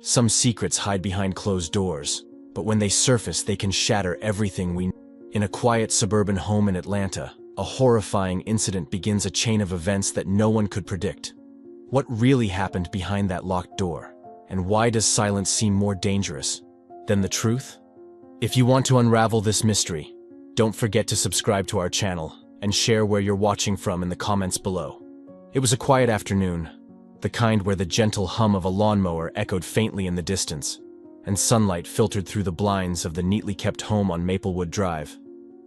Some secrets hide behind closed doors, but when they surface, they can shatter everything we know. In a quiet suburban home in Atlanta, a horrifying incident begins a chain of events that no one could predict. What really happened behind that locked door? And why does silence seem more dangerous than the truth? If you want to unravel this mystery, don't forget to subscribe to our channel and share where you're watching from in the comments below. It was a quiet afternoon, the kind where the gentle hum of a lawnmower echoed faintly in the distance, and sunlight filtered through the blinds of the neatly kept home on Maplewood Drive.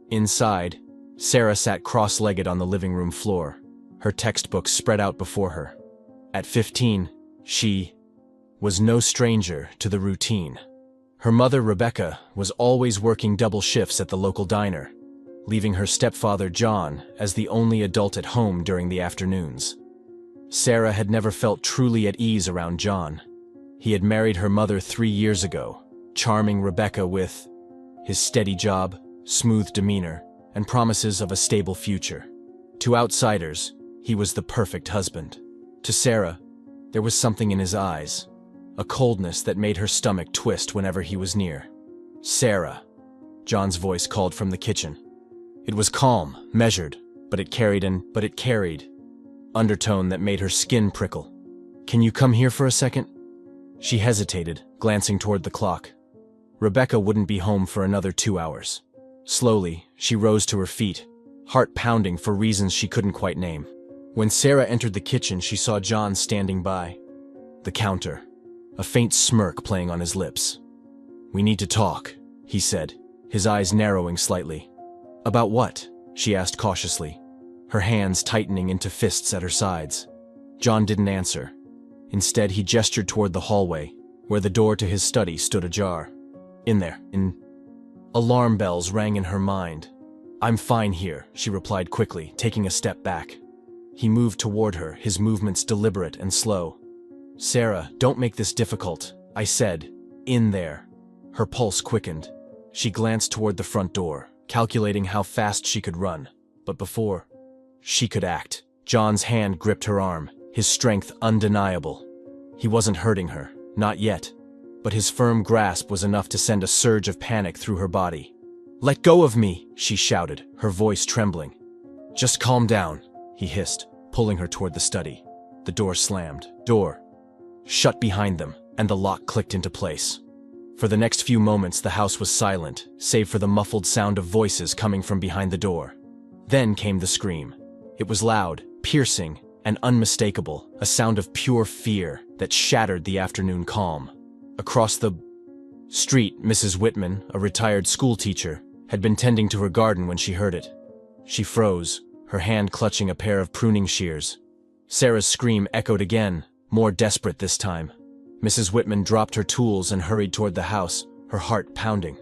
Inside, Sarah sat cross-legged on the living room floor, her textbooks spread out before her. At 15, she was no stranger to the routine. Her mother, Rebecca, was always working double shifts at the local diner, leaving her stepfather, John, as the only adult at home during the afternoons. Sarah had never felt truly at ease around John. He had married her mother 3 years ago, charming Rebecca with his steady job, smooth demeanor, and promises of a stable future. To outsiders, he was the perfect husband. To Sarah, there was something in his eyes, a coldness that made her stomach twist whenever he was near. "Sarah," John's voice called from the kitchen. It was calm, measured, but it carried undertone that made her skin prickle. "Can you come here for a second?" She hesitated, glancing toward the clock. Rebecca wouldn't be home for another 2 hours. Slowly, she rose to her feet, heart pounding for reasons she couldn't quite name. When Sarah entered the kitchen, she saw John standing by the counter, a faint smirk playing on his lips. "We need to talk," he said, his eyes narrowing slightly. "About what?" she asked cautiously, her hands tightening into fists at her sides. John didn't answer. Instead, he gestured toward the hallway, where the door to his study stood ajar. "In there." Alarm bells rang in her mind. "I'm fine here," she replied quickly, taking a step back. He moved toward her, his movements deliberate and slow. "Sarah, don't make this difficult," I said. "In there." Her pulse quickened. She glanced toward the front door, calculating how fast she could run. But before she could act, John's hand gripped her arm, his strength undeniable. He wasn't hurting her, not yet, but his firm grasp was enough to send a surge of panic through her body. "Let go of me," she shouted, her voice trembling. "Just calm down," he hissed, pulling her toward the study. The door slammed. Door shut behind them, and the lock clicked into place. For the next few moments, the house was silent, save for the muffled sound of voices coming from behind the door. Then came the scream. It was loud, piercing, and unmistakable, a sound of pure fear that shattered the afternoon calm. Across the street, Mrs. Whitman, a retired schoolteacher, had been tending to her garden when she heard it. She froze, her hand clutching a pair of pruning shears. Sarah's scream echoed again, more desperate this time. Mrs. Whitman dropped her tools and hurried toward the house, her heart pounding.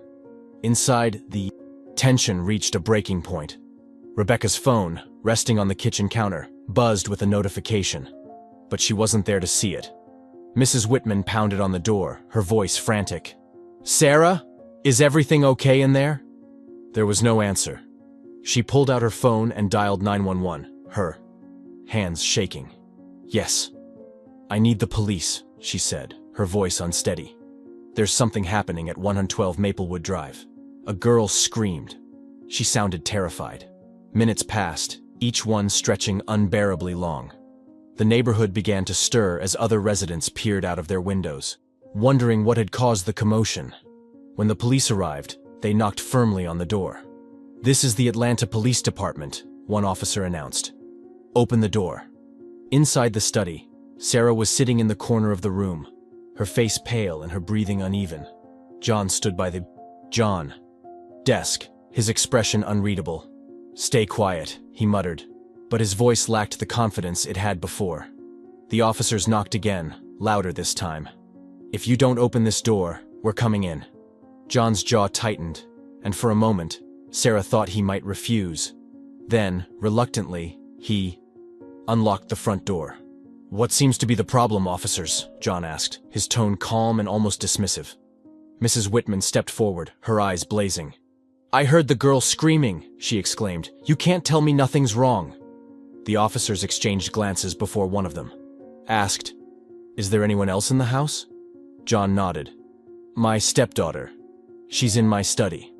Inside, the tension reached a breaking point. Rebecca's phone, resting on the kitchen counter, buzzed with a notification, but she wasn't there to see it. Mrs. Whitman pounded on the door, her voice frantic. "Sarah, is everything okay in there?" There was no answer. She pulled out her phone and dialed 911, her hands shaking. "Yes. I need the police," she said, her voice unsteady. "There's something happening at 112 Maplewood Drive." A girl screamed. She sounded terrified. Minutes passed, each one stretching unbearably long. The neighborhood began to stir as other residents peered out of their windows, wondering what had caused the commotion. When the police arrived, they knocked firmly on the door. "This is the Atlanta Police Department," one officer announced. "Open the door." Inside the study, Sarah was sitting in the corner of the room, her face pale and her breathing uneven. John stood by the desk, his expression unreadable. "Stay quiet," he muttered, but his voice lacked the confidence it had before. The officers knocked again, louder this time. "If you don't open this door, we're coming in." John's jaw tightened, and for a moment, Sarah thought he might refuse. Then, reluctantly, he unlocked the front door. "What seems to be the problem, officers?" John asked, his tone calm and almost dismissive. Mrs. Whitman stepped forward, her eyes blazing. "I heard the girl screaming," she exclaimed. "You can't tell me nothing's wrong." The officers exchanged glances before one of them asked, "Is there anyone else in the house?" John nodded. My stepdaughter. She's in my study.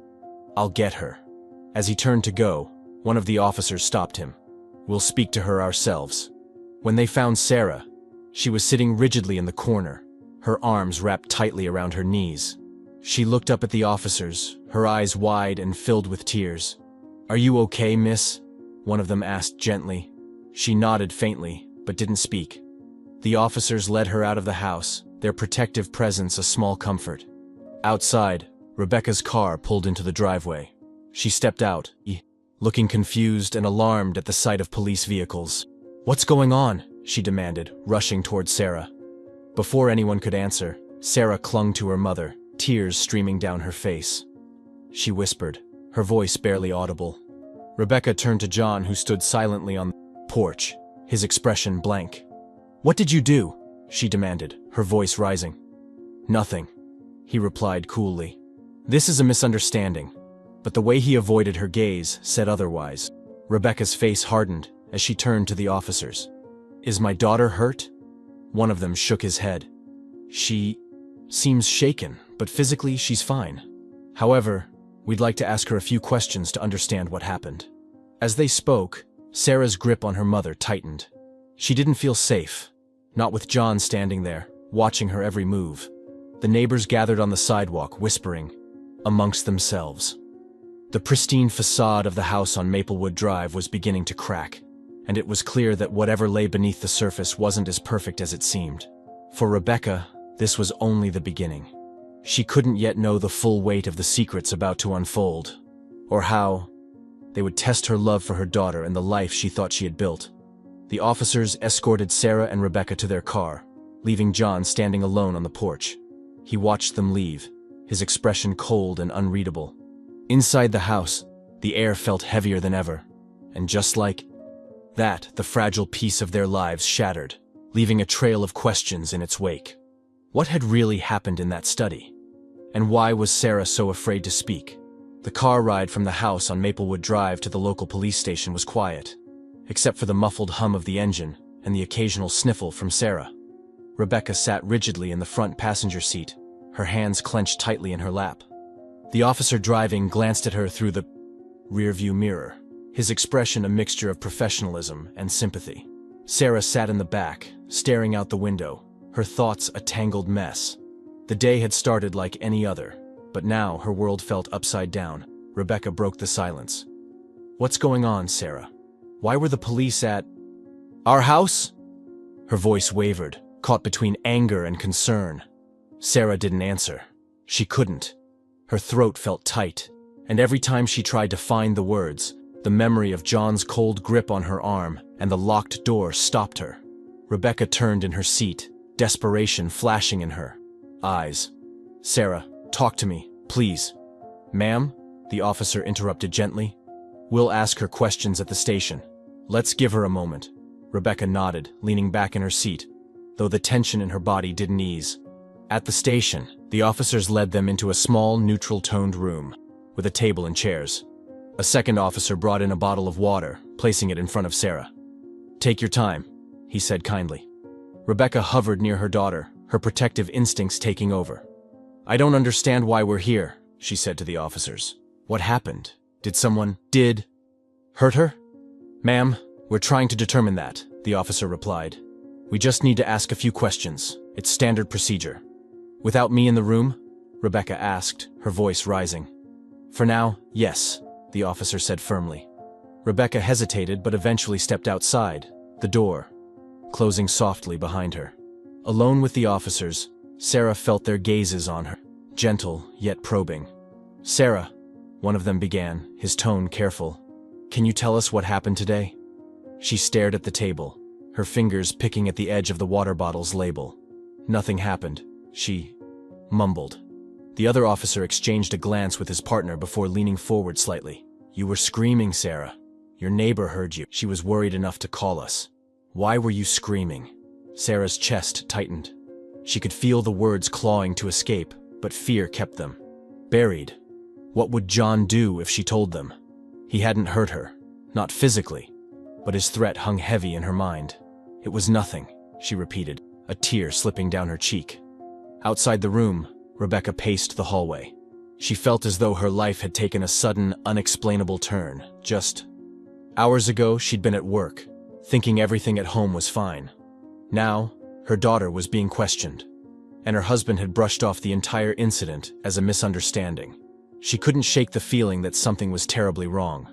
I'll get her. As he turned to go, one of the officers stopped him. We'll speak to her ourselves. When they found Sarah, she was sitting rigidly in the corner, her arms wrapped tightly around her knees. She looked up at the officers, her eyes wide and filled with tears. Are you okay, miss? One of them asked gently. She nodded faintly, but didn't speak. The officers led her out of the house, their protective presence a small comfort. Outside, Rebecca's car pulled into the driveway. She stepped out, looking confused and alarmed at the sight of police vehicles. What's going on? She demanded, rushing towards Sarah. Before anyone could answer, Sarah clung to her mother, tears streaming down her face. She whispered, her voice barely audible. Rebecca turned to John, who stood silently on the porch, his expression blank. What did you do? She demanded, her voice rising. Nothing, he replied coolly. This is a misunderstanding. But the way he avoided her gaze said otherwise. Rebecca's face hardened as she turned to the officers. Is my daughter hurt? One of them shook his head. She seems shaken, but physically she's fine. However, we'd like to ask her a few questions to understand what happened. As they spoke, Sarah's grip on her mother tightened. She didn't feel safe, not with John standing there, watching her every move. The neighbors gathered on the sidewalk, whispering amongst themselves. The pristine facade of the house on Maplewood Drive was beginning to crack, and it was clear that whatever lay beneath the surface wasn't as perfect as it seemed. For Rebecca, this was only the beginning. She couldn't yet know the full weight of the secrets about to unfold, or how they would test her love for her daughter and the life she thought she had built. The officers escorted Sarah and Rebecca to their car, leaving John standing alone on the porch. He watched them leave, his expression cold and unreadable. Inside the house, the air felt heavier than ever, and just like that, the fragile piece of their lives shattered, leaving a trail of questions in its wake. What had really happened in that study? And why was Sarah so afraid to speak? The car ride from the house on Maplewood Drive to the local police station was quiet, except for the muffled hum of the engine and the occasional sniffle from Sarah. Rebecca sat rigidly in the front passenger seat, her hands clenched tightly in her lap. The officer driving glanced at her through the rearview mirror, his expression a mixture of professionalism and sympathy. Sarah sat in the back, staring out the window, her thoughts a tangled mess. The day had started like any other, but now her world felt upside down. Rebecca broke the silence. What's going on, Sarah? Why were the police at our house? Her voice wavered, caught between anger and concern. Sarah didn't answer. She couldn't. Her throat felt tight, and every time she tried to find the words, the memory of John's cold grip on her arm and the locked door stopped her. Rebecca turned in her seat, desperation flashing in her eyes. Sarah, talk to me, please. Ma'am, the officer interrupted gently. We'll ask her questions at the station. Let's give her a moment. Rebecca nodded, leaning back in her seat, though the tension in her body didn't ease. At the station, the officers led them into a small, neutral-toned room, with a table and chairs. A second officer brought in a bottle of water, placing it in front of Sarah. Take your time, he said kindly. Rebecca hovered near her daughter, her protective instincts taking over. I don't understand why we're here, she said to the officers. What happened? Did someone hurt her? Ma'am, we're trying to determine that, the officer replied. We just need to ask a few questions. It's standard procedure. Without me in the room? Rebecca asked, her voice rising. For now, yes, the officer said firmly. Rebecca hesitated but eventually stepped outside, the door closing softly behind her. Alone with the officers, Sarah felt their gazes on her, gentle yet probing. Sarah, one of them began, his tone careful. Can you tell us what happened today? She stared at the table, her fingers picking at the edge of the water bottle's label. Nothing happened, she mumbled. The other officer exchanged a glance with his partner before leaning forward slightly. You were screaming, Sarah. Your neighbor heard you. She was worried enough to call us. Why were you screaming? Sarah's chest tightened. She could feel the words clawing to escape, but fear kept them buried. What would John do if she told them? He hadn't hurt her, not physically, but his threat hung heavy in her mind. It was nothing, she repeated, a tear slipping down her cheek. Outside the room, Rebecca paced the hallway. She felt as though her life had taken a sudden, unexplainable turn. Just hours ago, she'd been at work, thinking everything at home was fine. Now, her daughter was being questioned, and her husband had brushed off the entire incident as a misunderstanding. She couldn't shake the feeling that something was terribly wrong.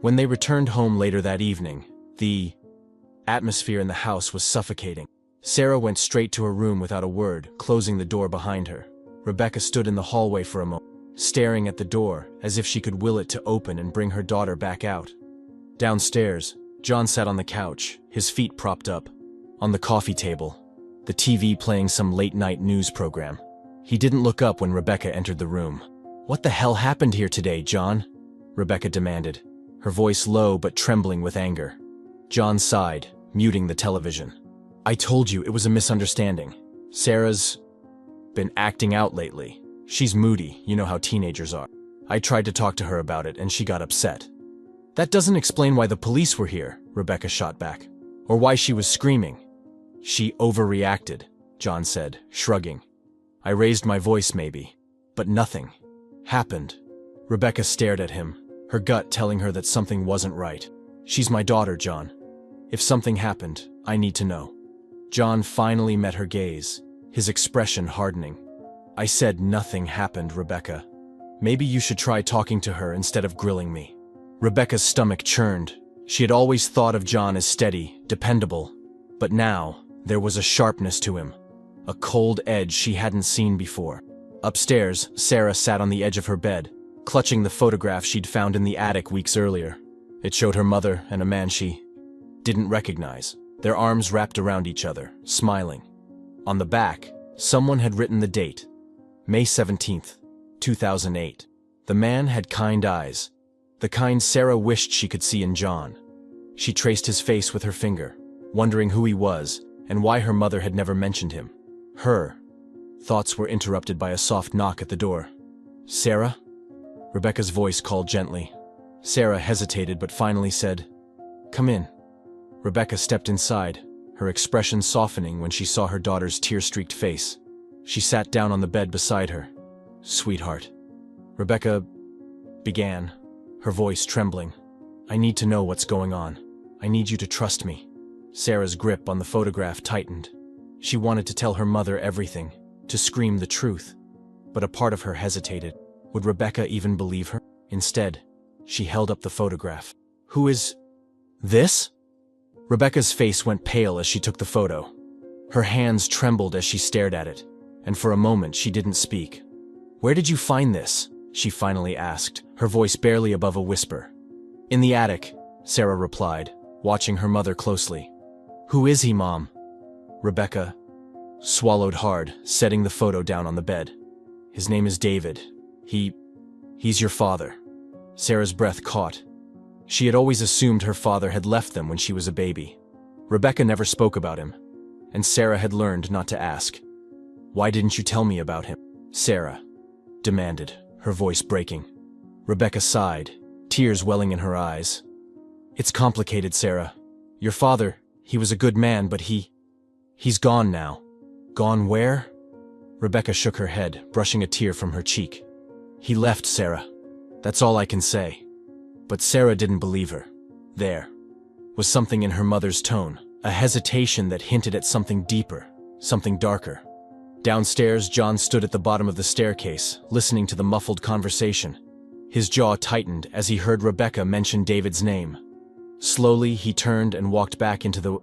When they returned home later that evening, the atmosphere in the house was suffocating. Sarah went straight to her room without a word, closing the door behind her. Rebecca stood in the hallway for a moment, staring at the door as if she could will it to open and bring her daughter back out. Downstairs, John sat on the couch, his feet propped up. On the coffee table, the TV playing some late-night news program. He didn't look up when Rebecca entered the room. "What the hell happened here today, John?" Rebecca demanded, her voice low but trembling with anger. John sighed, muting the television. "I told you it was a misunderstanding. Sarah's been acting out lately. She's moody, you know how teenagers are. I tried to talk to her about it and she got upset." "That doesn't explain why the police were here," Rebecca shot back, "or why she was screaming." "She overreacted," John said, shrugging. "I raised my voice maybe, but nothing happened." Rebecca stared at him, her gut telling her that something wasn't right. "She's my daughter, John. If something happened, I need to know." John finally met her gaze, his expression hardening. "I said nothing happened, Rebecca. Maybe you should try talking to her instead of grilling me." Rebecca's stomach churned. She had always thought of John as steady, dependable, but now there was a sharpness to him, a cold edge she hadn't seen before. Upstairs, Sarah sat on the edge of her bed, clutching the photograph she'd found in the attic weeks earlier. It showed her mother and a man she didn't recognize, their arms wrapped around each other, smiling. On the back, someone had written the date, May 17th, 2008. The man had kind eyes, the kind Sarah wished she could see in John. She traced his face with her finger, wondering who he was and why her mother had never mentioned him. Her thoughts were interrupted by a soft knock at the door. "Sarah?" Rebecca's voice called gently. Sarah hesitated but finally said, "Come in." Rebecca stepped inside, her expression softening when she saw her daughter's tear-streaked face. She sat down on the bed beside her. "Sweetheart," Rebecca began, her voice trembling. "I need to know what's going on. I need you to trust me." Sarah's grip on the photograph tightened. She wanted to tell her mother everything, to scream the truth, but a part of her hesitated. Would Rebecca even believe her? Instead, she held up the photograph. "Who is this?" Rebecca's face went pale as she took the photo. Her hands trembled as she stared at it, and for a moment she didn't speak. "Where did you find this?" she finally asked, her voice barely above a whisper. "In the attic," Sarah replied, watching her mother closely. "Who is he, Mom?" Rebecca swallowed hard, setting the photo down on the bed. "His name is David. He's your father." Sarah's breath caught. She had always assumed her father had left them when she was a baby. Rebecca never spoke about him, and Sarah had learned not to ask. "Why didn't you tell me about him?" Sarah demanded, her voice breaking. Rebecca sighed, tears welling in her eyes. "It's complicated, Sarah. Your father, he was a good man, but he's gone now." "Gone where?" Rebecca shook her head, brushing a tear from her cheek. "He left, Sarah. That's all I can say." But Sarah didn't believe her. There was something in her mother's tone, a hesitation that hinted at something deeper, something darker. Downstairs, John stood at the bottom of the staircase, listening to the muffled conversation. His jaw tightened as he heard Rebecca mention David's name. Slowly, he turned and walked back into the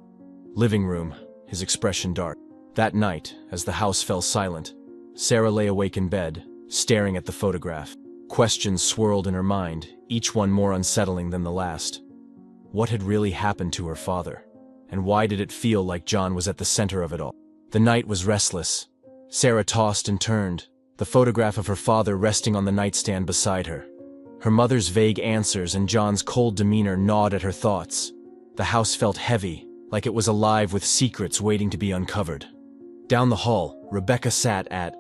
living room, his expression dark. That night, as the house fell silent, Sarah lay awake in bed, staring at the photograph. Questions swirled in her mind, each one more unsettling than the last. What had really happened to her father? And why did it feel like John was at the center of it all? The night was restless. Sarah tossed and turned, the photograph of her father resting on the nightstand beside her. Her mother's vague answers and John's cold demeanor gnawed at her thoughts. The house felt heavy, like it was alive with secrets waiting to be uncovered. Down the hall, Rebecca sat at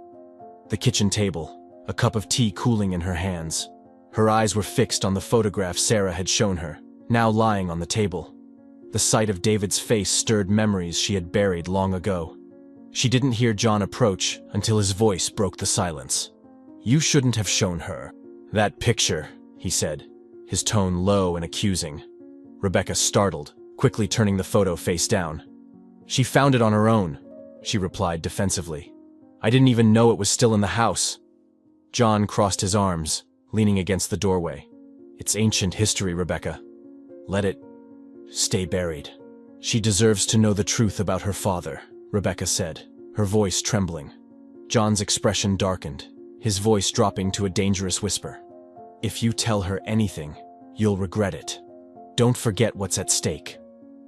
the kitchen table, a cup of tea cooling in her hands. Her eyes were fixed on the photograph Sarah had shown her, now lying on the table. The sight of David's face stirred memories she had buried long ago. She didn't hear John approach until his voice broke the silence. "You shouldn't have shown her that picture," he said, his tone low and accusing. Rebecca startled, quickly turning the photo face down. "She found it on her own," she replied defensively. "I didn't even know it was still in the house." John crossed his arms, leaning against the doorway. "It's ancient history, Rebecca. Let it stay buried." "She deserves to know the truth about her father," Rebecca said, her voice trembling. John's expression darkened, his voice dropping to a dangerous whisper. "If you tell her anything, you'll regret it. Don't forget what's at stake."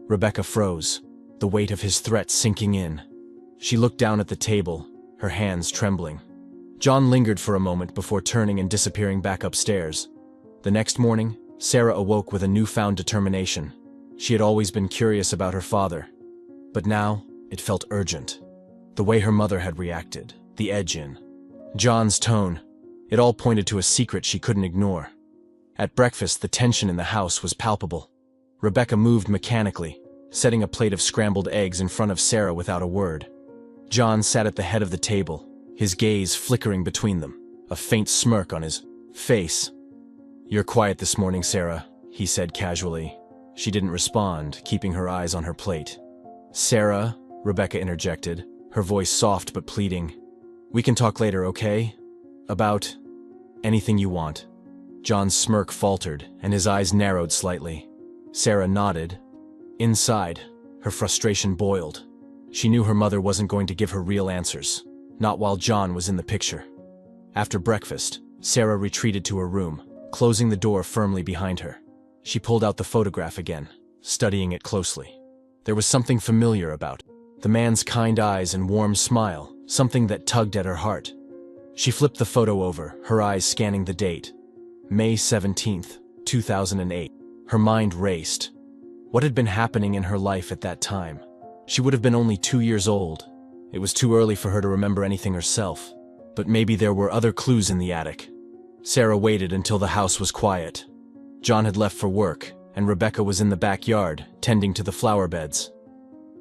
Rebecca froze, the weight of his threat sinking in. She looked down at the table, her hands trembling. John lingered for a moment before turning and disappearing back upstairs. The next morning, Sarah awoke with a newfound determination. She had always been curious about her father, but now it felt urgent. The way her mother had reacted, the edge in John's tone, it all pointed to a secret she couldn't ignore. At breakfast, the tension in the house was palpable. Rebecca moved mechanically, setting a plate of scrambled eggs in front of Sarah without a word. John sat at the head of the table, his gaze flickering between them, a faint smirk on his face. "You're quiet this morning, Sarah," he said casually. She didn't respond, keeping her eyes on her plate. "Sarah," Rebecca interjected, her voice soft but pleading. "We can talk later, okay? About anything you want." John's smirk faltered, and his eyes narrowed slightly. Sarah nodded. Inside, her frustration boiled. She knew her mother wasn't going to give her real answers, not while John was in the picture. After breakfast, Sarah retreated to her room, closing the door firmly behind her. She pulled out the photograph again, studying it closely. There was something familiar about the man's kind eyes and warm smile, something that tugged at her heart. She flipped the photo over, her eyes scanning the date. May 17th, 2008. Her mind raced. What had been happening in her life at that time? She would have been only 2 years old. It was too early for her to remember anything herself, but maybe there were other clues in the attic. Sarah waited until the house was quiet. John had left for work, and Rebecca was in the backyard, tending to the flower beds.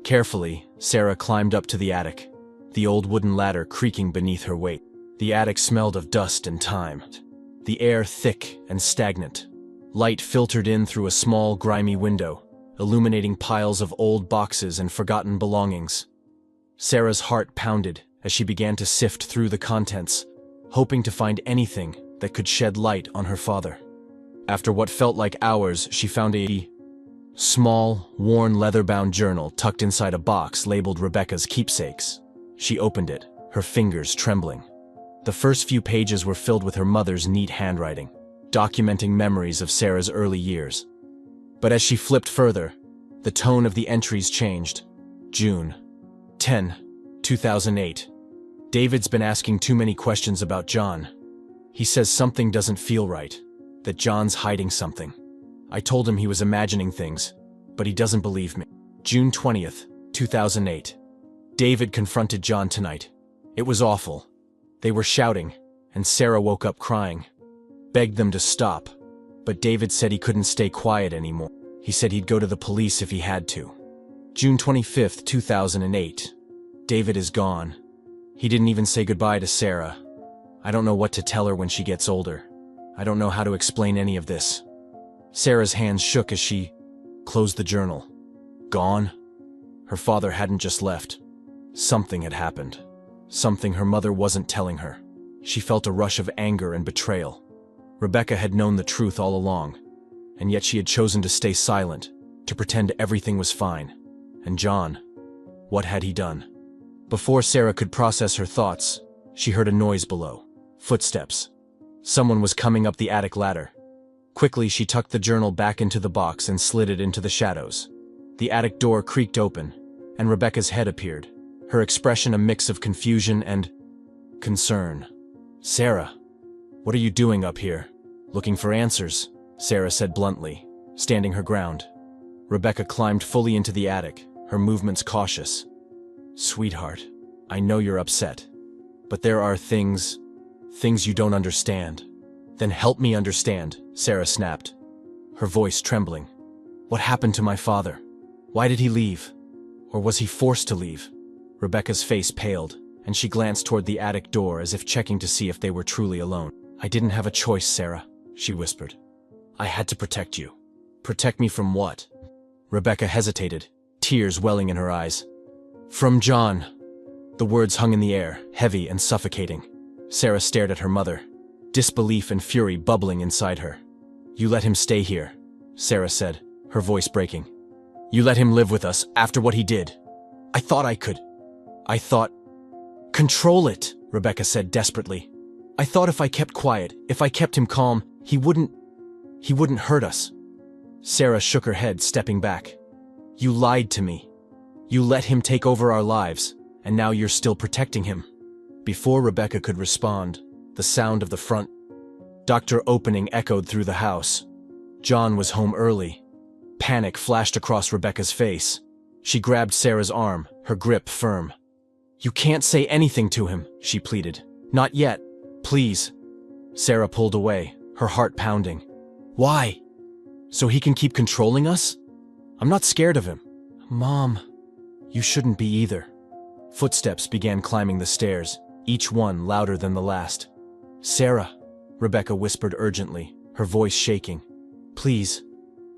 Carefully, Sarah climbed up to the attic, the old wooden ladder creaking beneath her weight. The attic smelled of dust and time, the air thick and stagnant. Light filtered in through a small, grimy window, illuminating piles of old boxes and forgotten belongings. Sarah's heart pounded as she began to sift through the contents, hoping to find anything that could shed light on her father. After what felt like hours, she found a small, worn leather-bound journal tucked inside a box labeled Rebecca's keepsakes. She opened it, her fingers trembling. The first few pages were filled with her mother's neat handwriting, documenting memories of Sarah's early years. But as she flipped further, the tone of the entries changed. June 10, 2008. David's been asking too many questions about John. He says something doesn't feel right, that John's hiding something. I told him he was imagining things, but he doesn't believe me. June 20th, 2008. David confronted John tonight. It was awful. They were shouting, and Sarah woke up crying. Begged them to stop, but David said he couldn't stay quiet anymore. He said he'd go to the police if he had to. June 25th, 2008. David is gone. He didn't even say goodbye to Sarah. I don't know what to tell her when she gets older. I don't know how to explain any of this. Sarah's hands shook as she closed the journal. Gone? Her father hadn't just left. Something had happened. Something her mother wasn't telling her. She felt a rush of anger and betrayal. Rebecca had known the truth all along, and yet she had chosen to stay silent, to pretend everything was fine. And John, what had he done? Before Sarah could process her thoughts, she heard a noise below. Footsteps. Someone was coming up the attic ladder. Quickly, she tucked the journal back into the box and slid it into the shadows. The attic door creaked open, and Rebecca's head appeared, her expression a mix of confusion and concern. Sarah, what are you doing up here? Looking for answers, Sarah said bluntly, standing her ground. Rebecca climbed fully into the attic, her movements cautious. Sweetheart, I know you're upset, but there are things you don't understand. Then help me understand, Sarah snapped, her voice trembling. What happened to my father? Why did he leave? Or was he forced to leave? Rebecca's face paled, and she glanced toward the attic door as if checking to see if they were truly alone. "I didn't have a choice, Sarah," she whispered. "I had to protect you." "Protect me from what?" Rebecca hesitated, tears welling in her eyes. "From John." The words hung in the air, heavy and suffocating. Sarah stared at her mother, disbelief and fury bubbling inside her. "You let him stay here," Sarah said, her voice breaking. "You let him live with us after what he did. I thought I could. I thought—" "Control it," Rebecca said desperately. "I thought if I kept quiet, if I kept him calm, he wouldn't hurt us." Sarah shook her head, stepping back. "You lied to me. You let him take over our lives, and now you're still protecting him." Before Rebecca could respond, the sound of the front door opening echoed through the house. John was home early. Panic flashed across Rebecca's face. She grabbed Sarah's arm, her grip firm. "You can't say anything to him," she pleaded. "Not yet, please." Sarah pulled away, her heart pounding. "Why? So he can keep controlling us? I'm not scared of him." "Mom, you shouldn't be either." Footsteps began climbing the stairs, each one louder than the last. "Sarah," Rebecca whispered urgently, her voice shaking. "Please,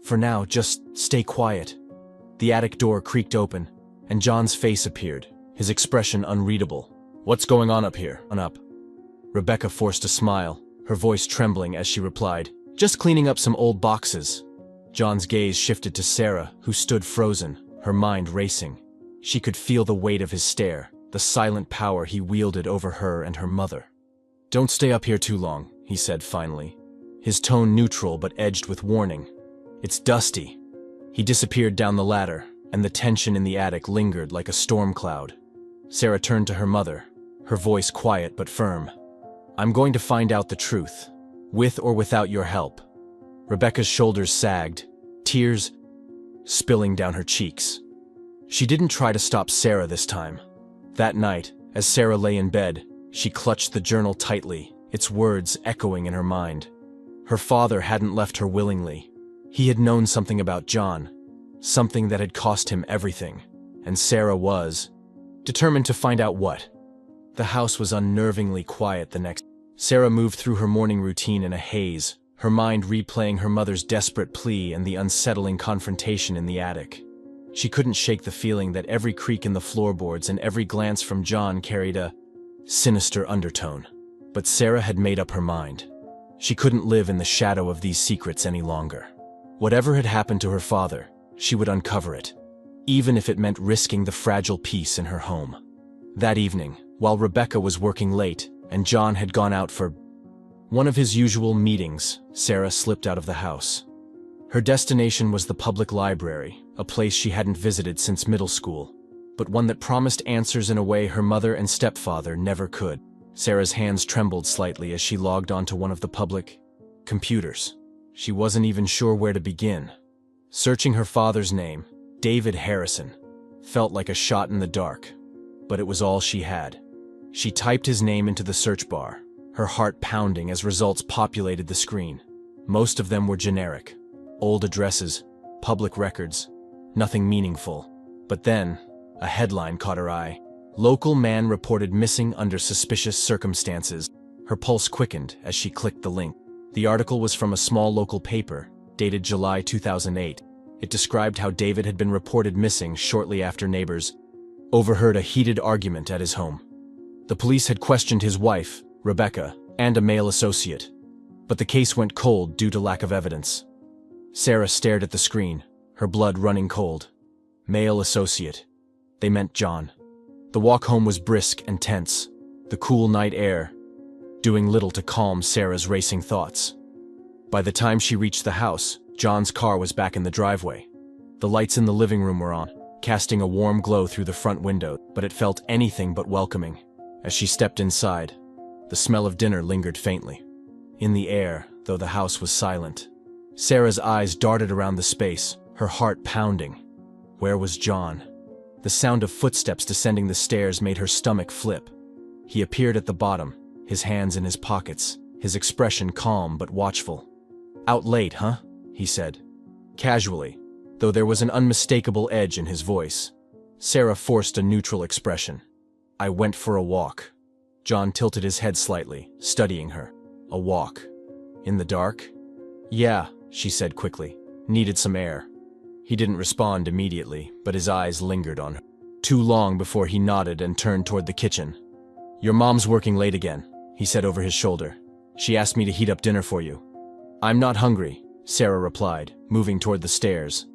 for now, just stay quiet." The attic door creaked open, and John's face appeared, his expression unreadable. "What's going on up here?" Rebecca forced a smile, her voice trembling as she replied, "Just cleaning up some old boxes." John's gaze shifted to Sarah, who stood frozen, her mind racing. She could feel the weight of his stare, the silent power he wielded over her and her mother. "Don't stay up here too long," he said finally, his tone neutral but edged with warning. "It's dusty." He disappeared down the ladder, and the tension in the attic lingered like a storm cloud. Sarah turned to her mother, her voice quiet but firm. "I'm going to find out the truth, with or without your help." Rebecca's shoulders sagged, tears spilling down her cheeks. She didn't try to stop Sarah this time. That night, as Sarah lay in bed, she clutched the journal tightly, its words echoing in her mind. Her father hadn't left her willingly. He had known something about John, something that had cost him everything, and Sarah was determined to find out what. The house was unnervingly quiet the next. Sarah moved through her morning routine in a haze, her mind replaying her mother's desperate plea and the unsettling confrontation in the attic. She couldn't shake the feeling that every creak in the floorboards and every glance from John carried a sinister undertone. But Sarah had made up her mind. She couldn't live in the shadow of these secrets any longer. Whatever had happened to her father, she would uncover it, even if it meant risking the fragile peace in her home. That evening, while Rebecca was working late and John had gone out for one of his usual meetings, Sarah slipped out of the house. Her destination was the public library, a place she hadn't visited since middle school, but one that promised answers in a way her mother and stepfather never could. Sarah's hands trembled slightly as she logged onto one of the public computers. She wasn't even sure where to begin. Searching her father's name, David Harrison, felt like a shot in the dark, but it was all she had. She typed his name into the search bar, her heart pounding as results populated the screen. Most of them were generic. Old addresses, public records, nothing meaningful. But then, a headline caught her eye. "Local man reported missing under suspicious circumstances." Her pulse quickened as she clicked the link. The article was from a small local paper, dated July 2008. It described how David had been reported missing shortly after neighbors overheard a heated argument at his home. The police had questioned his wife, Rebecca, and a male associate, but the case went cold due to lack of evidence. Sarah stared at the screen, her blood running cold. Male associate. They meant John. The walk home was brisk and tense, the cool night air doing little to calm Sarah's racing thoughts. By the time she reached the house, John's car was back in the driveway. The lights in the living room were on, casting a warm glow through the front window, but it felt anything but welcoming. As she stepped inside, the smell of dinner lingered faintly in the air, though the house was silent. Sarah's eyes darted around the space, her heart pounding. Where was John? The sound of footsteps descending the stairs made her stomach flip. He appeared at the bottom, his hands in his pockets, his expression calm but watchful. "Out late, huh?" he said, casually, though there was an unmistakable edge in his voice. Sarah forced a neutral expression. I went for a walk. John tilted his head slightly, studying her. A walk. In the dark? Yeah, she said quickly. Needed some air. He didn't respond immediately, but his eyes lingered on her. Too long before he nodded and turned toward the kitchen. Your mom's working late again, he said over his shoulder. She asked me to heat up dinner for you. I'm not hungry, Sarah replied, moving toward the stairs.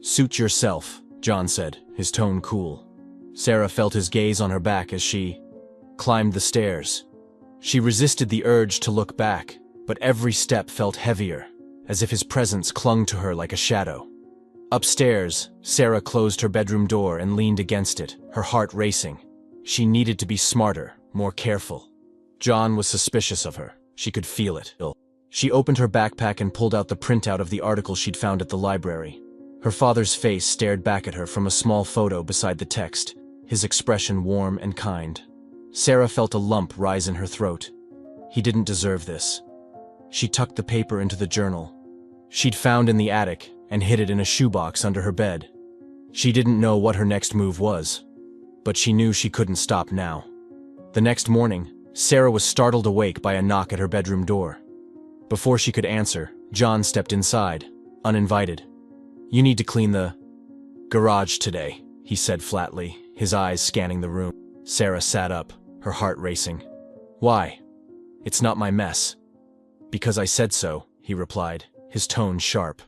Suit yourself, John said, his tone cool. Sarah felt his gaze on her back as she climbed the stairs. She resisted the urge to look back, but every step felt heavier, as if his presence clung to her like a shadow. Upstairs, Sarah closed her bedroom door and leaned against it, her heart racing. She needed to be smarter, more careful. John was suspicious of her. She could feel it. She opened her backpack and pulled out the printout of the article she'd found at the library. Her father's face stared back at her from a small photo beside the text, his expression warm and kind. Sarah felt a lump rise in her throat. He didn't deserve this. She tucked the paper into the journal she'd found in the attic and hid it in a shoebox under her bed. She didn't know what her next move was, but she knew she couldn't stop now. The next morning, Sarah was startled awake by a knock at her bedroom door. Before she could answer, John stepped inside, uninvited. You need to clean the garage today, he said flatly, his eyes scanning the room. Sarah sat up, her heart racing. Why? It's not my mess. Because I said so, he replied, his tone sharp.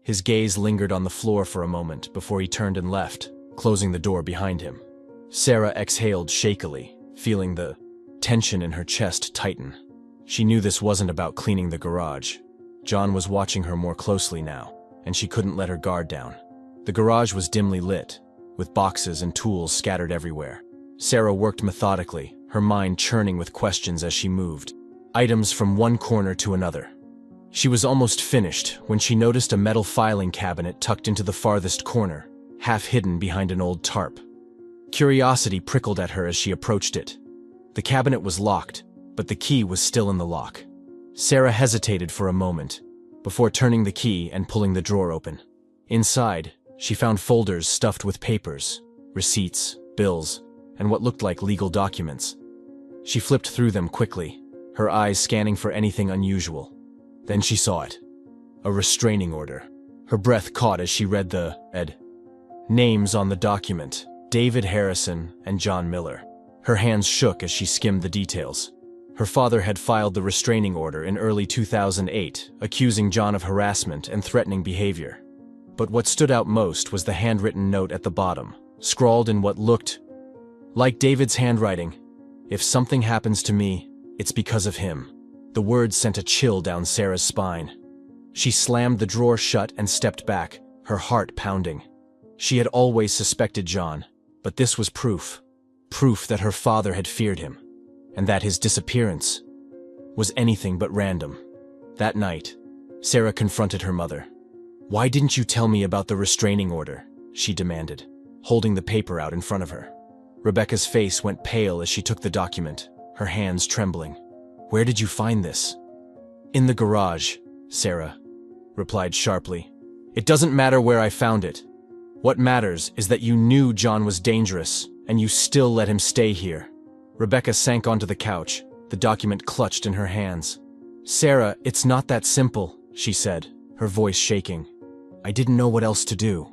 His gaze lingered on the floor for a moment before he turned and left, closing the door behind him. Sarah exhaled shakily, feeling the tension in her chest tighten. She knew this wasn't about cleaning the garage. John was watching her more closely now, and she couldn't let her guard down. The garage was dimly lit, with boxes and tools scattered everywhere. Sarah worked methodically, her mind churning with questions as she moved, items from one corner to another. She was almost finished when she noticed a metal filing cabinet tucked into the farthest corner, half hidden behind an old tarp. Curiosity prickled at her as she approached it. The cabinet was locked, but the key was still in the lock. Sarah hesitated for a moment, before turning the key and pulling the drawer open. Inside, she found folders stuffed with papers, receipts, bills, and what looked like legal documents. She flipped through them quickly, her eyes scanning for anything unusual. Then she saw it. A restraining order. Her breath caught as she read the names on the document, David Harrison and John Miller. Her hands shook as she skimmed the details. Her father had filed the restraining order in early 2008, accusing John of harassment and threatening behavior. But what stood out most was the handwritten note at the bottom, scrawled in what looked like David's handwriting. If something happens to me, it's because of him. The words sent a chill down Sarah's spine. She slammed the drawer shut and stepped back, her heart pounding. She had always suspected John, but this was proof. Proof that her father had feared him, and that his disappearance was anything but random. That night, Sarah confronted her mother. Why didn't you tell me about the restraining order? She demanded, holding the paper out in front of her. Rebecca's face went pale as she took the document, her hands trembling. Where did you find this? In the garage, Sarah replied sharply. It doesn't matter where I found it. What matters is that you knew John was dangerous, and you still let him stay here. Rebecca sank onto the couch, the document clutched in her hands. Sarah, it's not that simple, she said, her voice shaking. I didn't know what else to do.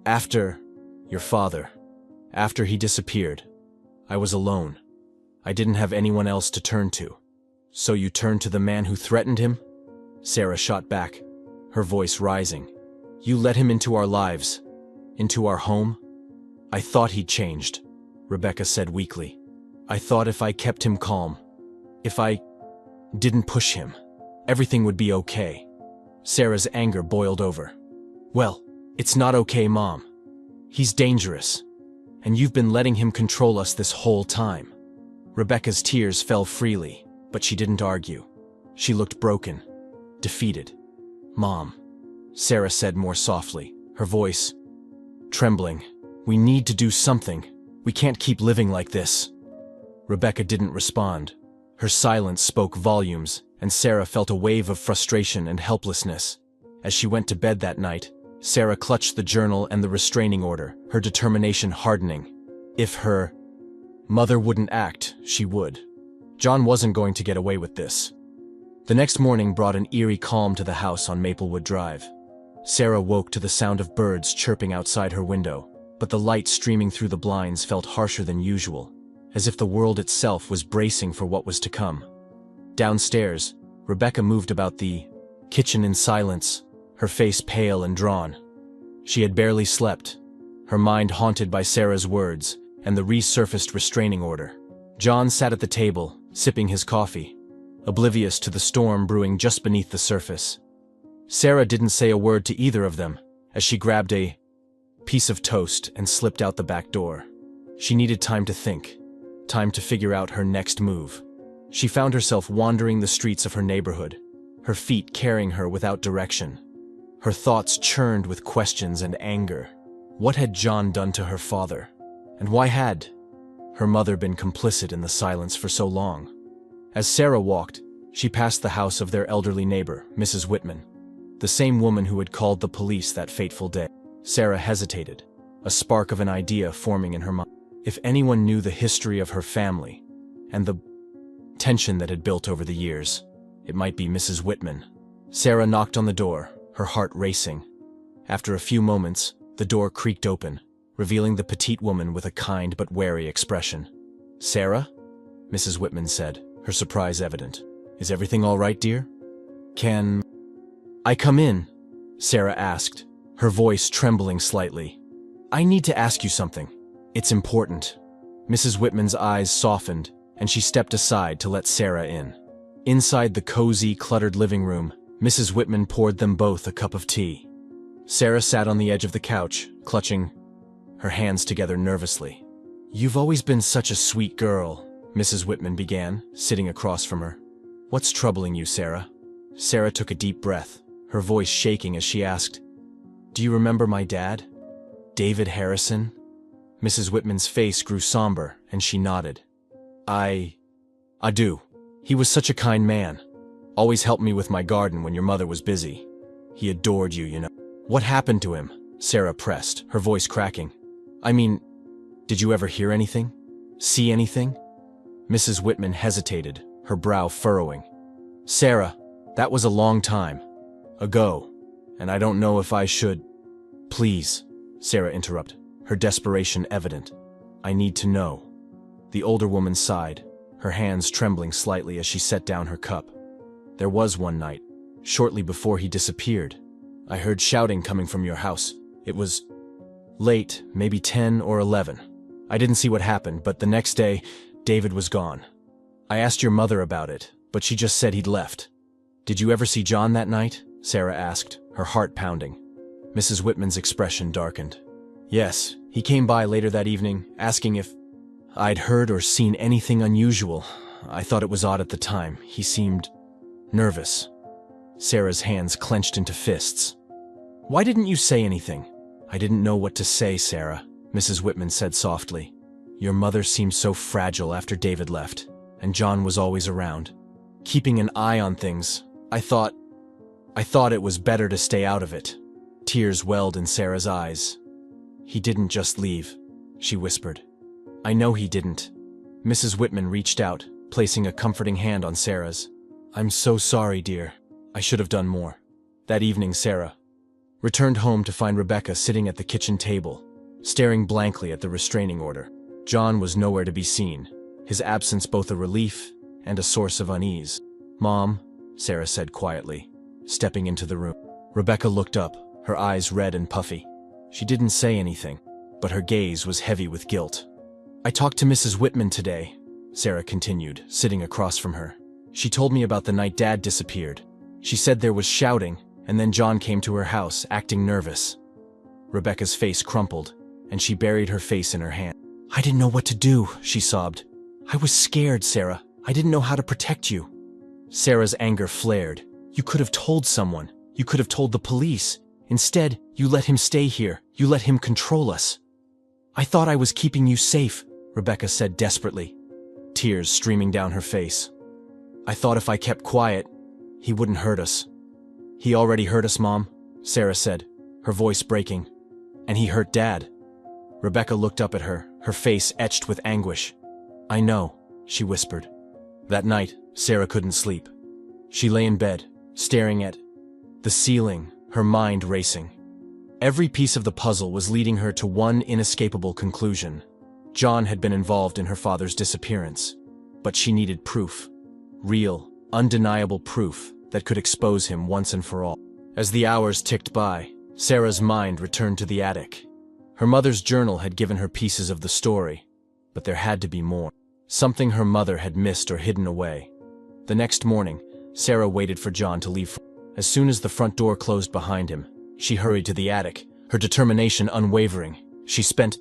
After your father, after he disappeared, I was alone. I didn't have anyone else to turn to. So you turned to the man who threatened him? Sarah shot back, her voice rising. You let him into our lives, into our home? I thought he'd changed, Rebecca said weakly. I thought if I kept him calm, if I didn't push him, everything would be okay. Sarah's anger boiled over. Well, it's not okay, Mom. He's dangerous, and you've been letting him control us this whole time. Rebecca's tears fell freely, but she didn't argue. She looked broken, defeated. Mom, Sarah said more softly, her voice trembling. We need to do something. We can't keep living like this. Rebecca didn't respond. Her silence spoke volumes, and Sarah felt a wave of frustration and helplessness. As she went to bed that night, Sarah clutched the journal and the restraining order, her determination hardening. If her mother wouldn't act, she would. John wasn't going to get away with this. The next morning brought an eerie calm to the house on Maplewood Drive. Sarah woke to the sound of birds chirping outside her window, but the light streaming through the blinds felt harsher than usual, as if the world itself was bracing for what was to come. Downstairs, Rebecca moved about the kitchen in silence, her face pale and drawn. She had barely slept, her mind haunted by Sarah's words and the resurfaced restraining order. John sat at the table, sipping his coffee, oblivious to the storm brewing just beneath the surface. Sarah didn't say a word to either of them as she grabbed a piece of toast and slipped out the back door. She needed time to think, time to figure out her next move. She found herself wandering the streets of her neighborhood, her feet carrying her without direction. Her thoughts churned with questions and anger. What had John done to her father? And why had her mother been complicit in the silence for so long? As Sarah walked, she passed the house of their elderly neighbor, Mrs. Whitman, the same woman who had called the police that fateful day. Sarah hesitated, a spark of an idea forming in her mind. If anyone knew the history of her family and the tension that had built over the years, it might be Mrs. Whitman. Sarah knocked on the door, her heart racing. After a few moments, the door creaked open, revealing the petite woman with a kind but wary expression. "Sarah?" Mrs. Whitman said, her surprise evident. "Is everything all right, dear? Can I come in?" Sarah asked, her voice trembling slightly. "I need to ask you something. It's important." Mrs. Whitman's eyes softened, and she stepped aside to let Sarah in. Inside the cozy, cluttered living room, Mrs. Whitman poured them both a cup of tea. Sarah sat on the edge of the couch, clutching her hands together nervously. "You've always been such a sweet girl," Mrs. Whitman began, sitting across from her. "What's troubling you, Sarah?" Sarah took a deep breath, her voice shaking as she asked, "Do you remember my dad? David Harrison?" Mrs. Whitman's face grew somber, and she nodded. I do. He was such a kind man. Always helped me with my garden when your mother was busy. He adored you, you know." "What happened to him?" Sarah pressed, her voice cracking. "I mean, did you ever hear anything? See anything?" Mrs. Whitman hesitated, her brow furrowing. "Sarah, that was a long time ago, and I don't know if I should—" "Please," Sarah interrupted, her desperation evident. "I need to know." The older woman sighed, her hands trembling slightly as she set down her cup. "There was one night, shortly before he disappeared. I heard shouting coming from your house. It was late, maybe 10 or 11. I didn't see what happened, but the next day, David was gone. I asked your mother about it, but she just said he'd left." "Did you ever see John that night?" Sarah asked, her heart pounding. Mrs. Whitman's expression darkened. "Yes, he came by later that evening, asking if I'd heard or seen anything unusual. I thought it was odd at the time. He seemed nervous." Sarah's hands clenched into fists. "Why didn't you say anything?" "I didn't know what to say, Sarah," Mrs. Whitman said softly. "Your mother seemed so fragile after David left, and John was always around, keeping an eye on things. I thought it was better to stay out of it." Tears welled in Sarah's eyes. "He didn't just leave," she whispered. "I know he didn't." Mrs. Whitman reached out, placing a comforting hand on Sarah's. "I'm so sorry, dear. I should have done more." That evening, Sarah returned home to find Rebecca sitting at the kitchen table, staring blankly at the restraining order. John was nowhere to be seen, his absence both a relief and a source of unease. "Mom," Sarah said quietly, stepping into the room. Rebecca looked up, her eyes red and puffy. She didn't say anything, but her gaze was heavy with guilt. "I talked to Mrs. Whitman today," Sarah continued, sitting across from her. "She told me about the night Dad disappeared. She said there was shouting, and then John came to her house, acting nervous." Rebecca's face crumpled, and she buried her face in her hand. "I didn't know what to do," she sobbed. "I was scared, Sarah. I didn't know how to protect you." Sarah's anger flared. "You could have told someone. You could have told the police. Instead, you let him stay here. You let him control us." "I thought I was keeping you safe," Rebecca said desperately, tears streaming down her face. "I thought if I kept quiet, he wouldn't hurt us." "He already hurt us, Mom," Sarah said, her voice breaking. "And he hurt Dad." Rebecca looked up at her, her face etched with anguish. "I know," she whispered. That night, Sarah couldn't sleep. She lay in bed, staring at the ceiling, her mind racing. Every piece of the puzzle was leading her to one inescapable conclusion. John had been involved in her father's disappearance. But she needed proof. Real, undeniable proof that could expose him once and for all. As the hours ticked by, Sarah's mind returned to the attic. Her mother's journal had given her pieces of the story, but there had to be more. Something her mother had missed or hidden away. The next morning, Sarah waited for John to leave. As soon as the front door closed behind him, she hurried to the attic, her determination unwavering. She spent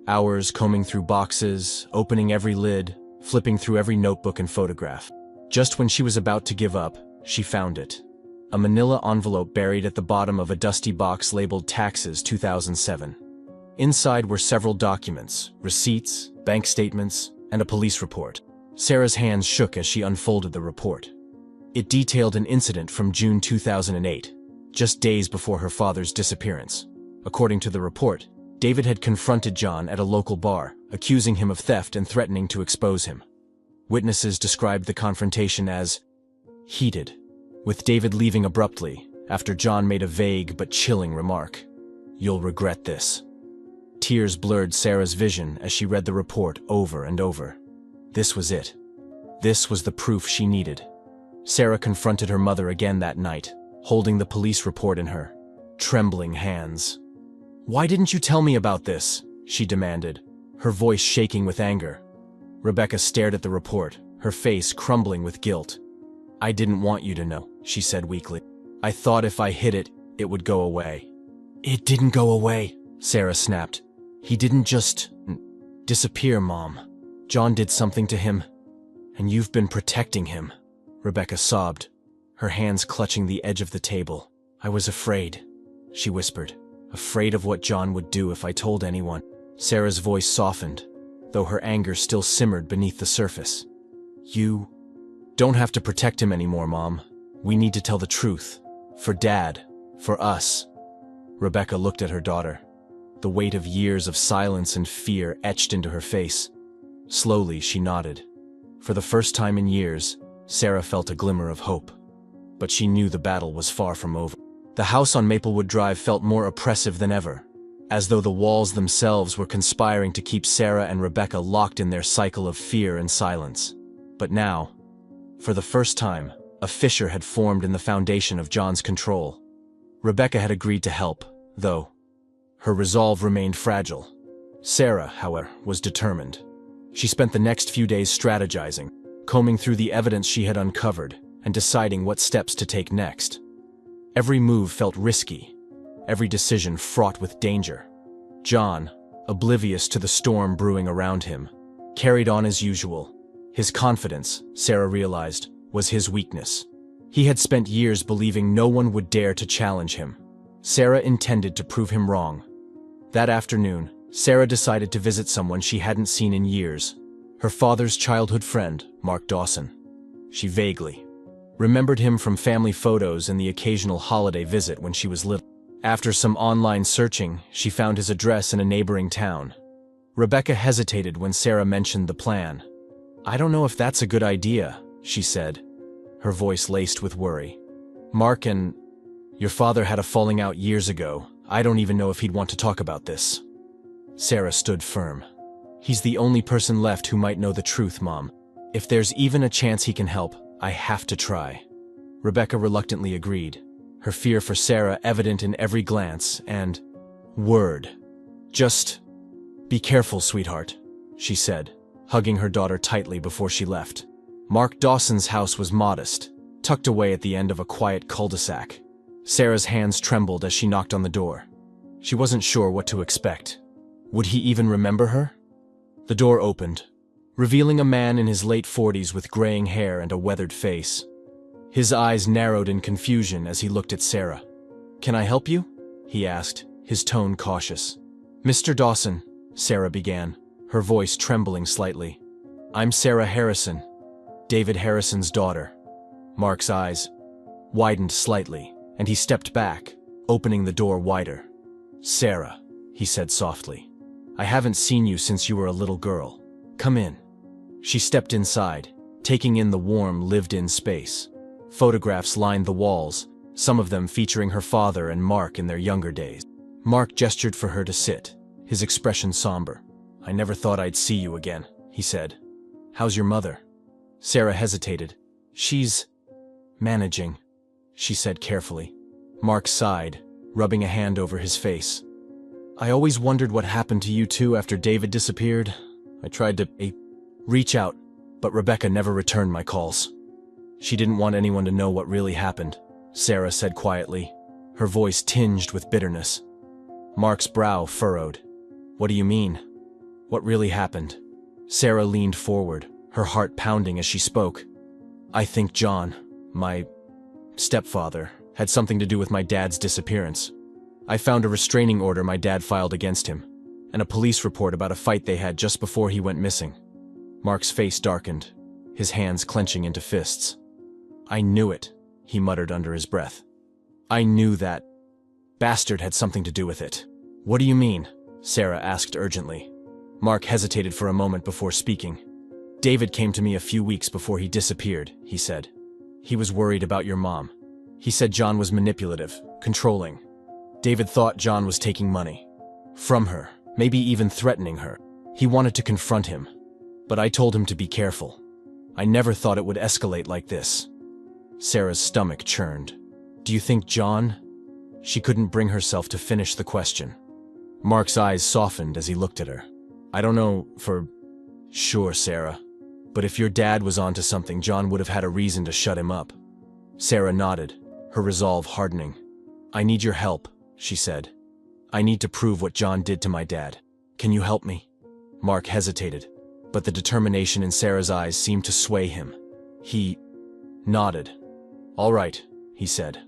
hours combing through boxes, opening every lid, flipping through every notebook and photograph. Just when she was about to give up, she found it. A manila envelope buried at the bottom of a dusty box labeled Taxes 2007. Inside were several documents, receipts, bank statements, and a police report. Sarah's hands shook as she unfolded the report. It detailed an incident from June 2008, just days before her father's disappearance. According to the report, David had confronted John at a local bar, accusing him of theft and threatening to expose him. Witnesses described the confrontation as heated, with David leaving abruptly after John made a vague but chilling remark. "You'll regret this." Tears blurred Sarah's vision as she read the report over and over. This was it. This was the proof she needed. Sarah confronted her mother again that night, holding the police report in her trembling hands. "Why didn't you tell me about this?" she demanded, her voice shaking with anger. Rebecca stared at the report, her face crumbling with guilt. "I didn't want you to know," she said weakly. "I thought if I hid it, it would go away." "It didn't go away," Sarah snapped. "He didn't just disappear, Mom. John did something to him, and you've been protecting him." Rebecca sobbed, her hands clutching the edge of the table. "I was afraid," she whispered, "afraid of what John would do if I told anyone." Sarah's voice softened, though her anger still simmered beneath the surface. "You don't have to protect him anymore, Mom. We need to tell the truth. For Dad. For us." Rebecca looked at her daughter, the weight of years of silence and fear etched into her face. Slowly, she nodded. For the first time in years, Sarah felt a glimmer of hope. But she knew the battle was far from over. The house on Maplewood Drive felt more oppressive than ever, as though the walls themselves were conspiring to keep Sarah and Rebecca locked in their cycle of fear and silence. But now, for the first time, a fissure had formed in the foundation of John's control. Rebecca had agreed to help, though her resolve remained fragile. Sarah, however, was determined. She spent the next few days strategizing, combing through the evidence she had uncovered, and deciding what steps to take next. Every move felt risky, every decision fraught with danger. John, oblivious to the storm brewing around him, carried on as usual. His confidence, Sarah realized, was his weakness. He had spent years believing no one would dare to challenge him. Sarah intended to prove him wrong. That afternoon, Sarah decided to visit someone she hadn't seen in years, her father's childhood friend, Mark Dawson. She vaguely remembered him from family photos and the occasional holiday visit when she was little. After some online searching, she found his address in a neighboring town. Rebecca hesitated when Sarah mentioned the plan. "I don't know if that's a good idea," she said, her voice laced with worry. "Mark and your father had a falling out years ago. I don't even know if he'd want to talk about this." Sarah stood firm. "He's the only person left who might know the truth, Mom. If there's even a chance he can help, I have to try." Rebecca reluctantly agreed, her fear for Sarah evident in every glance and word. "Just be careful, sweetheart," she said, hugging her daughter tightly before she left. Mark Dawson's house was modest, tucked away at the end of a quiet cul-de-sac. Sarah's hands trembled as she knocked on the door. She wasn't sure what to expect. Would he even remember her? The door opened, revealing a man in his late 40s with graying hair and a weathered face. His eyes narrowed in confusion as he looked at Sarah. "Can I help you?" he asked, his tone cautious. "Mr. Dawson," Sarah began, her voice trembling slightly. "I'm Sarah Harrison, David Harrison's daughter." Mark's eyes widened slightly, and he stepped back, opening the door wider. "Sarah," he said softly. "I haven't seen you since you were a little girl. Come in." She stepped inside, taking in the warm, lived-in space. Photographs lined the walls, some of them featuring her father and Mark in their younger days. Mark gestured for her to sit, his expression somber. "I never thought I'd see you again," he said. "How's your mother?" Sarah hesitated. "She's managing," she said carefully. Mark sighed, rubbing a hand over his face. "I always wondered what happened to you two after David disappeared. I tried to reach out, but Rebecca never returned my calls. She didn't want anyone to know what really happened," Sarah said quietly, her voice tinged with bitterness. Mark's brow furrowed. "What do you mean? What really happened?" Sarah leaned forward, her heart pounding as she spoke. "I think John, my stepfather, had something to do with my dad's disappearance. I found a restraining order my dad filed against him, and a police report about a fight they had just before he went missing." Mark's face darkened, his hands clenching into fists. "I knew it," he muttered under his breath. "I knew that bastard had something to do with it." "What do you mean?" Sarah asked urgently. Mark hesitated for a moment before speaking. "David came to me a few weeks before he disappeared," he said. "He was worried about your mom. He said John was manipulative, controlling. David thought John was taking money from her, maybe even threatening her. He wanted to confront him, but I told him to be careful. I never thought it would escalate like this." Sarah's stomach churned. "Do you think John?" She couldn't bring herself to finish the question. Mark's eyes softened as he looked at her. "I don't know for sure, Sarah, but if your dad was onto something, John would have had a reason to shut him up." Sarah nodded, her resolve hardening. "I need your help," she said. "I need to prove what John did to my dad. Can you help me?" Mark hesitated, but the determination in Sarah's eyes seemed to sway him. He nodded. "All right," he said.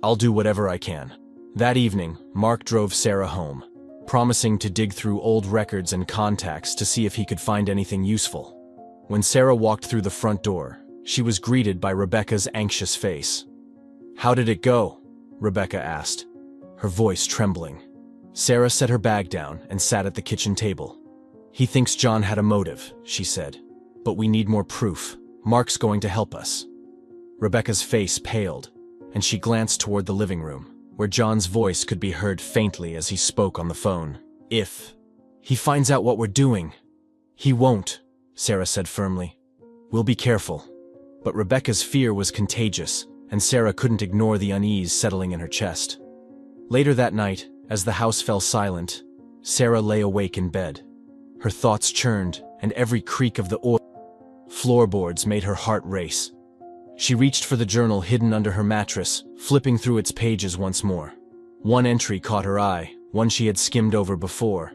"I'll do whatever I can." That evening, Mark drove Sarah home, promising to dig through old records and contacts to see if he could find anything useful. When Sarah walked through the front door, she was greeted by Rebecca's anxious face. "How did it go?" Rebecca asked, her voice trembling. Sarah set her bag down and sat at the kitchen table. "He thinks John had a motive," she said, "but we need more proof. Mark's going to help us." Rebecca's face paled, and she glanced toward the living room, where John's voice could be heard faintly as he spoke on the phone. "If he finds out what we're doing." "He won't," Sarah said firmly. "We'll be careful." But Rebecca's fear was contagious, and Sarah couldn't ignore the unease settling in her chest. Later that night, as the house fell silent, Sarah lay awake in bed. Her thoughts churned, and every creak of the floorboards made her heart race. She reached for the journal hidden under her mattress, flipping through its pages once more. One entry caught her eye, one she had skimmed over before.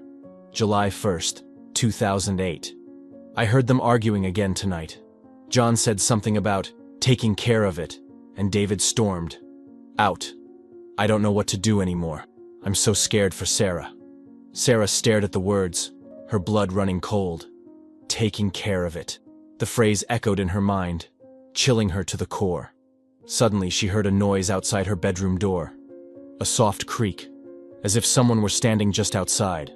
July 1st, 2008. "I heard them arguing again tonight. John said something about taking care of it, and David stormed out. I don't know what to do anymore. I'm so scared for Sarah." Sarah stared at the words, her blood running cold. Taking care of it. The phrase echoed in her mind, chilling her to the core. Suddenly, she heard a noise outside her bedroom door. A soft creak, as if someone were standing just outside.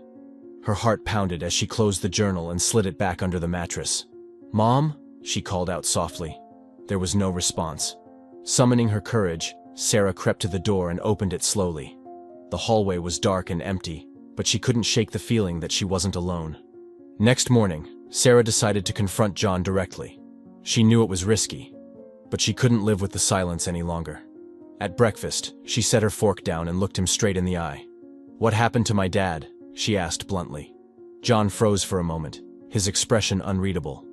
Her heart pounded as she closed the journal and slid it back under the mattress. "Mom?" she called out softly. There was no response. Summoning her courage, Sarah crept to the door and opened it slowly. The hallway was dark and empty, but she couldn't shake the feeling that she wasn't alone. Next morning, Sarah decided to confront John directly. She knew it was risky, but she couldn't live with the silence any longer. At breakfast, she set her fork down and looked him straight in the eye. "What happened to my dad?" she asked bluntly. John froze for a moment, his expression unreadable.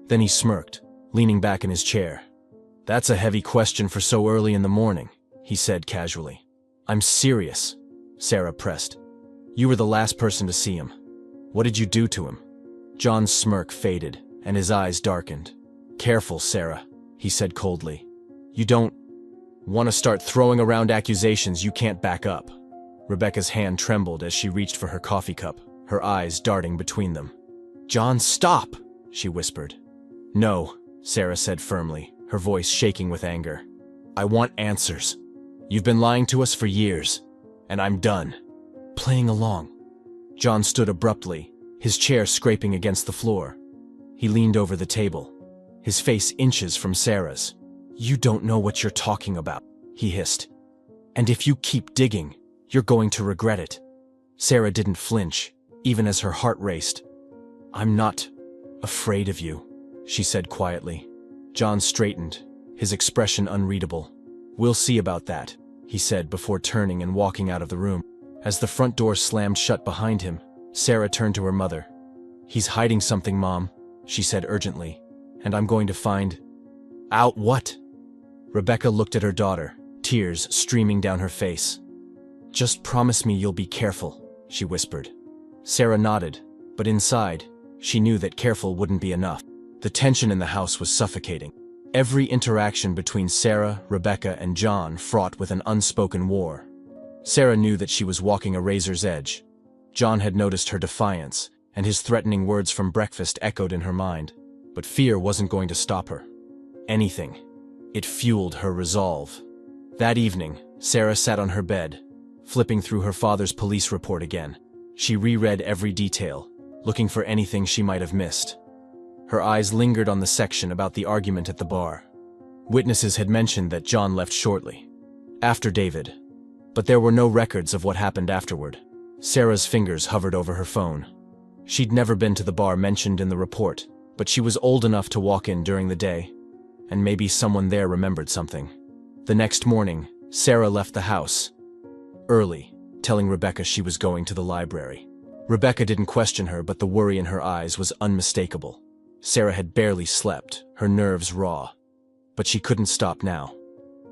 Then he smirked, leaning back in his chair. "That's a heavy question for so early in the morning," he said casually. "I'm serious," Sarah pressed. "You were the last person to see him. What did you do to him?" John's smirk faded, and his eyes darkened. "Careful, Sarah," he said coldly. "You don't want to start throwing around accusations you can't back up." Rebecca's hand trembled as she reached for her coffee cup, her eyes darting between them. "John, stop!" she whispered. "No," Sarah said firmly, her voice shaking with anger. "I want answers. You've been lying to us for years. and I'm done playing along. John stood abruptly, his chair scraping against the floor. He leaned over the table, his face inches from Sarah's. "You don't know what you're talking about," he hissed. "And if you keep digging, you're going to regret it." Sarah didn't flinch, even as her heart raced. "I'm not afraid of you," she said quietly. John straightened, his expression unreadable. "We'll see about that," he said before turning and walking out of the room. As the front door slammed shut behind him, Sarah turned to her mother. "He's hiding something, Mom," she said urgently, "and I'm going to find out what." Rebecca looked at her daughter, tears streaming down her face. "Just promise me you'll be careful," she whispered. Sarah nodded, but inside, she knew that careful wouldn't be enough. The tension in the house was suffocating. Every interaction between Sarah, Rebecca, and John fraught with an unspoken war. Sarah knew that she was walking a razor's edge. John had noticed her defiance, and his threatening words from breakfast echoed in her mind. But fear wasn't going to stop her. Anything. It fueled her resolve. That evening, Sarah sat on her bed, flipping through her father's police report again. She reread every detail, looking for anything she might have missed. Her eyes lingered on the section about the argument at the bar. Witnesses had mentioned that John left shortly after David, but there were no records of what happened afterward. Sarah's fingers hovered over her phone. She'd never been to the bar mentioned in the report, but she was old enough to walk in during the day, and maybe someone there remembered something. The next morning, Sarah left the house early, telling Rebecca she was going to the library. Rebecca didn't question her, but the worry in her eyes was unmistakable. Sarah had barely slept, her nerves raw. But she couldn't stop now.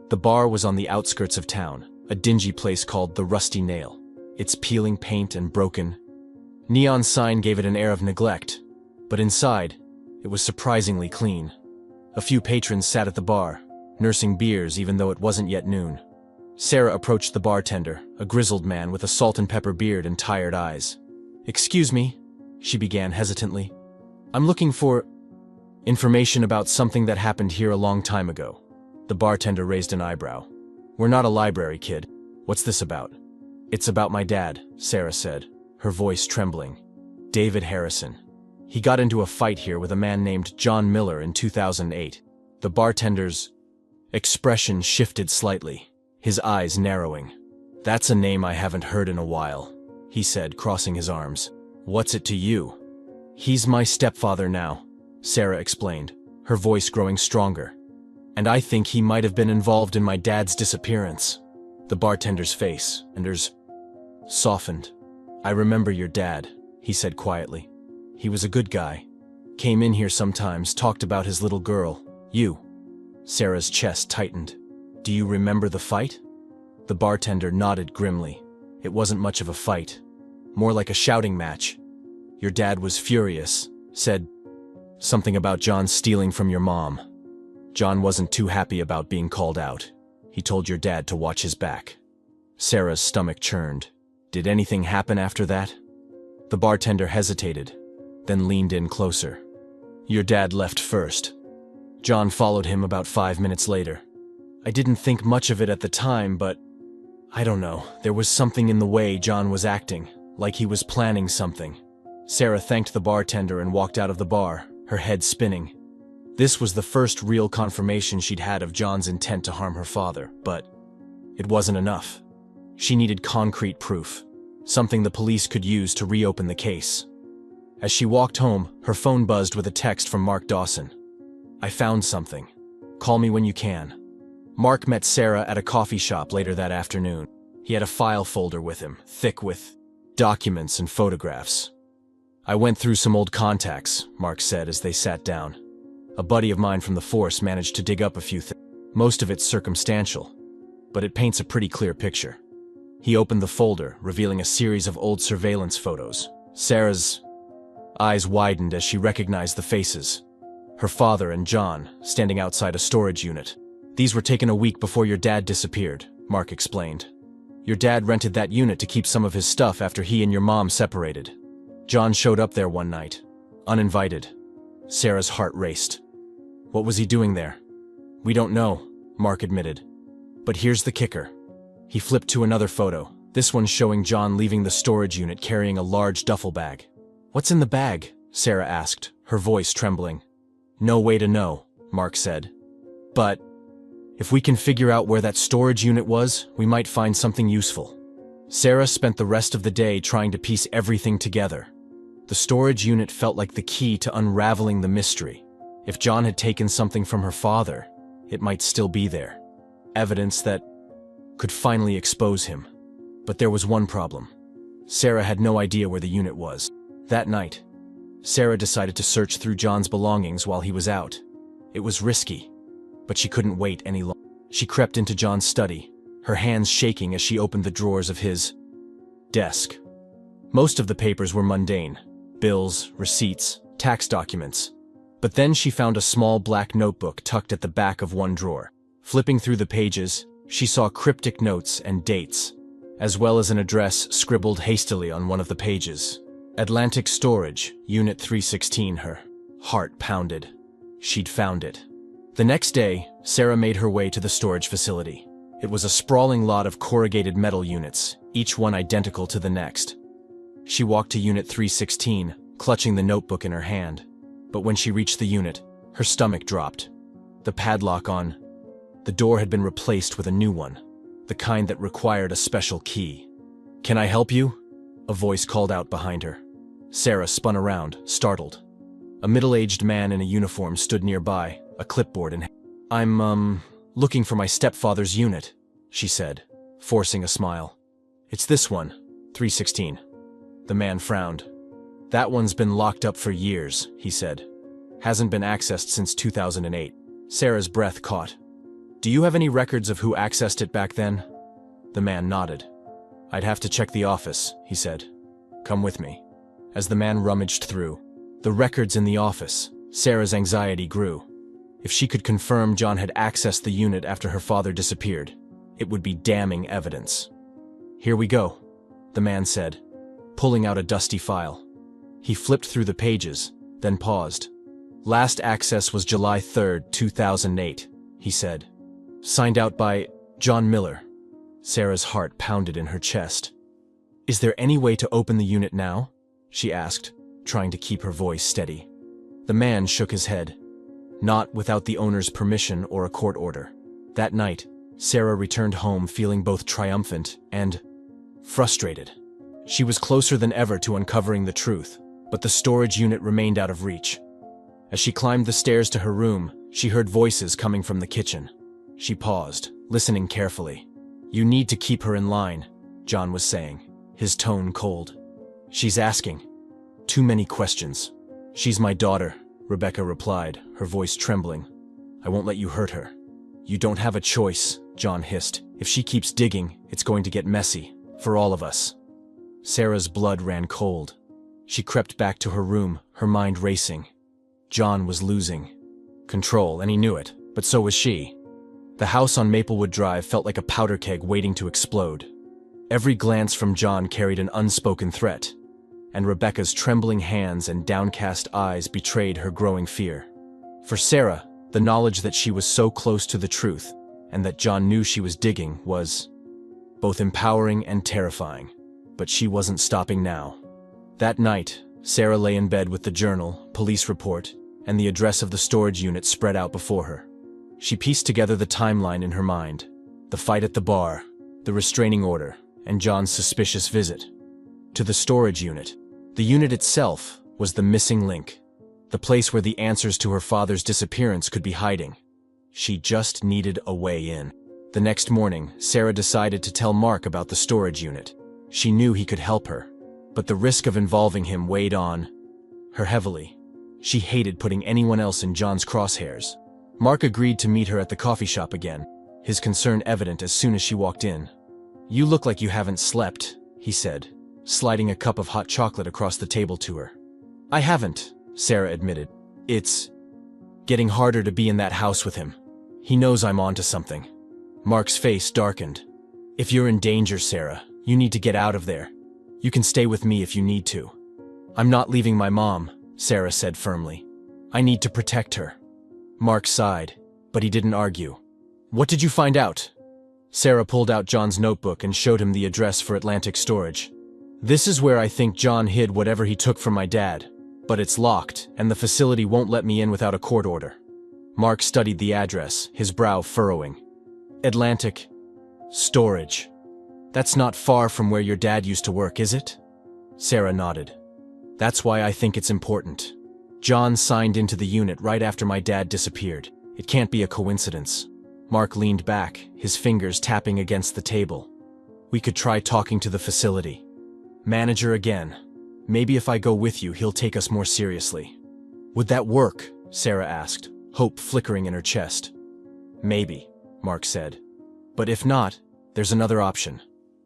The bar was on the outskirts of town, a dingy place called the Rusty Nail. Its peeling paint and broken neon sign gave it an air of neglect, but inside, it was surprisingly clean. A few patrons sat at the bar, nursing beers even though it wasn't yet noon. Sarah approached the bartender, a grizzled man with a salt and pepper beard and tired eyes. "Excuse me," she began hesitantly. "I'm looking for information about something that happened here a long time ago." The bartender raised an eyebrow. "We're not a library, kid. What's this about?" "It's about my dad," Sarah said, her voice trembling. "David Harrison. He got into a fight here with a man named John Miller in 2008. The bartender's expression shifted slightly, his eyes narrowing. "That's a name I haven't heard in a while," he said, crossing his arms. "What's it to you?" "He's my stepfather now," Sarah explained, her voice growing stronger. "And I think he might have been involved in my dad's disappearance." The bartender's face softened. "I remember your dad," he said quietly. "He was a good guy. Came in here sometimes, talked about his little girl. You." Sarah's chest tightened. "Do you remember the fight?" The bartender nodded grimly. "It wasn't much of a fight. More like a shouting match. Your dad was furious, said something about John stealing from your mom. John wasn't too happy about being called out. He told your dad to watch his back." Sarah's stomach churned. "Did anything happen after that?" The bartender hesitated, then leaned in closer. "Your dad left first. John followed him about 5 minutes later. I didn't think much of it at the time, but I don't know, there was something in the way John was acting, like he was planning something." Sarah thanked the bartender and walked out of the bar, her head spinning. This was the first real confirmation she'd had of John's intent to harm her father, but it wasn't enough. She needed concrete proof, something the police could use to reopen the case. As she walked home, her phone buzzed with a text from Mark Dawson. "I found something. Call me when you can." Mark met Sarah at a coffee shop later that afternoon. He had a file folder with him, thick with documents and photographs. "I went through some old contacts," Mark said as they sat down. "A buddy of mine from the force managed to dig up a few things. Most of it's circumstantial, but it paints a pretty clear picture." He opened the folder, revealing a series of old surveillance photos. Sarah's eyes widened as she recognized the faces. Her father and John, standing outside a storage unit. "These were taken a week before your dad disappeared," Mark explained. "Your dad rented that unit to keep some of his stuff after he and your mom separated. John showed up there one night, uninvited." Sarah's heart raced. "What was he doing there?" "We don't know," Mark admitted. "But here's the kicker." He flipped to another photo, This one's showing John leaving the storage unit carrying a large duffel bag. "What's in the bag?" Sarah asked, her voice trembling. "No way to know," Mark said. "But if we can figure out where that storage unit was, we might find something useful." Sarah spent the rest of the day trying to piece everything together. The storage unit felt like the key to unraveling the mystery. If John had taken something from her father, it might still be there. Evidence that could finally expose him. But there was one problem. Sarah had no idea where the unit was. That night, Sarah decided to search through John's belongings while he was out. It was risky, but she couldn't wait any longer. She crept into John's study, her hands shaking as she opened the drawers of his desk. Most of the papers were mundane: bills, receipts, tax documents. But then she found a small black notebook tucked at the back of one drawer. Flipping through the pages, she saw cryptic notes and dates, as well as an address scribbled hastily on one of the pages. Atlantic Storage, Unit 316. Her heart pounded. She'd found it. The next day, Sarah made her way to the storage facility. It was a sprawling lot of corrugated metal units, each one identical to the next. She walked to Unit 316, clutching the notebook in her hand. But when she reached the unit, her stomach dropped. The padlock on the door had been replaced with a new one, the kind that required a special key. "Can I help you?" a voice called out behind her. Sarah spun around, startled. A middle-aged man in a uniform stood nearby, a clipboard in hand. "I'm, looking for my stepfather's unit," she said, forcing a smile. "It's this one, 316. The man frowned. "That one's been locked up for years," he said. "Hasn't been accessed since 2008. Sarah's breath caught. "Do you have any records of who accessed it back then?" The man nodded. "I'd have to check the office," he said. "Come with me." As the man rummaged through the records in the office, Sarah's anxiety grew. If she could confirm John had accessed the unit after her father disappeared, it would be damning evidence. "Here we go," the man said, pulling out a dusty file. He flipped through the pages, then paused. "Last access was July 3rd, 2008, he said. "Signed out by John Miller." Sarah's heart pounded in her chest. "Is there any way to open the unit now?" she asked, trying to keep her voice steady. The man shook his head. "Not without the owner's permission or a court order." That night, Sarah returned home feeling both triumphant and frustrated. She was closer than ever to uncovering the truth, but the storage unit remained out of reach. As she climbed the stairs to her room, she heard voices coming from the kitchen. She paused, listening carefully. "You need to keep her in line," John was saying, his tone cold. "She's asking too many questions." "She's my daughter," Rebecca replied, her voice trembling. "I won't let you hurt her." "You don't have a choice," John hissed. "If she keeps digging, it's going to get messy, for all of us." Sarah's blood ran cold. She crept back to her room, her mind racing. John was losing control, and he knew it, but so was she. The house on Maplewood Drive felt like a powder keg waiting to explode. Every glance from John carried an unspoken threat, and Rebecca's trembling hands and downcast eyes betrayed her growing fear. For Sarah, the knowledge that she was so close to the truth, and that John knew she was digging, was both empowering and terrifying. But she wasn't stopping now. That night, Sarah lay in bed with the journal, police report, and the address of the storage unit spread out before her. She pieced together the timeline in her mind: the fight at the bar, the restraining order, and John's suspicious visit to the storage unit. The unit itself was the missing link, the place where the answers to her father's disappearance could be hiding. She just needed a way in. The next morning, Sarah decided to tell Mark about the storage unit. She knew he could help her, but the risk of involving him weighed on her heavily. She hated putting anyone else in John's crosshairs. Mark agreed to meet her at the coffee shop again, his concern evident as soon as she walked in. "You look like you haven't slept," he said, sliding a cup of hot chocolate across the table to her. "I haven't," Sarah admitted. "It's getting harder to be in that house with him. He knows I'm onto something." Mark's face darkened. "If you're in danger, Sarah, you need to get out of there. You can stay with me if you need to." "I'm not leaving my mom," Sarah said firmly. "I need to protect her." Mark sighed, but he didn't argue. "What did you find out?" Sarah pulled out John's notebook and showed him the address for Atlantic Storage. "This is where I think John hid whatever he took from my dad, but it's locked, and the facility won't let me in without a court order." Mark studied the address, his brow furrowing. "Atlantic Storage. That's not far from where your dad used to work, is it?" Sarah nodded. "That's why I think it's important. John signed into the unit right after my dad disappeared. It can't be a coincidence." Mark leaned back, his fingers tapping against the table. "We could try talking to the facility manager again. Maybe if I go with you, he'll take us more seriously." "Would that work?" Sarah asked, hope flickering in her chest. "Maybe," Mark said. "But if not, there's another option.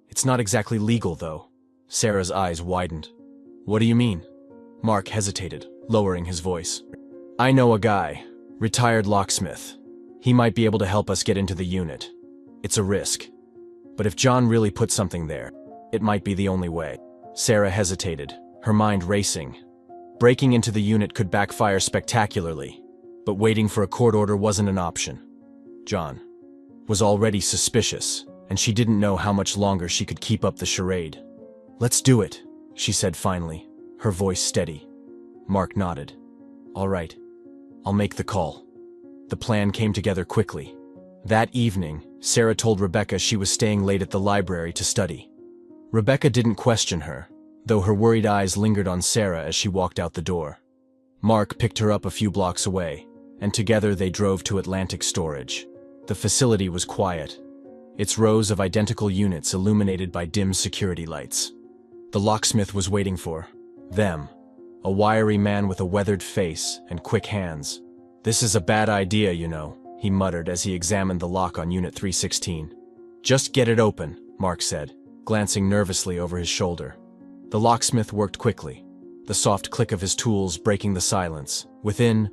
It's not exactly legal, though." Sarah's eyes widened. "What do you mean?" Mark hesitated, lowering his voice. "I know a guy, retired locksmith. He might be able to help us get into the unit. It's a risk. But if John really put something there, it might be the only way." Sarah hesitated, her mind racing. Breaking into the unit could backfire spectacularly, but waiting for a court order wasn't an option. John was already suspicious, and she didn't know how much longer she could keep up the charade. "Let's do it," she said finally, her voice steady. Mark nodded. "All right, I'll make the call." The plan came together quickly. That evening, Sarah told Rebecca she was staying late at the library to study. Rebecca didn't question her, though her worried eyes lingered on Sarah as she walked out the door. Mark picked her up a few blocks away, and together they drove to Atlantic Storage. The facility was quiet, its rows of identical units illuminated by dim security lights. The locksmith was waiting for them, a wiry man with a weathered face and quick hands. "This is a bad idea, you know," he muttered as he examined the lock on Unit 316. "Just get it open," Mark said, glancing nervously over his shoulder. The locksmith worked quickly, the soft click of his tools breaking the silence. Within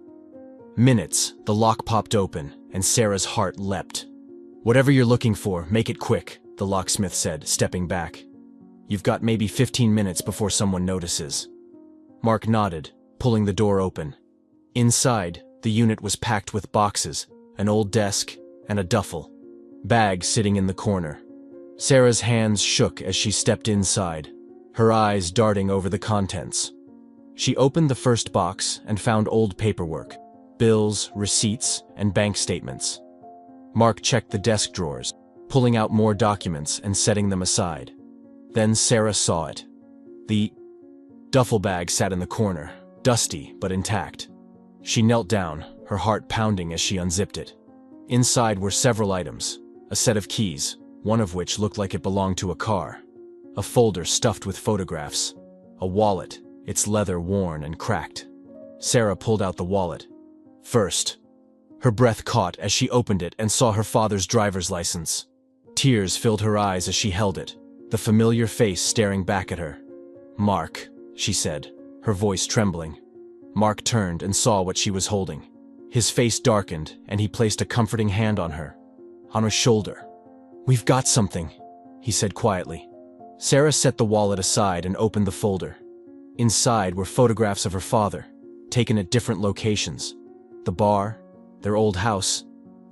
minutes, the lock popped open, and Sarah's heart leapt. "Whatever you're looking for, make it quick," the locksmith said, stepping back. "You've got maybe 15 minutes before someone notices." Mark nodded, pulling the door open. Inside, the unit was packed with boxes, an old desk, and a duffel bag sitting in the corner. Sarah's hands shook as she stepped inside, her eyes darting over the contents. She opened the first box and found old paperwork, bills, receipts, and bank statements. Mark checked the desk drawers, pulling out more documents and setting them aside. Then Sarah saw it. The duffel bag sat in the corner, dusty but intact. She knelt down, her heart pounding as she unzipped it. Inside were several items, a set of keys, one of which looked like it belonged to a car, a folder stuffed with photographs, a wallet, its leather worn and cracked. Sarah pulled out the wallet. First, her breath caught as she opened it and saw her father's driver's license. Tears filled her eyes as she held it, the familiar face staring back at her. "Mark," she said, her voice trembling. Mark turned and saw what she was holding. His face darkened, and he placed a comforting hand on her shoulder. "We've got something," he said quietly. Sarah set the wallet aside and opened the folder. Inside were photographs of her father, taken at different locations. The bar, their old house,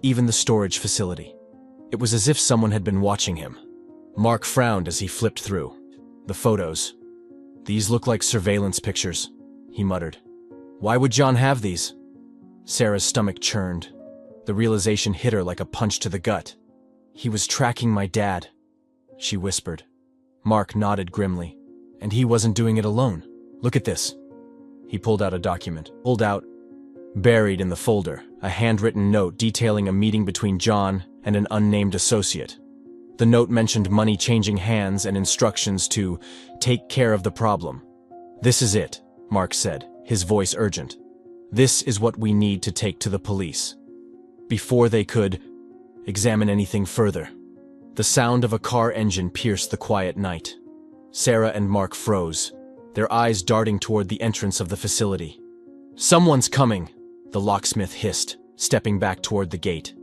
even the storage facility. It was as if someone had been watching him. Mark frowned as he flipped through the photos. "These look like surveillance pictures," he muttered. "Why would John have these?" Sarah's stomach churned. The realization hit her like a punch to the gut. "He was tracking my dad," she whispered. Mark nodded grimly. "And he wasn't doing it alone. Look at this." He pulled out a document. Buried in the folder, a handwritten note detailing a meeting between John and an unnamed associate. The note mentioned money changing hands and instructions to take care of the problem. "This is it," Mark said, his voice urgent. "This is what we need to take to the police before they could examine anything further." The sound of a car engine pierced the quiet night. Sarah and Mark froze, their eyes darting toward the entrance of the facility. "Someone's coming," the locksmith hissed, stepping back toward the gate.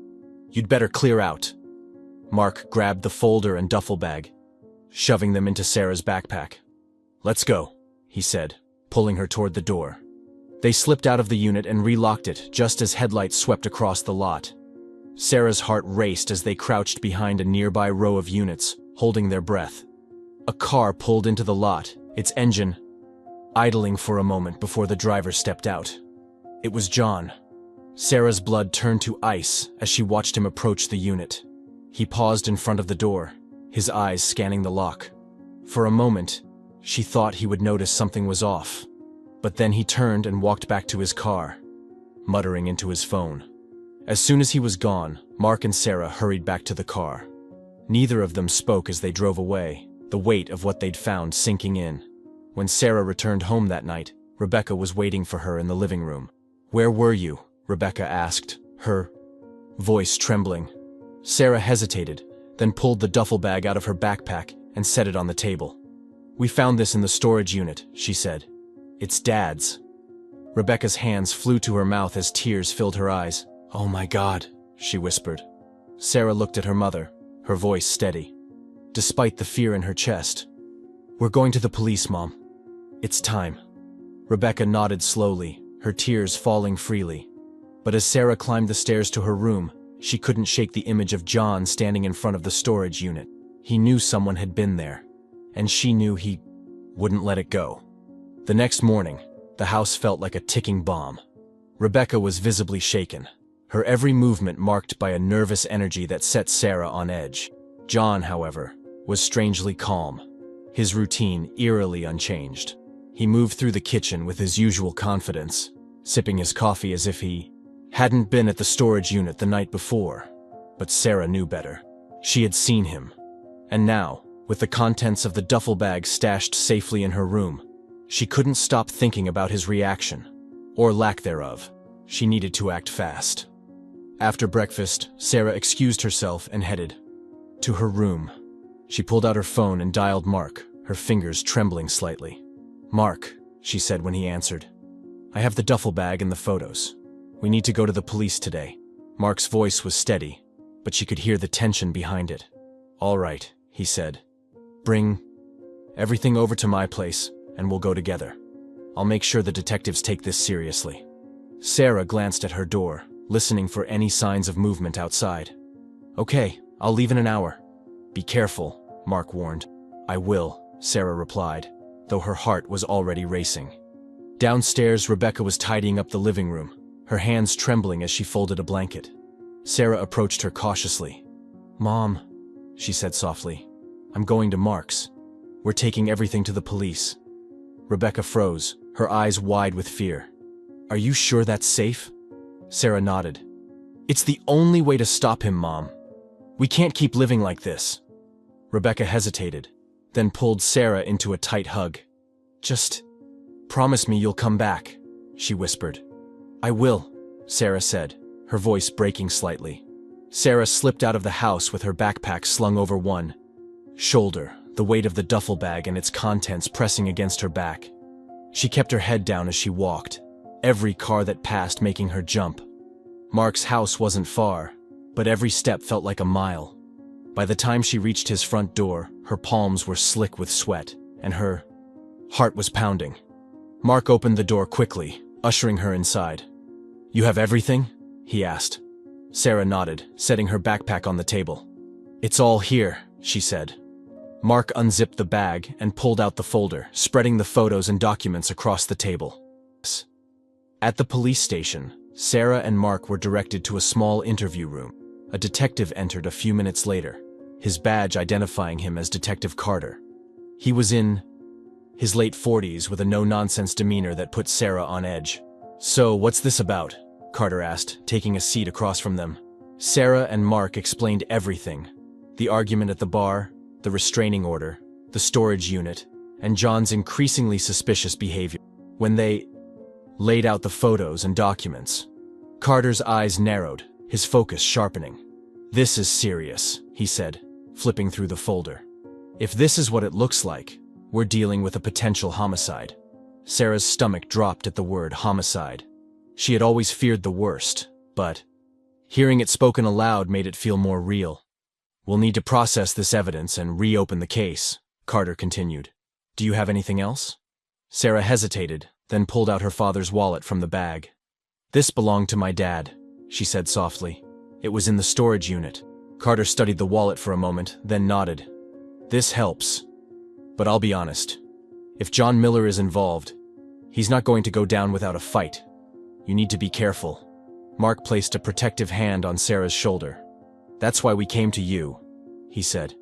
"You'd better clear out." Mark grabbed the folder and duffel bag, shoving them into Sarah's backpack. "Let's go," he said, pulling her toward the door. They slipped out of the unit and relocked it just as headlights swept across the lot. Sarah's heart raced as they crouched behind a nearby row of units, holding their breath. A car pulled into the lot, its engine idling for a moment before the driver stepped out. It was John. Sarah's blood turned to ice as she watched him approach the unit. He paused in front of the door, his eyes scanning the lock. For a moment, she thought he would notice something was off, but then he turned and walked back to his car, muttering into his phone. As soon as he was gone, Mark and Sarah hurried back to the car. Neither of them spoke as they drove away, the weight of what they'd found sinking in. When Sarah returned home that night, Rebecca was waiting for her in the living room. "Where were you?" Rebecca asked, her voice trembling. Sarah hesitated, then pulled the duffel bag out of her backpack and set it on the table. "We found this in the storage unit," she said. "It's Dad's." Rebecca's hands flew to her mouth as tears filled her eyes. "Oh my God," she whispered. Sarah looked at her mother, her voice steady, despite the fear in her chest. "We're going to the police, Mom. It's time." Rebecca nodded slowly, her tears falling freely. But as Sarah climbed the stairs to her room, she couldn't shake the image of John standing in front of the storage unit. He knew someone had been there, and she knew he wouldn't let it go. The next morning, the house felt like a ticking bomb. Rebecca was visibly shaken, her every movement marked by a nervous energy that set Sarah on edge. John, however, was strangely calm, his routine eerily unchanged. He moved through the kitchen with his usual confidence, sipping his coffee as if he hadn't been at the storage unit the night before. But Sarah knew better. She had seen him. And now, with the contents of the duffel bag stashed safely in her room, she couldn't stop thinking about his reaction, or lack thereof. She needed to act fast. After breakfast, Sarah excused herself and headed to her room. She pulled out her phone and dialed Mark, her fingers trembling slightly. "Mark," she said when he answered. "I have the duffel bag and the photos. We need to go to the police today." Mark's voice was steady, but she could hear the tension behind it. "All right," he said. "Bring everything over to my place, and we'll go together. I'll make sure the detectives take this seriously." Sarah glanced at her door, listening for any signs of movement outside. "Okay, I'll leave in an hour." "Be careful," Mark warned. "I will," Sarah replied, though her heart was already racing. Downstairs, Rebecca was tidying up the living room, her hands trembling as she folded a blanket. Sarah approached her cautiously. "Mom," she said softly, "I'm going to Mark's. We're taking everything to the police." Rebecca froze, her eyes wide with fear. "Are you sure that's safe?" Sarah nodded. "It's the only way to stop him, Mom. We can't keep living like this." Rebecca hesitated, then pulled Sarah into a tight hug. "Just promise me you'll come back," she whispered. "I will," Sarah said, her voice breaking slightly. Sarah slipped out of the house with her backpack slung over one shoulder, the weight of the duffel bag and its contents pressing against her back. She kept her head down as she walked, every car that passed making her jump. Mark's house wasn't far, but every step felt like a mile. By the time she reached his front door, her palms were slick with sweat, and her heart was pounding. Mark opened the door quickly, ushering her inside. "You have everything?" he asked. Sarah nodded, setting her backpack on the table. "It's all here," she said. Mark unzipped the bag and pulled out the folder, spreading the photos and documents across the table. At the police station, Sarah and Mark were directed to a small interview room. A detective entered a few minutes later, his badge identifying him as Detective Carter. He was in his late 40s with a no-nonsense demeanor that put Sarah on edge. "So, what's this about?" Carter asked, taking a seat across from them. Sarah and Mark explained everything: the argument at the bar, the restraining order, the storage unit, and John's increasingly suspicious behavior. When they laid out the photos and documents, Carter's eyes narrowed, his focus sharpening. "This is serious," he said, flipping through the folder. "If this is what it looks like, we're dealing with a potential homicide." Sarah's stomach dropped at the word homicide. She had always feared the worst, but hearing it spoken aloud made it feel more real. "We'll need to process this evidence and reopen the case," Carter continued. "Do you have anything else?" Sarah hesitated, then pulled out her father's wallet from the bag. "This belonged to my dad," she said softly. It was in the storage unit. Carter studied the wallet for a moment, then nodded. This helps. But I'll be honest. If John Miller is involved, he's not going to go down without a fight. You need to be careful. Mark placed a protective hand on Sarah's shoulder. That's why we came to you, he said.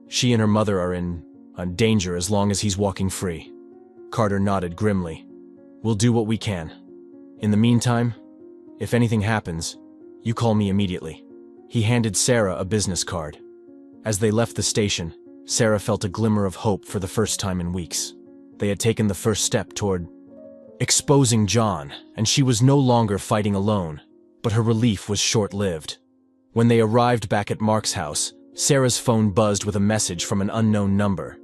She and her mother are in danger as long as he's walking free. Carter nodded grimly. We'll do what we can. In the meantime, if anything happens, you call me immediately. He handed Sarah a business card. As they left the station, Sarah felt a glimmer of hope for the first time in weeks. They had taken the first step toward exposing John, and she was no longer fighting alone, but her relief was short-lived. When they arrived back at Mark's house, Sarah's phone buzzed with a message from an unknown number.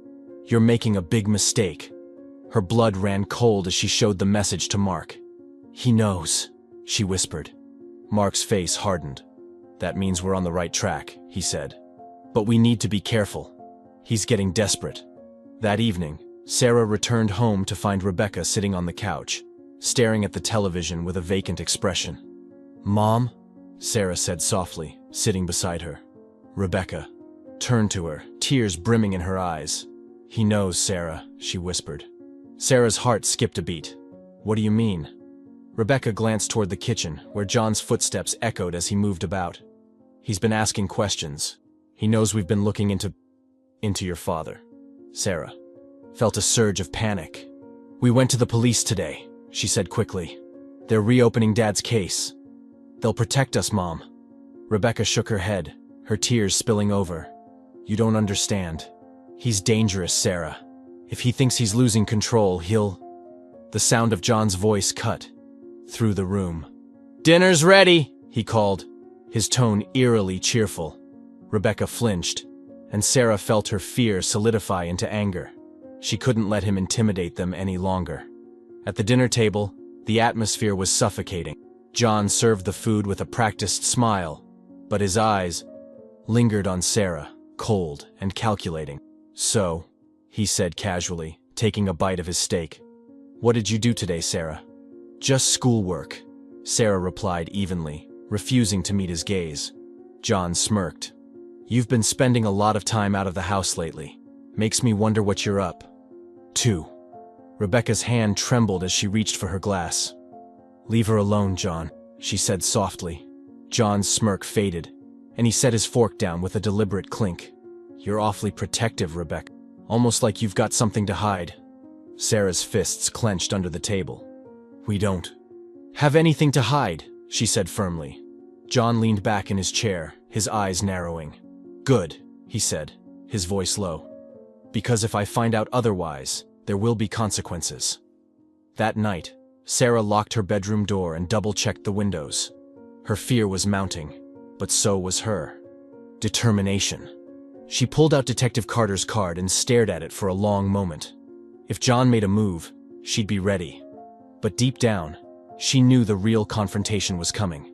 You're making a big mistake. Her blood ran cold as she showed the message to Mark. He knows, she whispered. Mark's face hardened. That means we're on the right track, he said. But we need to be careful. He's getting desperate. That evening, Sarah returned home to find Rebecca sitting on the couch, staring at the television with a vacant expression. Mom? Sarah said softly, sitting beside her. Rebecca turned to her, tears brimming in her eyes. He knows, Sarah, she whispered. Sarah's heart skipped a beat. What do you mean? Rebecca glanced toward the kitchen, where John's footsteps echoed as he moved about. He's been asking questions. He knows we've been looking into your father. Sarah felt a surge of panic. We went to the police today, she said quickly. They're reopening Dad's case. They'll protect us, Mom. Rebecca shook her head, her tears spilling over. You don't understand. He's dangerous, Sarah. If he thinks he's losing control, he'll... The sound of John's voice cut through the room. Dinner's ready, he called, his tone eerily cheerful. Rebecca flinched, and Sarah felt her fear solidify into anger. She couldn't let him intimidate them any longer. At the dinner table, the atmosphere was suffocating. John served the food with a practiced smile, but his eyes lingered on Sarah, cold and calculating. So, he said casually, taking a bite of his steak. What did you do today, Sarah? Just schoolwork, Sarah replied evenly, refusing to meet his gaze. John smirked. You've been spending a lot of time out of the house lately. Makes me wonder what you're up to. Rebecca's hand trembled as she reached for her glass. Leave her alone, John, she said softly. John's smirk faded, and he set his fork down with a deliberate clink. You're awfully protective, Rebecca. Almost like you've got something to hide. Sarah's fists clenched under the table. We don't have anything to hide, she said firmly. John leaned back in his chair, his eyes narrowing. Good, he said, his voice low. Because if I find out otherwise, there will be consequences. That night, Sarah locked her bedroom door and double-checked the windows. Her fear was mounting, but so was her determination. She pulled out Detective Carter's card and stared at it for a long moment. If John made a move, she'd be ready. But deep down, she knew the real confrontation was coming.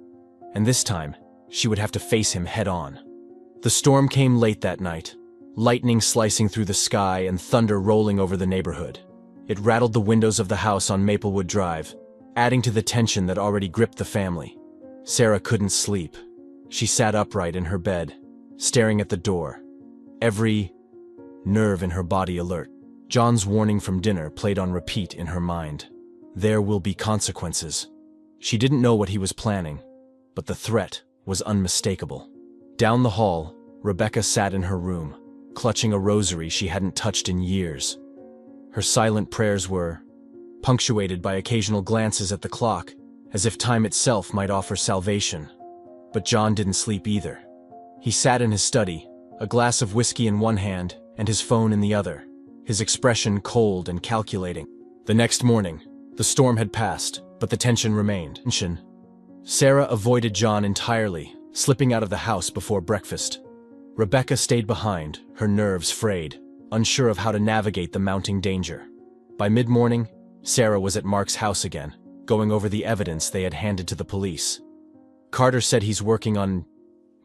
And this time, she would have to face him head-on. The storm came late that night, lightning slicing through the sky and thunder rolling over the neighborhood. It rattled the windows of the house on Maplewood Drive, adding to the tension that already gripped the family. Sarah couldn't sleep. She sat upright in her bed, staring at the door, every nerve in her body alert. John's warning from dinner played on repeat in her mind. There will be consequences. She didn't know what he was planning, but the threat was unmistakable. Down the hall, Rebecca sat in her room, clutching a rosary she hadn't touched in years. Her silent prayers were punctuated by occasional glances at the clock, as if time itself might offer salvation. But John didn't sleep either. He sat in his study, a glass of whiskey in one hand and his phone in the other, his expression cold and calculating. The next morning, the storm had passed, but the tension remained. Sarah avoided John entirely, slipping out of the house before breakfast. Rebecca stayed behind, her nerves frayed, unsure of how to navigate the mounting danger. By mid-morning, Sarah was at Mark's house again, going over the evidence they had handed to the police. Carter said he's working on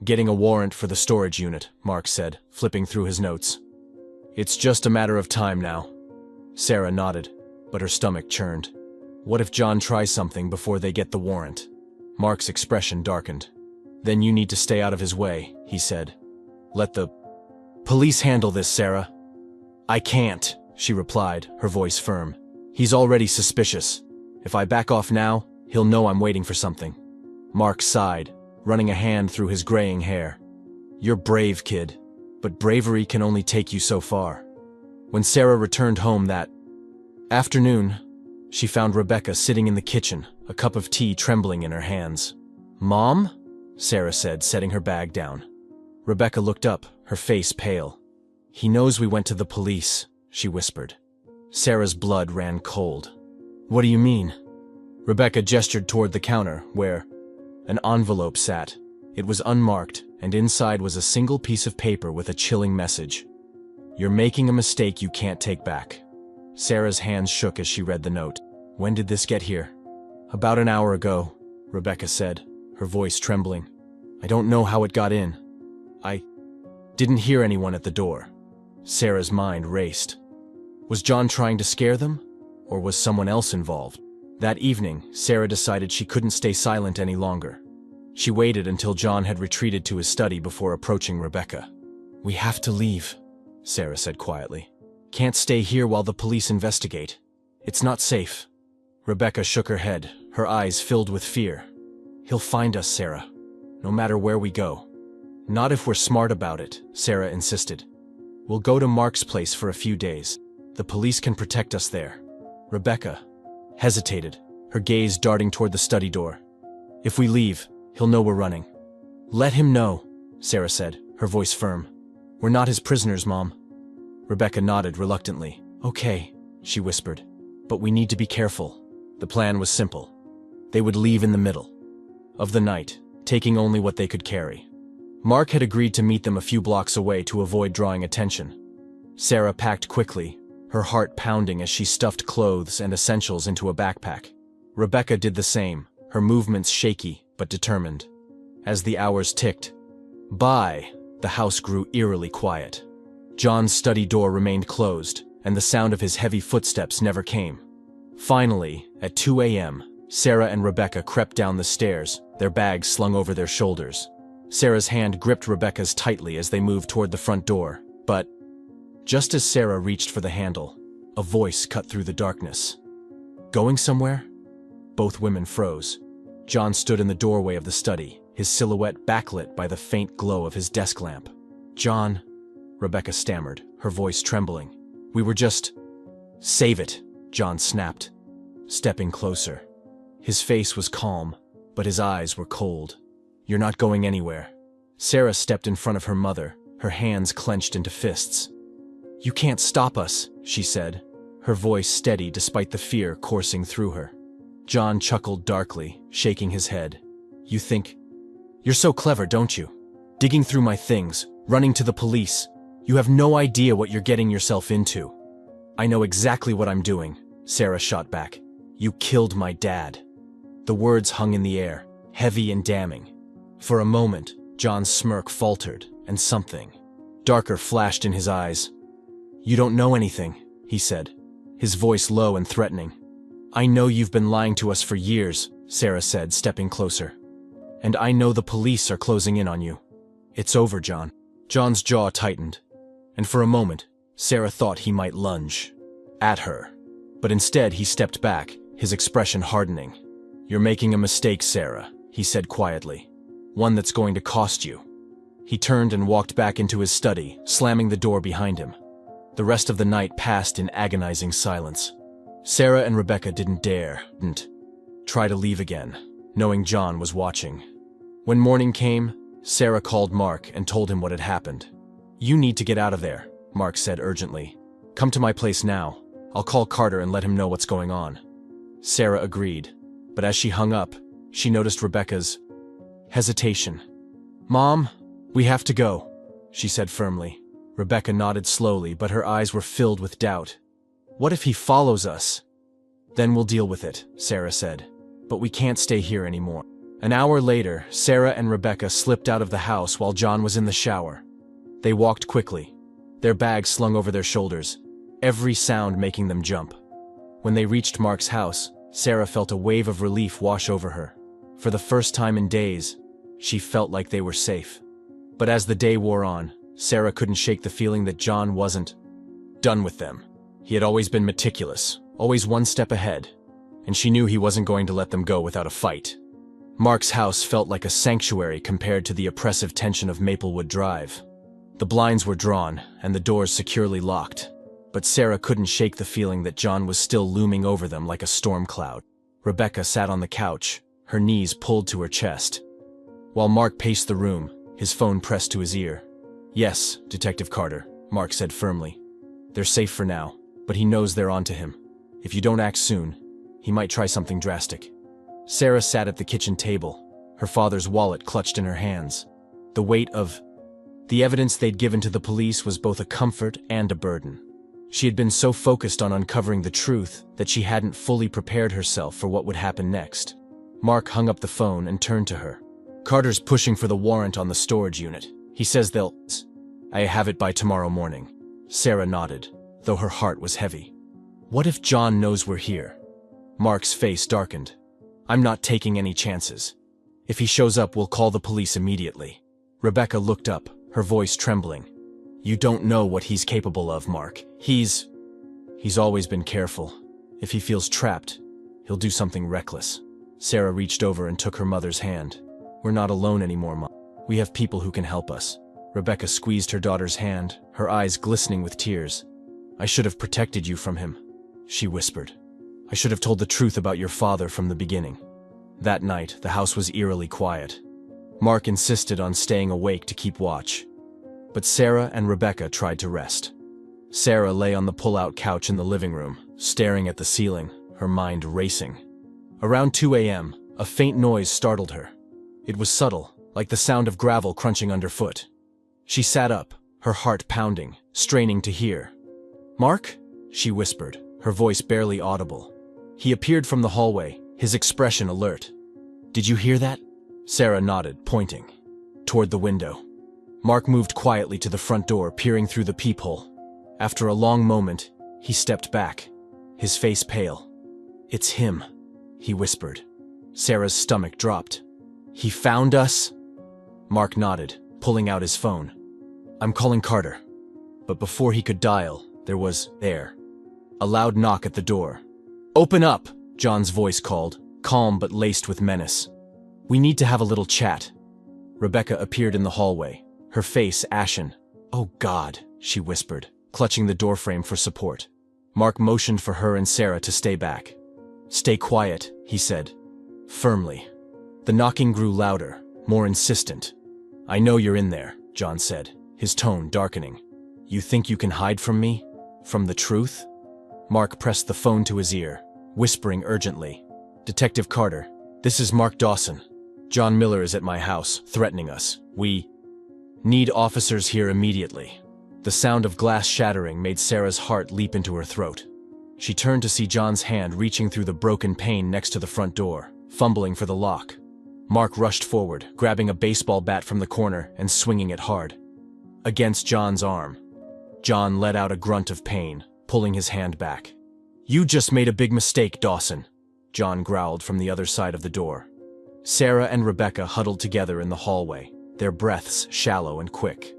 getting a warrant for the storage unit, Mark said, flipping through his notes. It's just a matter of time now. Sarah nodded, but her stomach churned. What if John tries something before they get the warrant? Mark's expression darkened. Then you need to stay out of his way, he said. Let the police handle this, Sarah. I can't, she replied, her voice firm. He's already suspicious. If I back off now, he'll know I'm waiting for something. Mark sighed, running a hand through his graying hair. You're brave, kid, but bravery can only take you so far. When Sarah returned home that afternoon, she found Rebecca sitting in the kitchen, a cup of tea trembling in her hands. Mom? Sarah said, setting her bag down. Rebecca looked up, her face pale. He knows we went to the police, she whispered. Sarah's blood ran cold. What do you mean? Rebecca gestured toward the counter, where an envelope sat. It was unmarked, and inside was a single piece of paper with a chilling message. You're making a mistake you can't take back. Sarah's hands shook as she read the note. When did this get here? About an hour ago, Rebecca said, her voice trembling. I don't know how it got in. I didn't hear anyone at the door. Sarah's mind raced. Was John trying to scare them? Or was someone else involved? That evening, Sarah decided she couldn't stay silent any longer. She waited until John had retreated to his study before approaching Rebecca. We have to leave, Sarah said quietly. Can't stay here while the police investigate. It's not safe. Rebecca shook her head, her eyes filled with fear. He'll find us, Sarah, no matter where we go. Not if we're smart about it, Sarah insisted. We'll go to Mark's place for a few days. The police can protect us there. Rebecca hesitated, her gaze darting toward the study door. If we leave, he'll know we're running. Let him know, Sarah said, her voice firm. We're not his prisoners, Mom. Rebecca nodded reluctantly. Okay, she whispered. But we need to be careful. The plan was simple. They would leave in the middle of the night, taking only what they could carry. Mark had agreed to meet them a few blocks away to avoid drawing attention. Sarah packed quickly, her heart pounding as she stuffed clothes and essentials into a backpack. Rebecca did the same, her movements shaky but determined. As the hours ticked by, the house grew eerily quiet. John's study door remained closed, and the sound of his heavy footsteps never came. Finally, at 2 a.m., Sarah and Rebecca crept down the stairs, their bags slung over their shoulders. Sarah's hand gripped Rebecca's tightly as they moved toward the front door, but just as Sarah reached for the handle, a voice cut through the darkness. Going somewhere? Both women froze. John stood in the doorway of the study, his silhouette backlit by the faint glow of his desk lamp. John, Rebecca stammered, her voice trembling. We were just… Save it, John snapped, stepping closer. His face was calm, but his eyes were cold. You're not going anywhere. Sarah stepped in front of her mother, her hands clenched into fists. You can't stop us, she said, her voice steady despite the fear coursing through her. John chuckled darkly, shaking his head. You think… You're so clever, don't you? Digging through my things, running to the police. You have no idea what you're getting yourself into. I know exactly what I'm doing, Sarah shot back. You killed my dad. The words hung in the air, heavy and damning. For a moment, John's smirk faltered, and something darker flashed in his eyes. You don't know anything, he said, his voice low and threatening. I know you've been lying to us for years, Sarah said, stepping closer. And I know the police are closing in on you. It's over, John. John's jaw tightened, and for a moment, Sarah thought he might lunge at her. But instead, he stepped back, his expression hardening. You're making a mistake, Sarah, he said quietly. One that's going to cost you. He turned and walked back into his study, slamming the door behind him. The rest of the night passed in agonizing silence. Sarah and Rebecca didn't try to leave again, knowing John was watching. When morning came, Sarah called Mark and told him what had happened. You need to get out of there, Mark said urgently. Come to my place now. I'll call Carter and let him know what's going on. Sarah agreed, but as she hung up, she noticed Rebecca's hesitation. Mom, we have to go, she said firmly. Rebecca nodded slowly, but her eyes were filled with doubt. What if he follows us? Then we'll deal with it, Sarah said. But we can't stay here anymore. An hour later, Sarah and Rebecca slipped out of the house while John was in the shower. They walked quickly, their bags slung over their shoulders, every sound making them jump. When they reached Mark's house, Sarah felt a wave of relief wash over her. For the first time in days, She felt like they were safe. But as the day wore on, Sarah couldn't shake the feeling that John wasn't done with them. He had always been meticulous, always one step ahead, and she knew he wasn't going to let them go without a fight. Mark's house felt like a sanctuary compared to the oppressive tension of Maplewood Drive. The blinds were drawn and the doors securely locked, but Sarah couldn't shake the feeling that John was still looming over them like a storm cloud. Rebecca sat on the couch, her knees pulled to her chest. While Mark paced the room, his phone pressed to his ear. "Yes, Detective Carter," Mark said firmly. "They're safe for now, but he knows they're onto him. If you don't act soon, he might try something drastic." Sarah sat at the kitchen table, her father's wallet clutched in her hands. The weight of the evidence they'd given to the police was both a comfort and a burden. She had been so focused on uncovering the truth that she hadn't fully prepared herself for what would happen next. Mark hung up the phone and turned to her. "Carter's pushing for the warrant on the storage unit. He says they'll I have it by tomorrow morning." Sarah nodded, though her heart was heavy. "What if John knows we're here?" Mark's face darkened. "I'm not taking any chances. If he shows up, we'll call the police immediately." Rebecca looked up, her voice trembling. "You don't know what he's capable of, Mark. He's always been careful. If he feels trapped, he'll do something reckless." Sarah reached over and took her mother's hand. "We're not alone anymore, Mom. We have people who can help us." Rebecca squeezed her daughter's hand, her eyes glistening with tears. "I should have protected you from him," she whispered. "I should have told the truth about your father from the beginning." That night, the house was eerily quiet. Mark insisted on staying awake to keep watch. But Sarah and Rebecca tried to rest. Sarah lay on the pull-out couch in the living room, staring at the ceiling, her mind racing. Around 2 a.m., a faint noise startled her. It was subtle, like the sound of gravel crunching underfoot. She sat up, her heart pounding, straining to hear. "Mark?" she whispered, her voice barely audible. He appeared from the hallway, his expression alert. "Did you hear that?" Sarah nodded, pointing toward the window. Mark moved quietly to the front door, peering through the peephole. After a long moment, he stepped back, his face pale. "It's him," he whispered. Sarah's stomach dropped. "He found us?" Mark nodded, pulling out his phone. "I'm calling Carter." But before he could dial, there was a loud knock at the door. "Open up!" John's voice called, calm but laced with menace. "We need to have a little chat." Rebecca appeared in the hallway, her face ashen. "Oh God," she whispered, clutching the doorframe for support. Mark motioned for her and Sarah to stay back. "Stay quiet," he said, firmly. The knocking grew louder, more insistent. "I know you're in there," John said, his tone darkening. "You think you can hide from me? From the truth?" Mark pressed the phone to his ear, whispering urgently. "Detective Carter, this is Mark Dawson. John Miller is at my house, threatening us. We need officers here immediately." The sound of glass shattering made Sarah's heart leap into her throat. She turned to see John's hand reaching through the broken pane next to the front door, fumbling for the lock. Mark rushed forward, grabbing a baseball bat from the corner and swinging it hard against John's arm. John let out a grunt of pain, pulling his hand back. "You just made a big mistake, Dawson," John growled from the other side of the door. Sarah and Rebecca huddled together in the hallway, their breaths shallow and quick.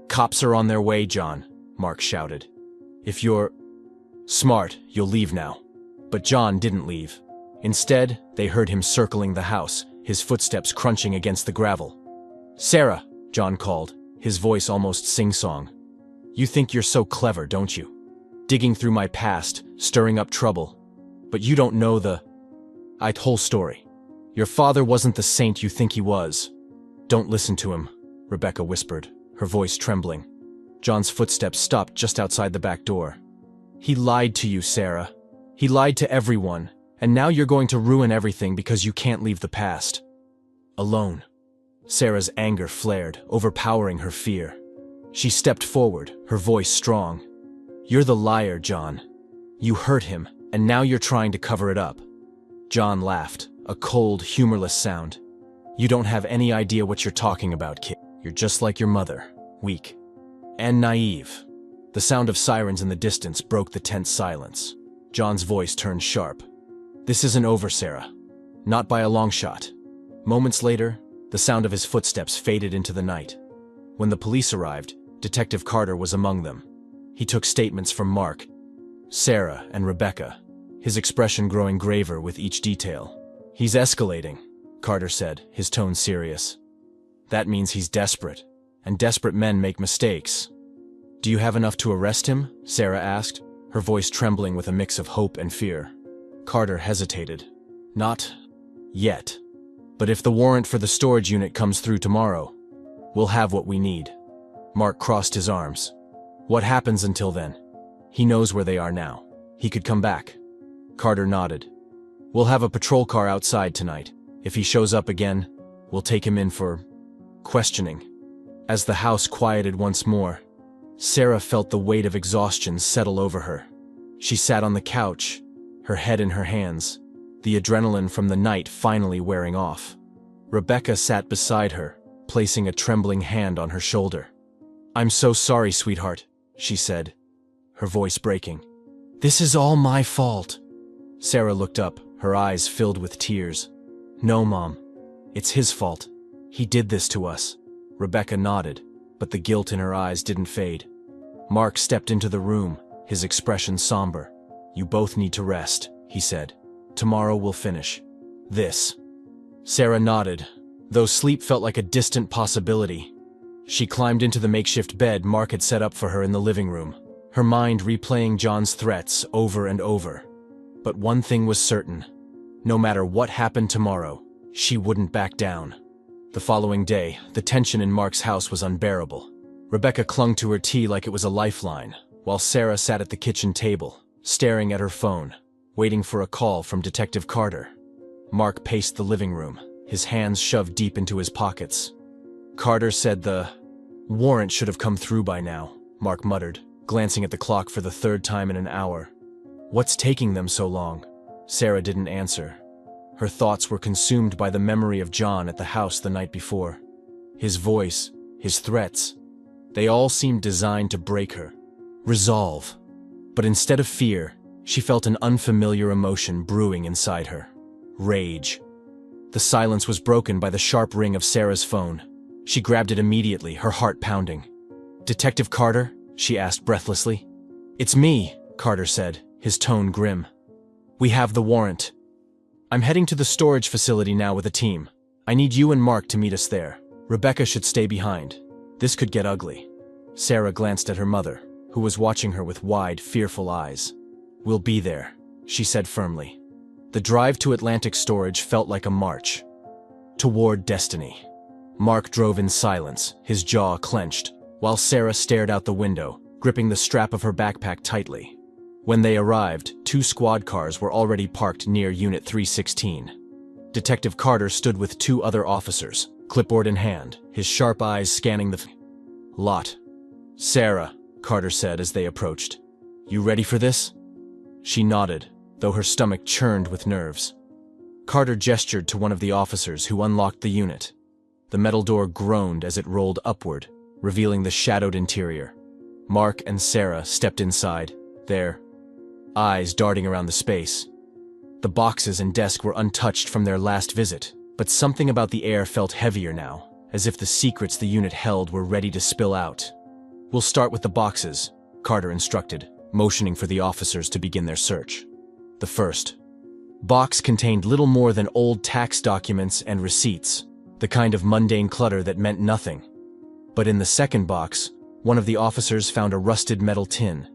"Cops are on their way, John," Mark shouted. "If you're smart, you'll leave now." But John didn't leave. Instead, they heard him circling the house, his footsteps crunching against the gravel. "Sarah," John called, his voice almost sing-song. "You think you're so clever, don't you? Digging through my past, stirring up trouble. But you don't know the whole story. Your father wasn't the saint you think he was." "Don't listen to him," Rebecca whispered, her voice trembling. John's footsteps stopped just outside the back door. "He lied to you, Sarah. He lied to everyone, and now you're going to ruin everything because you can't leave the past alone." Sarah's anger flared, overpowering her fear. She stepped forward, her voice strong. "You're the liar, John. You hurt him, and now you're trying to cover it up." John laughed, a cold, humorless sound. "You don't have any idea what you're talking about, kid. You're just like your mother, weak and naive." The sound of sirens in the distance broke the tense silence. John's voice turned sharp. "This isn't over, Sarah. Not by a long shot." Moments later, The sound of his footsteps faded into the night. When the police arrived, Detective Carter was among them. He took statements from Mark, Sarah, and Rebecca, his expression growing graver with each detail. "He's escalating," Carter said, his tone serious. "That means he's desperate, and desperate men make mistakes." "Do you have enough to arrest him?" Sarah asked, her voice trembling with a mix of hope and fear. Carter hesitated. "Not yet. But if the warrant for the storage unit comes through tomorrow, we'll have what we need." Mark crossed his arms. "What happens until then?" "He knows where they are now. He could come back." Carter nodded. "We'll have a patrol car outside tonight. If he shows up again, we'll take him in for questioning." As the house quieted once more, Sarah felt the weight of exhaustion settle over her. She sat on the couch, her head in her hands, the adrenaline from the night finally wearing off. Rebecca sat beside her, placing a trembling hand on her shoulder. "I'm so sorry, sweetheart," she said, her voice breaking. "This is all my fault." Sarah looked up, her eyes filled with tears. "No, Mom. It's his fault. He did this to us." Rebecca nodded, but the guilt in her eyes didn't fade. Mark stepped into the room, his expression somber. "You both need to rest," he said. "Tomorrow we'll finish this." Sarah nodded, though sleep felt like a distant possibility. She climbed into the makeshift bed Mark had set up for her in the living room, her mind replaying John's threats over and over. But one thing was certain. No matter what happened tomorrow, she wouldn't back down. The following day, the tension in Mark's house was unbearable. Rebecca clung to her tea like it was a lifeline, while Sarah sat at the kitchen table, staring at her phone, waiting for a call from Detective Carter. Mark paced the living room, his hands shoved deep into his pockets. "Carter said the warrant should have come through by now," Mark muttered, glancing at the clock for the third time in an hour. "What's taking them so long?" Sarah didn't answer. Her thoughts were consumed by the memory of John at the house the night before. His voice, his threats, they all seemed designed to break her. Resolve. But instead of fear, she felt an unfamiliar emotion brewing inside her. Rage. The silence was broken by the sharp ring of Sarah's phone. She grabbed it immediately, her heart pounding. "Detective Carter?" she asked breathlessly. "It's me," Carter said, his tone grim. "We have the warrant. I'm heading to the storage facility now with a team. I need you and Mark to meet us there. Rebecca should stay behind. This could get ugly." Sarah glanced at her mother, who was watching her with wide, fearful eyes. "We'll be there," she said firmly. The drive to Atlantic Storage felt like a march toward destiny. Mark drove in silence, his jaw clenched, while Sarah stared out the window, gripping the strap of her backpack tightly. When they arrived, 2 squad cars were already parked near Unit 316. Detective Carter stood with 2 other officers, clipboard in hand, his sharp eyes scanning the lot. "Sarah," Carter said as they approached, "you ready for this?" She nodded, though her stomach churned with nerves. Carter gestured to one of the officers who unlocked the unit. The metal door groaned as it rolled upward, revealing the shadowed interior. Mark and Sarah stepped inside, their eyes darting around the space. The boxes and desk were untouched from their last visit, but something about the air felt heavier now, as if the secrets the unit held were ready to spill out. "We'll start with the boxes," Carter instructed, motioning for the officers to begin their search. The first box contained little more than old tax documents and receipts, the kind of mundane clutter that meant nothing. But in the second box, one of the officers found a rusted metal tin.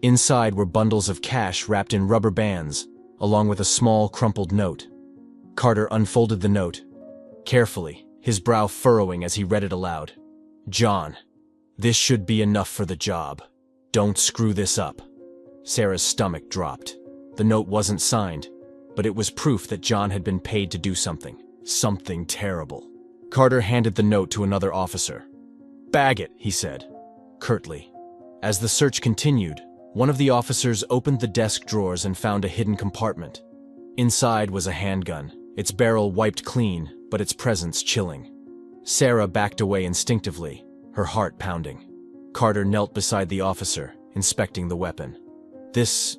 Inside were bundles of cash wrapped in rubber bands, along with a small, crumpled note. Carter unfolded the note carefully, his brow furrowing as he read it aloud. "John, this should be enough for the job. Don't screw this up." Sarah's stomach dropped. The note wasn't signed, but it was proof that John had been paid to do something terrible. Carter handed the note to another officer. "Bag it," he said, curtly. As the search continued, one of the officers opened the desk drawers and found a hidden compartment. Inside was a handgun, its barrel wiped clean, but its presence chilling. Sarah backed away instinctively, her heart pounding. Carter knelt beside the officer, inspecting the weapon. "This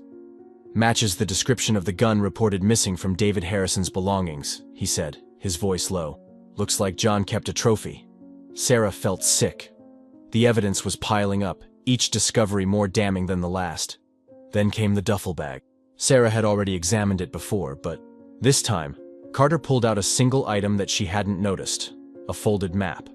matches the description of the gun reported missing from David Harrison's belongings," he said, his voice low. Looks like John kept a trophy. Sarah felt sick. The evidence was piling up, each discovery more damning than the last. Then came the duffel bag. Sarah had already examined it before, but this time, Carter pulled out a single item that she hadn't noticed, a folded map.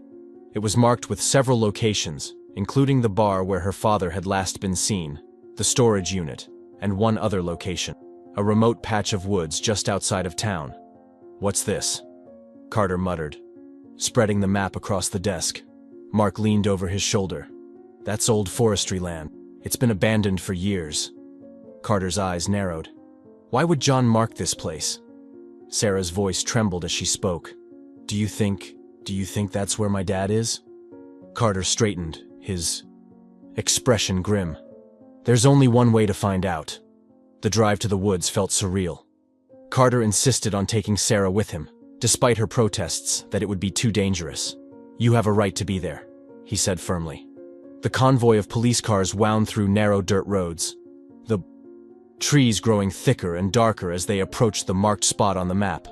It was marked with several locations, including the bar where her father had last been seen, the storage unit, and one other location, a remote patch of woods just outside of town. "What's this?" Carter muttered, spreading the map across the desk. Mark leaned over his shoulder. "That's old forestry land. It's been abandoned for years." Carter's eyes narrowed. "Why would John mark this place?" Sarah's voice trembled as she spoke. Do you think that's where my dad is?" Carter straightened, his expression grim. "There's only one way to find out." The drive to the woods felt surreal. Carter insisted on taking Sarah with him, despite her protests that it would be too dangerous. "You have a right to be there," he said firmly. The convoy of police cars wound through narrow dirt roads, the trees growing thicker and darker as they approached the marked spot on the map.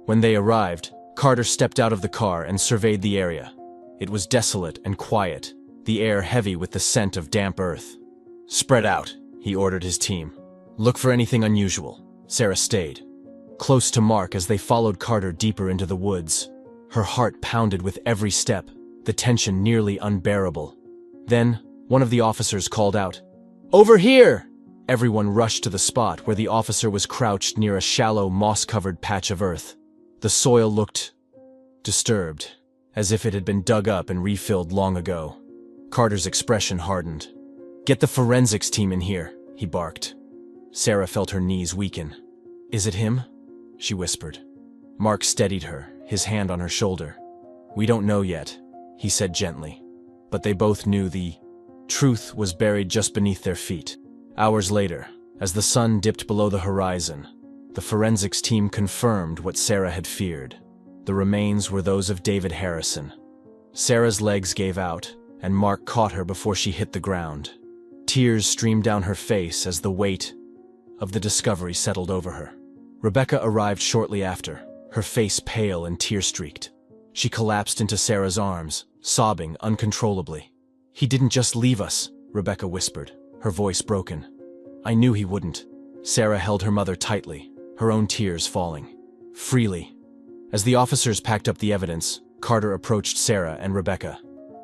When they arrived, Carter stepped out of the car and surveyed the area. It was desolate and quiet, the air heavy with the scent of damp earth. "Spread out," he ordered his team. "Look for anything unusual." Sarah stayed, close to Mark as they followed Carter deeper into the woods. Her heart pounded with every step, the tension nearly unbearable. Then, one of the officers called out, "Over here!" Everyone rushed to the spot where the officer was crouched near a shallow, moss-covered patch of earth. The soil looked disturbed, as if it had been dug up and refilled long ago. Carter's expression hardened. "Get the forensics team in here," he barked. Sarah felt her knees weaken. "Is it him?" she whispered. Mark steadied her, his hand on her shoulder. "We don't know yet," he said gently. But they both knew the truth was buried just beneath their feet. Hours later, as the sun dipped below the horizon, the forensics team confirmed what Sarah had feared. The remains were those of David Harrison. Sarah's legs gave out, and Mark caught her before she hit the ground. Tears streamed down her face as the weight of the discovery settled over her. Rebecca arrived shortly after, her face pale and tear-streaked. She collapsed into Sarah's arms, sobbing uncontrollably. "He didn't just leave us," Rebecca whispered, her voice broken. "I knew he wouldn't." Sarah held her mother tightly, her own tears falling freely. As the officers packed up the evidence, Carter approached Sarah and Rebecca.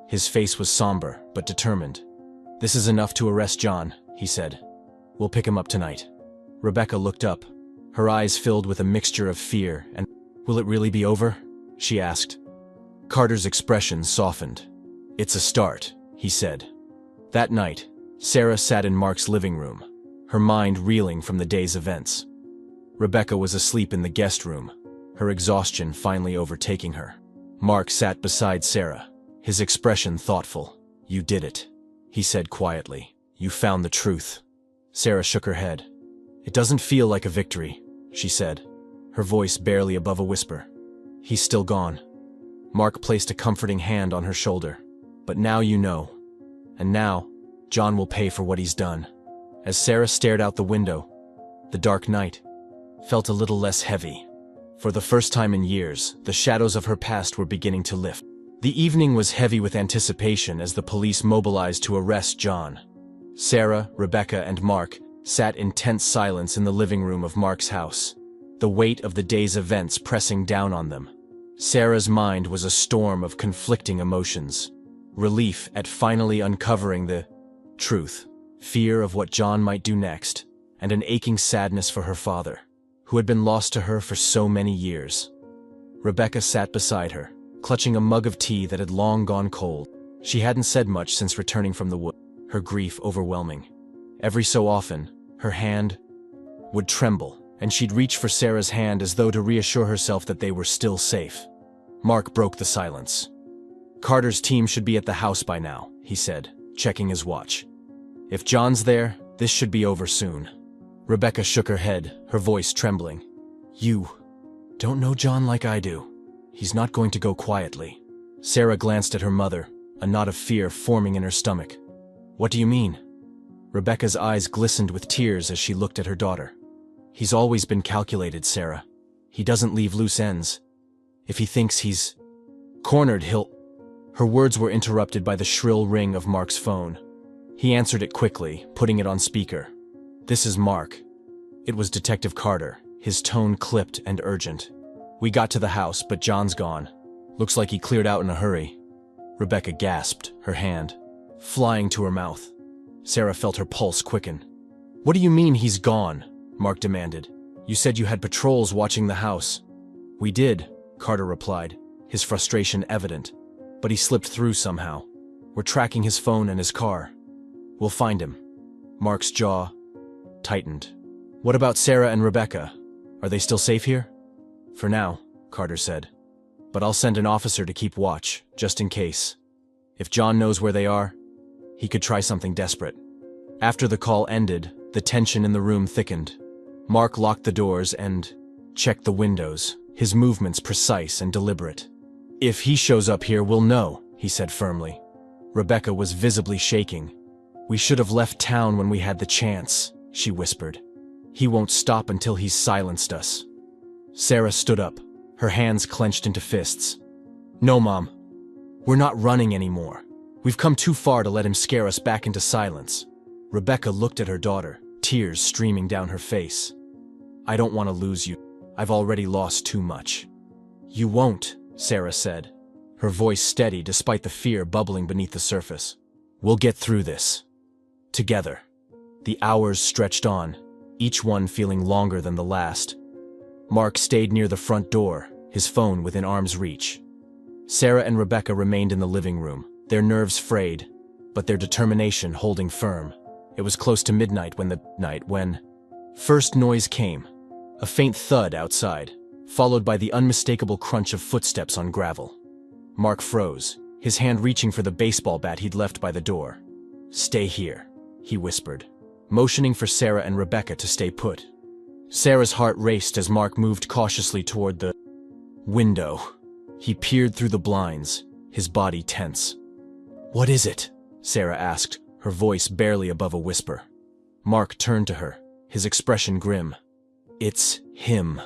His face was somber but determined. "This is enough to arrest John," he said. "We'll pick him up tonight." Rebecca looked up, her eyes filled with a mixture of fear and, "Will it really be over?" she asked. Carter's expression softened. "It's a start," he said. That night, Sarah sat in Mark's living room, her mind reeling from the day's events. Rebecca was asleep in the guest room, her exhaustion finally overtaking her. Mark sat beside Sarah, his expression thoughtful. "You did it," he said quietly. "You found the truth." Sarah shook her head. "It doesn't feel like a victory," she said, her voice barely above a whisper. "He's still gone." Mark placed a comforting hand on her shoulder. "But now you know. And now, John will pay for what he's done." As Sarah stared out the window, the dark night felt a little less heavy. For the first time in years, the shadows of her past were beginning to lift. The evening was heavy with anticipation as the police mobilized to arrest John. Sarah, Rebecca, and Mark sat in tense silence in the living room of Mark's house, the weight of the day's events pressing down on them. Sarah's mind was a storm of conflicting emotions. Relief at finally uncovering the truth, fear of what John might do next, and an aching sadness for her father, who had been lost to her for so many years. Rebecca sat beside her, clutching a mug of tea that had long gone cold. She hadn't said much since returning from the wood, her grief overwhelming. Every so often, her hand would tremble, and she'd reach for Sarah's hand as though to reassure herself that they were still safe. Mark broke the silence. "Carter's team should be at the house by now," he said, checking his watch. "If John's there, this should be over soon." Rebecca shook her head, her voice trembling. "You don't know John like I do. He's not going to go quietly." Sarah glanced at her mother, a knot of fear forming in her stomach. "What do you mean?" Rebecca's eyes glistened with tears as she looked at her daughter. "He's always been calculated, Sarah. He doesn't leave loose ends." If he thinks he's cornered, he'll... Her words were interrupted by the shrill ring of Mark's phone. He answered it quickly, putting it on speaker. "This is Mark." It was Detective Carter, his tone clipped and urgent. "We got to the house, but John's gone. Looks like he cleared out in a hurry." Rebecca gasped, her hand flying to her mouth. Sarah felt her pulse quicken. "What do you mean he's gone?" Mark demanded. "You said you had patrols watching the house." "We did," Carter replied, his frustration evident. "But he slipped through somehow. We're tracking his phone and his car. We'll find him." Mark's jaw tightened. "What about Sarah and Rebecca? Are they still safe here?" "For now," Carter said. "But I'll send an officer to keep watch, just in case. If John knows where they are, he could try something desperate." After the call ended, the tension in the room thickened. Mark locked the doors and checked the windows, his movements precise and deliberate. "If he shows up here, we'll know," he said firmly. Rebecca was visibly shaking. "We should have left town when we had the chance," she whispered. "He won't stop until he's silenced us." Sarah stood up, her hands clenched into fists. "No, Mom. We're not running anymore. We've come too far to let him scare us back into silence." Rebecca looked at her daughter, tears streaming down her face. "I don't want to lose you. I've already lost too much." "You won't," Sarah said, her voice steady despite the fear bubbling beneath the surface. "We'll get through this. Together." The hours stretched on, each one feeling longer than the last. Mark stayed near the front door, his phone within arm's reach. Sarah and Rebecca remained in the living room, their nerves frayed, but their determination holding firm. It was close to midnight when first noise came, a faint thud outside, followed by the unmistakable crunch of footsteps on gravel. Mark froze, his hand reaching for the baseball bat he'd left by the door. "Stay here," he whispered, motioning for Sarah and Rebecca to stay put. Sarah's heart raced as Mark moved cautiously toward the window. He peered through the blinds, his body tense. "What is it?" Sarah asked, her voice barely above a whisper. Mark turned to her, his expression grim. "It's him."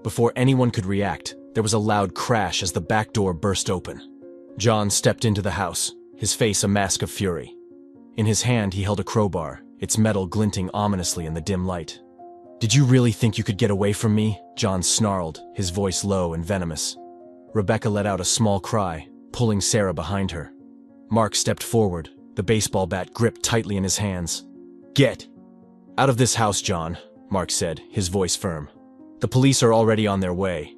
Before anyone could react, there was a loud crash as the back door burst open. John stepped into the house, his face a mask of fury. In his hand he held a crowbar, its metal glinting ominously in the dim light. "Did you really think you could get away from me?" John snarled, his voice low and venomous. Rebecca let out a small cry, pulling Sarah behind her. Mark stepped forward, the baseball bat gripped tightly in his hands. "Get out of this house, John," Mark said, his voice firm. "The police are already on their way."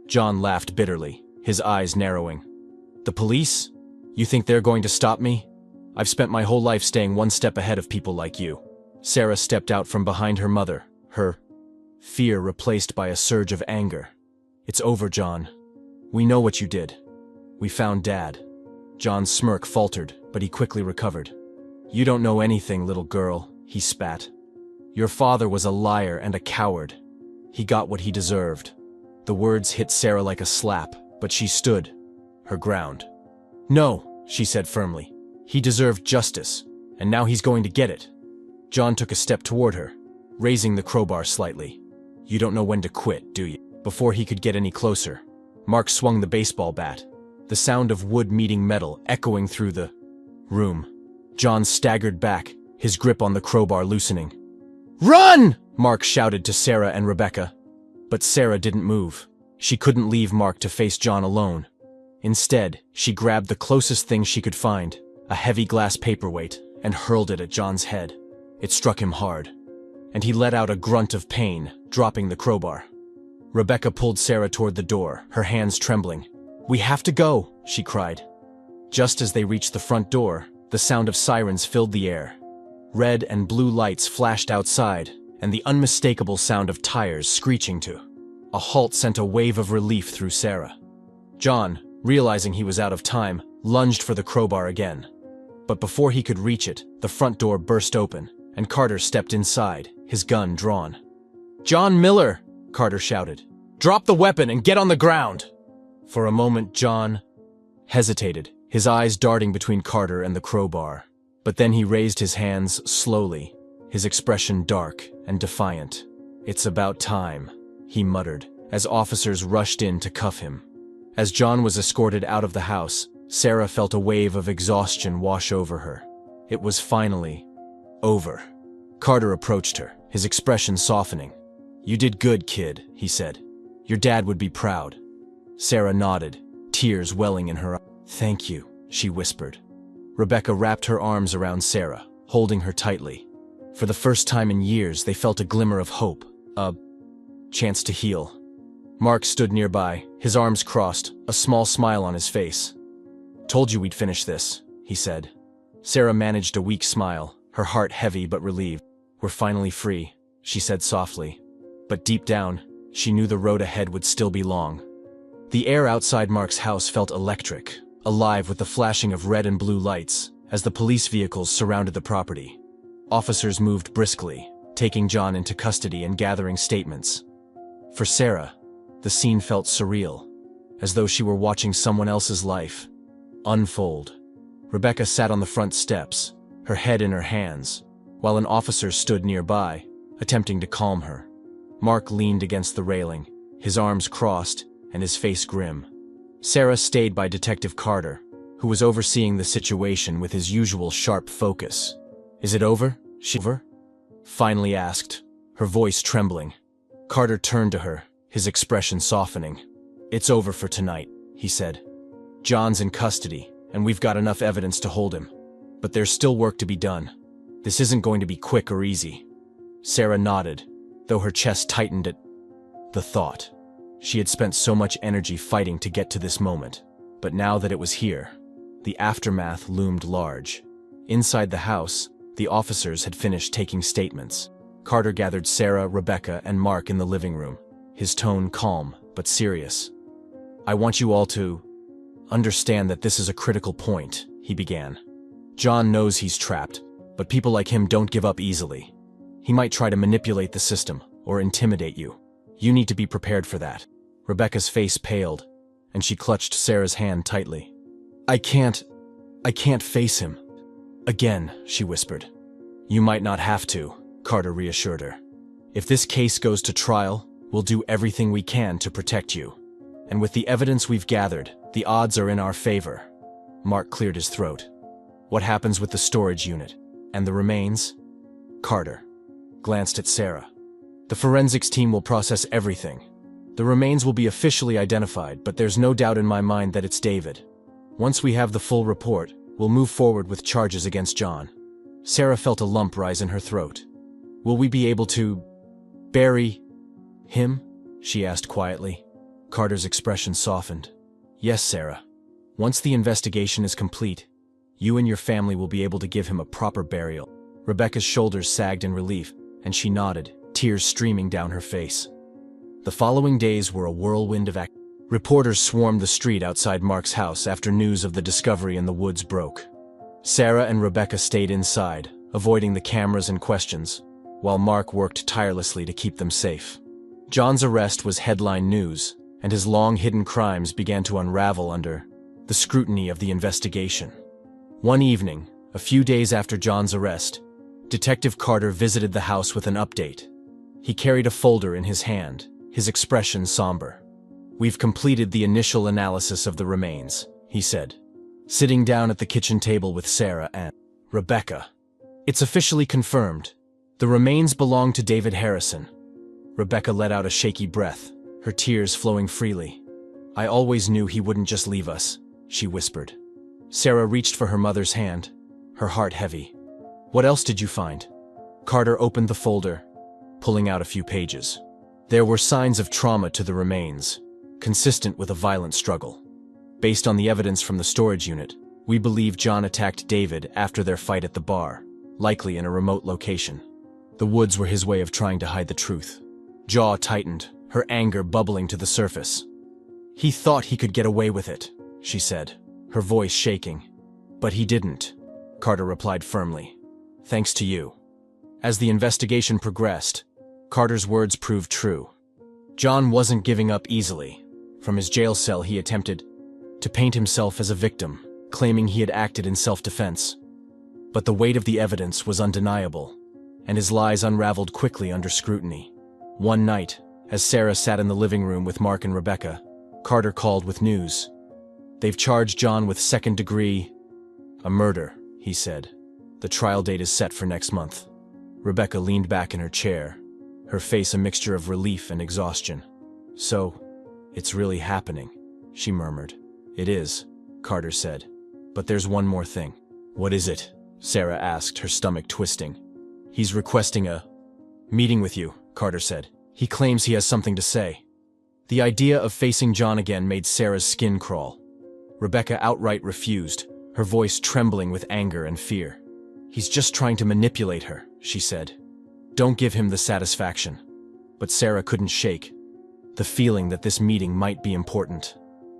John laughed bitterly, his eyes narrowing. "The police? You think they're going to stop me? I've spent my whole life staying one step ahead of people like you." Sarah stepped out from behind her mother, her fear replaced by a surge of anger. "It's over, John. We know what you did. We found Dad." John's smirk faltered, but he quickly recovered. "You don't know anything, little girl," he spat. "Your father was a liar and a coward. He got what he deserved." The words hit Sarah like a slap, but she stood her ground. "No," she said firmly. "He deserved justice, and now he's going to get it." John took a step toward her, raising the crowbar slightly. "You don't know when to quit, do you?" Before he could get any closer, Mark swung the baseball bat, the sound of wood meeting metal echoing through the room. John staggered back, his grip on the crowbar loosening. "Run!" Mark shouted to Sarah and Rebecca. But Sarah didn't move. She couldn't leave Mark to face John alone. Instead, she grabbed the closest thing she could find, a heavy glass paperweight, and hurled it at John's head. It struck him hard, and he let out a grunt of pain, dropping the crowbar. Rebecca pulled Sarah toward the door, her hands trembling. "We have to go," she cried. Just as they reached the front door, the sound of sirens filled the air. Red and blue lights flashed outside, and the unmistakable sound of tires screeching to a halt sent a wave of relief through Sarah. John, realizing he was out of time, lunged for the crowbar again. But before he could reach it, the front door burst open, and Carter stepped inside, his gun drawn. "John Miller!" Carter shouted. "Drop the weapon and get on the ground!" For a moment, John hesitated, his eyes darting between Carter and the crowbar. But then he raised his hands slowly, his expression dark and defiant. "It's about time," he muttered, as officers rushed in to cuff him. As John was escorted out of the house, Sarah felt a wave of exhaustion wash over her. It was finally over. Carter approached her, his expression softening. "You did good, kid," he said. "Your dad would be proud." Sarah nodded, tears welling in her eyes. "Thank you," she whispered. Rebecca wrapped her arms around Sarah, holding her tightly. For the first time in years, they felt a glimmer of hope, a chance to heal. Mark stood nearby, his arms crossed, a small smile on his face. "Told you we'd finish this," he said. Sarah managed a weak smile, her heart heavy but relieved. "We're finally free," she said softly. But deep down, she knew the road ahead would still be long. The air outside Mark's house felt electric, alive with the flashing of red and blue lights, as the police vehicles surrounded the property. Officers moved briskly, taking John into custody and gathering statements. For Sarah, the scene felt surreal, as though she were watching someone else's life unfold. Rebecca sat on the front steps, her head in her hands, while an officer stood nearby, attempting to calm her. Mark leaned against the railing, his arms crossed and his face grim. Sarah stayed by Detective Carter, who was overseeing the situation with his usual sharp focus. "Is it over?" she finally asked, her voice trembling. Carter turned to her, his expression softening. "It's over for tonight," he said. "John's in custody, and we've got enough evidence to hold him. But there's still work to be done. This isn't going to be quick or easy." Sarah nodded, though her chest tightened at the thought. She had spent so much energy fighting to get to this moment, but now that it was here, the aftermath loomed large. Inside the house, the officers had finished taking statements. Carter gathered Sarah, Rebecca, and Mark in the living room, his tone calm but serious. "I want you all to understand that this is a critical point," he began. "John knows he's trapped, but people like him don't give up easily. He might try to manipulate the system or intimidate you. You need to be prepared for that." Rebecca's face paled, and she clutched Sarah's hand tightly. I can't face him." "Again," she whispered. "You might not have to," Carter reassured her. "If this case goes to trial, we'll do everything we can to protect you. And with the evidence we've gathered, the odds are in our favor." Mark cleared his throat. "What happens with the storage unit? And the remains?" Carter glanced at Sarah. "The forensics team will process everything. The remains will be officially identified, but there's no doubt in my mind that it's David. Once we have the full report, we'll move forward with charges against John." Sarah felt a lump rise in her throat. "Will we be able to bury him?" she asked quietly. Carter's expression softened. "Yes, Sarah. Once the investigation is complete, you and your family will be able to give him a proper burial." Rebecca's shoulders sagged in relief, and she nodded, tears streaming down her face. The following days were a whirlwind of activity. Reporters swarmed the street outside Mark's house after news of the discovery in the woods broke. Sarah and Rebecca stayed inside, avoiding the cameras and questions, while Mark worked tirelessly to keep them safe. John's arrest was headline news, and his long-hidden crimes began to unravel under the scrutiny of the investigation. One evening, a few days after John's arrest, Detective Carter visited the house with an update. He carried a folder in his hand, his expression somber. "We've completed the initial analysis of the remains," he said, sitting down at the kitchen table with Sarah and Rebecca. "It's officially confirmed. The remains belong to David Harrison." Rebecca let out a shaky breath, her tears flowing freely. "I always knew he wouldn't just leave us," she whispered. Sarah reached for her mother's hand, her heart heavy. "What else did you find?" Carter opened the folder, pulling out a few pages. There were signs of trauma to the remains, consistent with a violent struggle. "Based on the evidence from the storage unit, we believe John attacked David after their fight at the bar, likely in a remote location. The woods were his way of trying to hide the truth." Jaw tightened, her anger bubbling to the surface. "He thought he could get away with it," she said, her voice shaking. "But he didn't," Carter replied firmly. "Thanks to you." As the investigation progressed, Carter's words proved true. John wasn't giving up easily. From his jail cell, he attempted to paint himself as a victim, claiming he had acted in self-defense. But the weight of the evidence was undeniable, and his lies unraveled quickly under scrutiny. One night, as Sarah sat in the living room with Mark and Rebecca, Carter called with news. "They've charged John with second-degree... a murder," he said. "The trial date is set for next month." Rebecca leaned back in her chair, her face a mixture of relief and exhaustion. "So, it's really happening," she murmured. "It is," Carter said. "But there's one more thing." "What is it?" Sarah asked, her stomach twisting. "He's requesting a meeting with you," Carter said. "He claims he has something to say." The idea of facing John again made Sarah's skin crawl. Rebecca outright refused, her voice trembling with anger and fear. "He's just trying to manipulate her," she said. "Don't give him the satisfaction." But Sarah couldn't shake the feeling that this meeting might be important.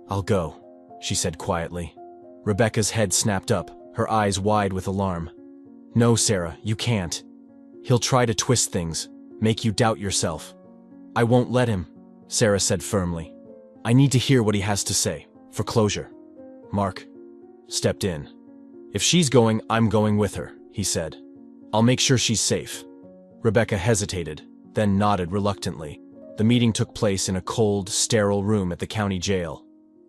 "I'll go," she said quietly. Rebecca's head snapped up, her eyes wide with alarm. "No, Sarah, you can't. He'll try to twist things, make you doubt yourself." "I won't let him," Sarah said firmly. "I need to hear what he has to say, for closure." Mark stepped in. "If she's going, I'm going with her," he said. "I'll make sure she's safe." Rebecca hesitated, then nodded reluctantly. The meeting took place in a cold, sterile room at the county jail.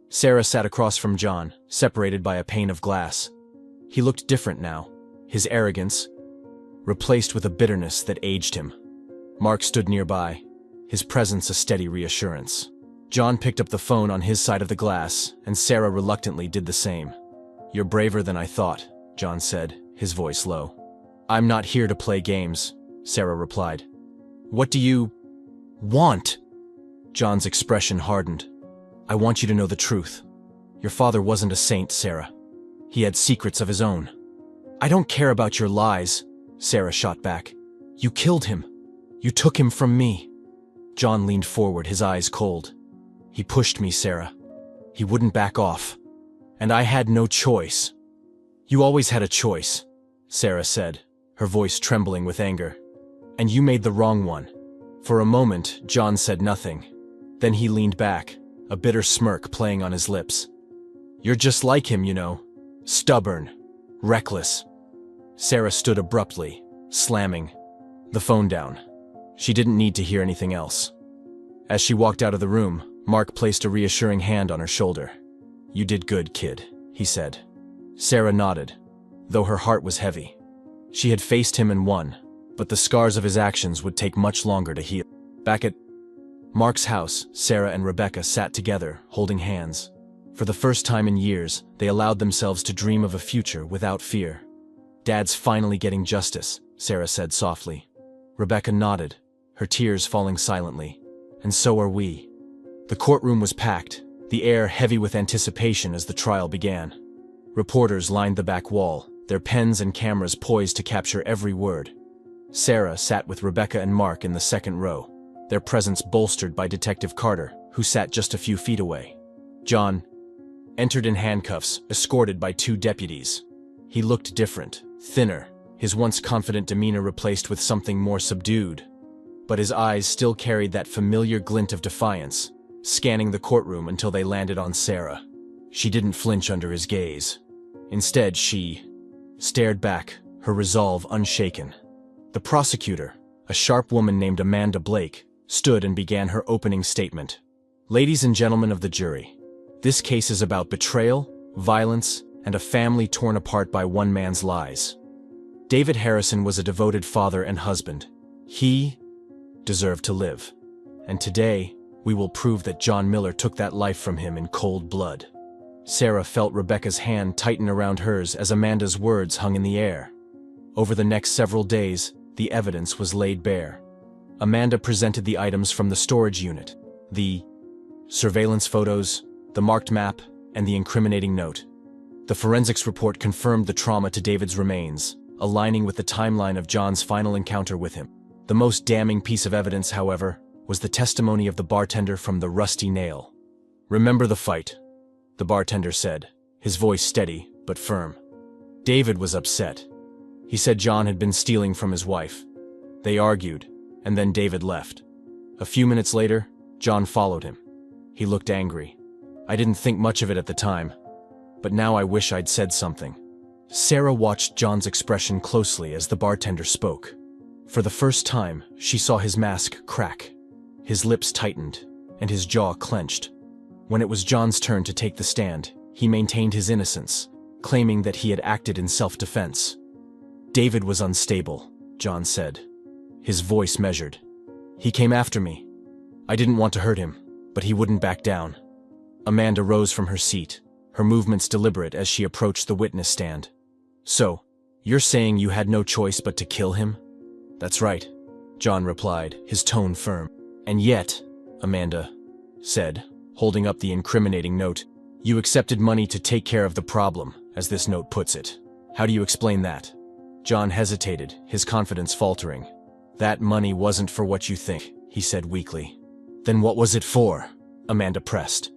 Sarah sat across from John, separated by a pane of glass. He looked different now, his arrogance replaced with a bitterness that aged him. Mark stood nearby, his presence a steady reassurance. John picked up the phone on his side of the glass, and Sarah reluctantly did the same. "You're braver than I thought," John said, his voice low. "I'm not here to play games," Sarah replied. "What do you want?" John's expression hardened. "I want you to know the truth. Your father wasn't a saint, Sarah. He had secrets of his own." "I don't care about your lies," Sarah shot back. "You killed him. You took him from me." John leaned forward, his eyes cold. "He pushed me, Sarah. He wouldn't back off. And I had no choice." "You always had a choice," Sarah said, her voice trembling with anger. "And you made the wrong one." For a moment, John said nothing. Then he leaned back, a bitter smirk playing on his lips. "You're just like him, you know. Stubborn. Reckless." Sarah stood abruptly, slamming the phone down. She didn't need to hear anything else. As she walked out of the room, Mark placed a reassuring hand on her shoulder. "You did good, kid," he said. Sarah nodded, though her heart was heavy. She had faced him and won, but the scars of his actions would take much longer to heal. Back at Mark's house, Sarah and Rebecca sat together, holding hands. For the first time in years, they allowed themselves to dream of a future without fear. "Dad's finally getting justice," Sarah said softly. Rebecca nodded, her tears falling silently. "And so are we." The courtroom was packed, the air heavy with anticipation as the trial began. Reporters lined the back wall, their pens and cameras poised to capture every word. Sarah sat with Rebecca and Mark in the second row, their presence bolstered by Detective Carter, who sat just a few feet away. John entered in handcuffs, escorted by 2 deputies. He looked different, thinner, his once confident demeanor replaced with something more subdued. But his eyes still carried that familiar glint of defiance, scanning the courtroom until they landed on Sarah. She didn't flinch under his gaze. Instead, she stared back, her resolve unshaken. The prosecutor, a sharp woman named Amanda Blake, stood and began her opening statement. "Ladies and gentlemen of the jury, this case is about betrayal, violence, and a family torn apart by one man's lies. David Harrison was a devoted father and husband. He deserved to live. And today, we will prove that John Miller took that life from him in cold blood." Sarah felt Rebecca's hand tighten around hers as Amanda's words hung in the air. Over the next several days, the evidence was laid bare. Amanda presented the items from the storage unit, the surveillance photos, the marked map, and the incriminating note. The forensics report confirmed the trauma to David's remains, aligning with the timeline of John's final encounter with him. The most damning piece of evidence, however, was the testimony of the bartender from the Rusty Nail. "Remember the fight," the bartender said, his voice steady but firm. David was upset. He said John had been stealing from his wife. They argued, and then David left. A few minutes later, John followed him. He looked angry. "I didn't think much of it at the time, but now I wish I'd said something." Sarah watched John's expression closely as the bartender spoke. For the first time, she saw his mask crack. His lips tightened, and his jaw clenched. When it was John's turn to take the stand, he maintained his innocence, claiming that he had acted in self-defense. "David was unstable," John said, his voice measured. "He came after me. I didn't want to hurt him, but he wouldn't back down." Amanda rose from her seat, her movements deliberate as she approached the witness stand. "So, you're saying you had no choice but to kill him?" "That's right," John replied, his tone firm. "And yet," Amanda said, holding up the incriminating note, "you accepted money to take care of the problem, as this note puts it. How do you explain that?" John hesitated, his confidence faltering. "That money wasn't for what you think," he said weakly. "Then what was it for?" Amanda pressed.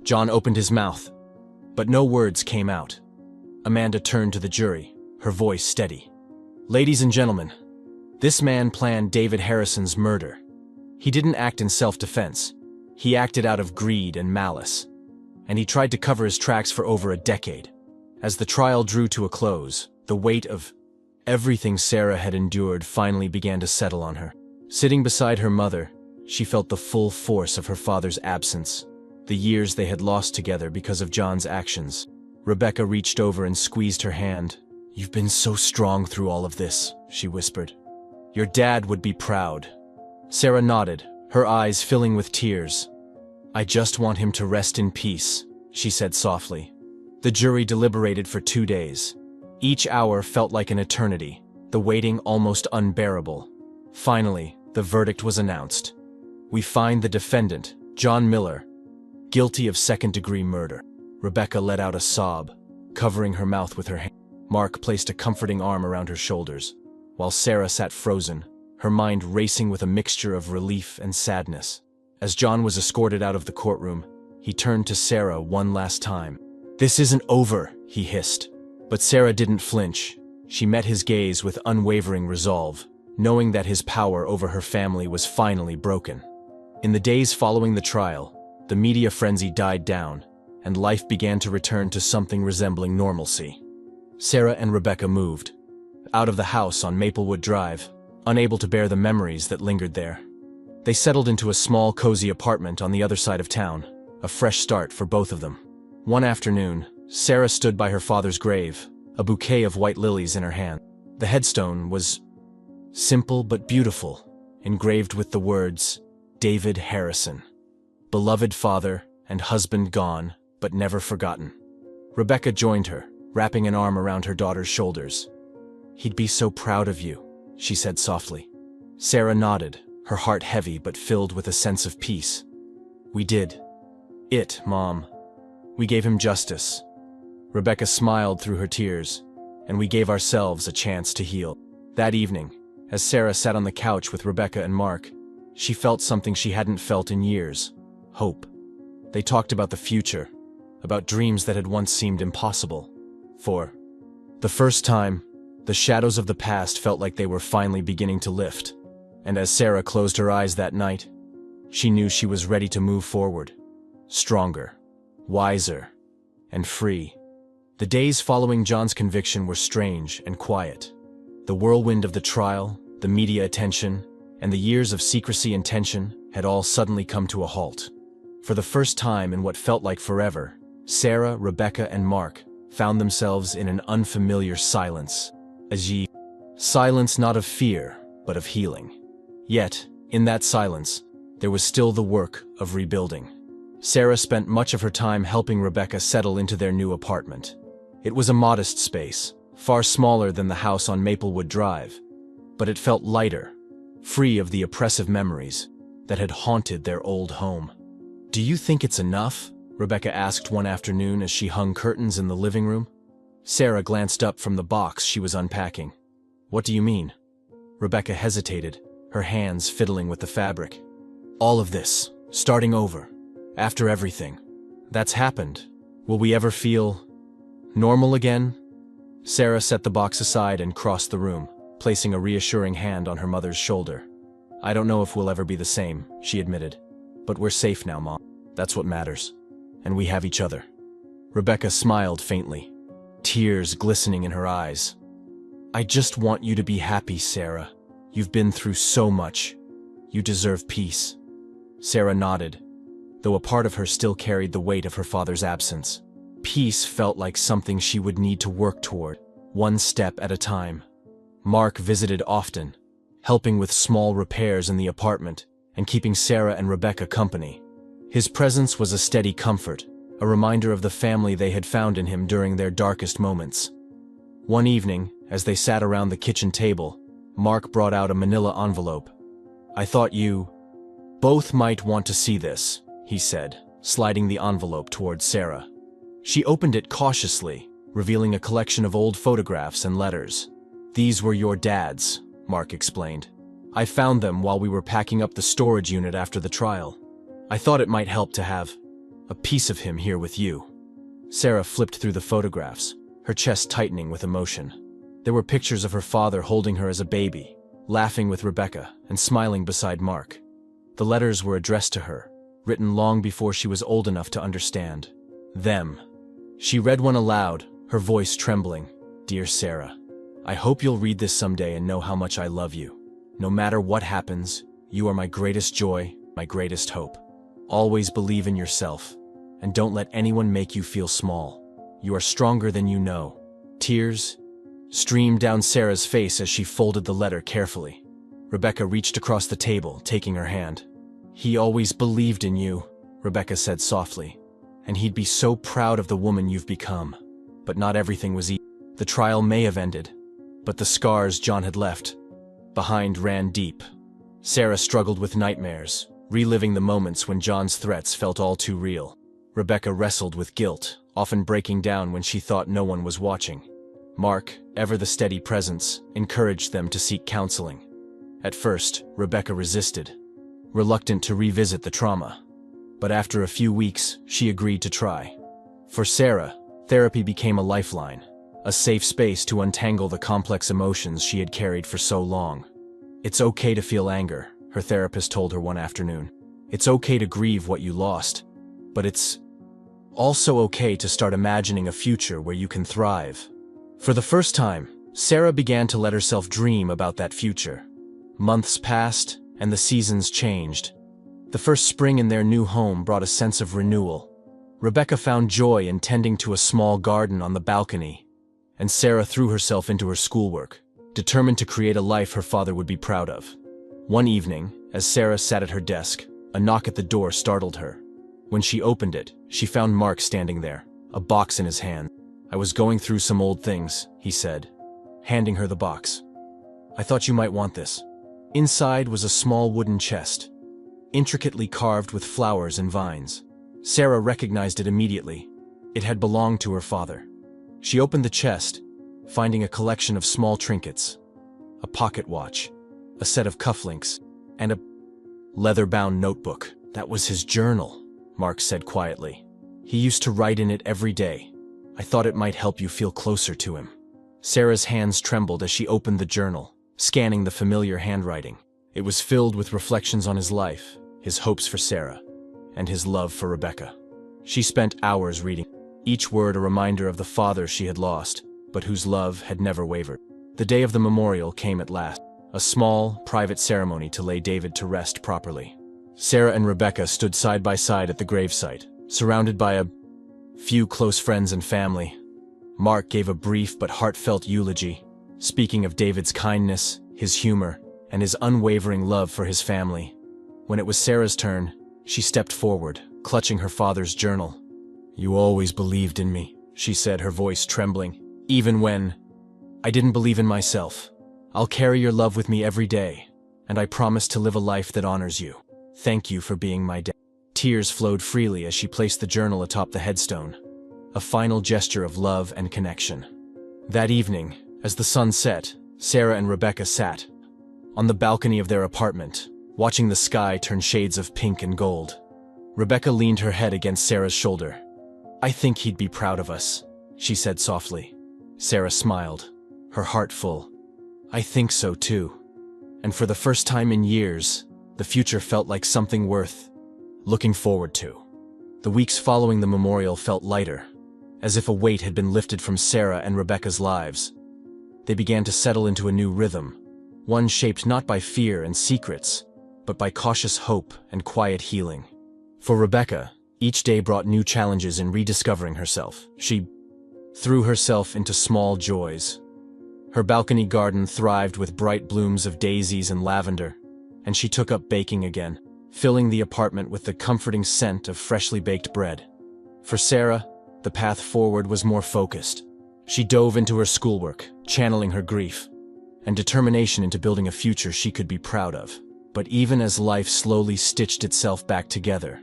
John opened his mouth, but no words came out. Amanda turned to the jury, her voice steady. "Ladies and gentlemen, this man planned David Harrison's murder. He didn't act in self-defense. He acted out of greed and malice. And he tried to cover his tracks for over a decade. As the trial drew to a close, the weight of everything Sarah had endured finally began to settle on her. Sitting beside her mother, she felt the full force of her father's absence, the years they had lost together because of John's actions. Rebecca reached over and squeezed her hand. "You've been so strong through all of this," she whispered. "Your dad would be proud." Sarah nodded, her eyes filling with tears. "I just want him to rest in peace," she said softly. The jury deliberated for 2 days. Each hour felt like an eternity, the waiting almost unbearable. Finally, the verdict was announced. "We find the defendant, John Miller, guilty of second-degree murder." Rebecca let out a sob, covering her mouth with her hand. Mark placed a comforting arm around her shoulders, while Sarah sat frozen, her mind racing with a mixture of relief and sadness. As John was escorted out of the courtroom, he turned to Sarah one last time. "This isn't over," he hissed. But Sarah didn't flinch. She met his gaze with unwavering resolve, knowing that his power over her family was finally broken. In the days following the trial, the media frenzy died down, and life began to return to something resembling normalcy. Sarah and Rebecca moved out of the house on Maplewood Drive, unable to bear the memories that lingered there. They settled into a small, cozy apartment on the other side of town, a fresh start for both of them. One afternoon, Sarah stood by her father's grave, a bouquet of white lilies in her hand. The headstone was simple but beautiful, engraved with the words, "David Harrison, beloved father and husband gone, but never forgotten." Rebecca joined her, wrapping an arm around her daughter's shoulders. "He'd be so proud of you," she said softly. Sarah nodded, her heart heavy but filled with a sense of peace. "We did it, Mom. We gave him justice." Rebecca smiled through her tears, "and we gave ourselves a chance to heal." That evening, as Sarah sat on the couch with Rebecca and Mark, she felt something she hadn't felt in years: hope. They talked about the future, about dreams that had once seemed impossible. For the first time, the shadows of the past felt like they were finally beginning to lift. And as Sarah closed her eyes that night, she knew she was ready to move forward, stronger, wiser, and free. The days following John's conviction were strange and quiet. The whirlwind of the trial, the media attention, and the years of secrecy and tension had all suddenly come to a halt. For the first time in what felt like forever, Sarah, Rebecca, and Mark found themselves in an unfamiliar silence. Silence not of fear, but of healing. Yet, in that silence, there was still the work of rebuilding. Sarah spent much of her time helping Rebecca settle into their new apartment. It was a modest space, far smaller than the house on Maplewood Drive, but it felt lighter, free of the oppressive memories that had haunted their old home. "Do you think it's enough?" Rebecca asked one afternoon as she hung curtains in the living room. Sarah glanced up from the box she was unpacking. "What do you mean?" Rebecca hesitated, her hands fiddling with the fabric. "All of this, starting over, after everything that's happened. Will we ever feel normal again?" Sarah set the box aside and crossed the room, placing a reassuring hand on her mother's shoulder. "I don't know if we'll ever be the same," she admitted. "But we're safe now, Mom. That's what matters. And we have each other." Rebecca smiled faintly, tears glistening in her eyes. "I just want you to be happy, Sarah. You've been through so much. You deserve peace." Sarah nodded, though a part of her still carried the weight of her father's absence. Peace felt like something she would need to work toward, one step at a time. Mark visited often, helping with small repairs in the apartment and keeping Sarah and Rebecca company. His presence was a steady comfort, a reminder of the family they had found in him during their darkest moments. One evening, as they sat around the kitchen table, Mark brought out a manila envelope. "I thought you both might want to see this," he said, sliding the envelope towards Sarah. She opened it cautiously, revealing a collection of old photographs and letters. "These were your dad's," Mark explained. "I found them while we were packing up the storage unit after the trial. I thought it might help to have a piece of him here with you." Sarah flipped through the photographs, her chest tightening with emotion. There were pictures of her father holding her as a baby, laughing with Rebecca, and smiling beside Mark. The letters were addressed to her, written long before she was old enough to understand. Them. She read one aloud, her voice trembling. "Dear Sarah, I hope you'll read this someday and know how much I love you. No matter what happens, you are my greatest joy, my greatest hope. Always believe in yourself, and don't let anyone make you feel small. You are stronger than you know." Tears streamed down Sarah's face as she folded the letter carefully. Rebecca reached across the table, taking her hand. "He always believed in you," Rebecca said softly, "and he'd be so proud of the woman you've become. But not everything was easy. The trial may have ended, but the scars John had left behind ran deep." Sarah struggled with nightmares, reliving the moments when John's threats felt all too real. Rebecca wrestled with guilt, often breaking down when she thought no one was watching. Mark, ever the steady presence, encouraged them to seek counseling. At first, Rebecca resisted, reluctant to revisit the trauma. But after a few weeks, she agreed to try. For Sarah, therapy became a lifeline, a safe space to untangle the complex emotions she had carried for so long. "It's okay to feel anger," her therapist told her one afternoon. "It's okay to grieve what you lost, but it's also okay to start imagining a future where you can thrive." For the first time, Sarah began to let herself dream about that future. Months passed, and the seasons changed. The first spring in their new home brought a sense of renewal. Rebecca found joy in tending to a small garden on the balcony, and Sarah threw herself into her schoolwork, determined to create a life her father would be proud of. One evening, as Sarah sat at her desk, a knock at the door startled her. When she opened it, she found Mark standing there, a box in his hand. "I was going through some old things," he said, handing her the box. "I thought you might want this." Inside was a small wooden chest, intricately carved with flowers and vines. Sarah recognized it immediately. It had belonged to her father. She opened the chest, finding a collection of small trinkets, a pocket watch, a set of cufflinks, and a leather-bound notebook. "That was his journal," Mark said quietly. "He used to write in it every day. I thought it might help you feel closer to him." Sarah's hands trembled as she opened the journal, scanning the familiar handwriting. It was filled with reflections on his life, his hopes for Sarah, and his love for Rebecca. She spent hours reading, each word a reminder of the father she had lost, but whose love had never wavered. The day of the memorial came at last, a small, private ceremony to lay David to rest properly. Sarah and Rebecca stood side by side at the gravesite, surrounded by a few close friends and family. Mark gave a brief but heartfelt eulogy, speaking of David's kindness, his humor, and his unwavering love for his family. When it was Sarah's turn, she stepped forward, clutching her father's journal. "You always believed in me," she said, her voice trembling, "even when I didn't believe in myself. I'll carry your love with me every day, and I promise to live a life that honors you. Thank you for being my dad." Tears flowed freely as she placed the journal atop the headstone, a final gesture of love and connection. That evening, as the sun set, Sarah and Rebecca sat on the balcony of their apartment, watching the sky turn shades of pink and gold. Rebecca leaned her head against Sarah's shoulder. "I think he'd be proud of us," she said softly. Sarah smiled, her heart full. "I think so too." And for the first time in years, the future felt like something worth looking forward to. The weeks following the memorial felt lighter, as if a weight had been lifted from Sarah and Rebecca's lives. They began to settle into a new rhythm, one shaped not by fear and secrets, but by cautious hope and quiet healing. For Rebecca, each day brought new challenges in rediscovering herself. She threw herself into small joys. Her balcony garden thrived with bright blooms of daisies and lavender, and she took up baking again, filling the apartment with the comforting scent of freshly baked bread. For Sarah, the path forward was more focused. She dove into her schoolwork, channeling her grief and determination into building a future she could be proud of. But even as life slowly stitched itself back together,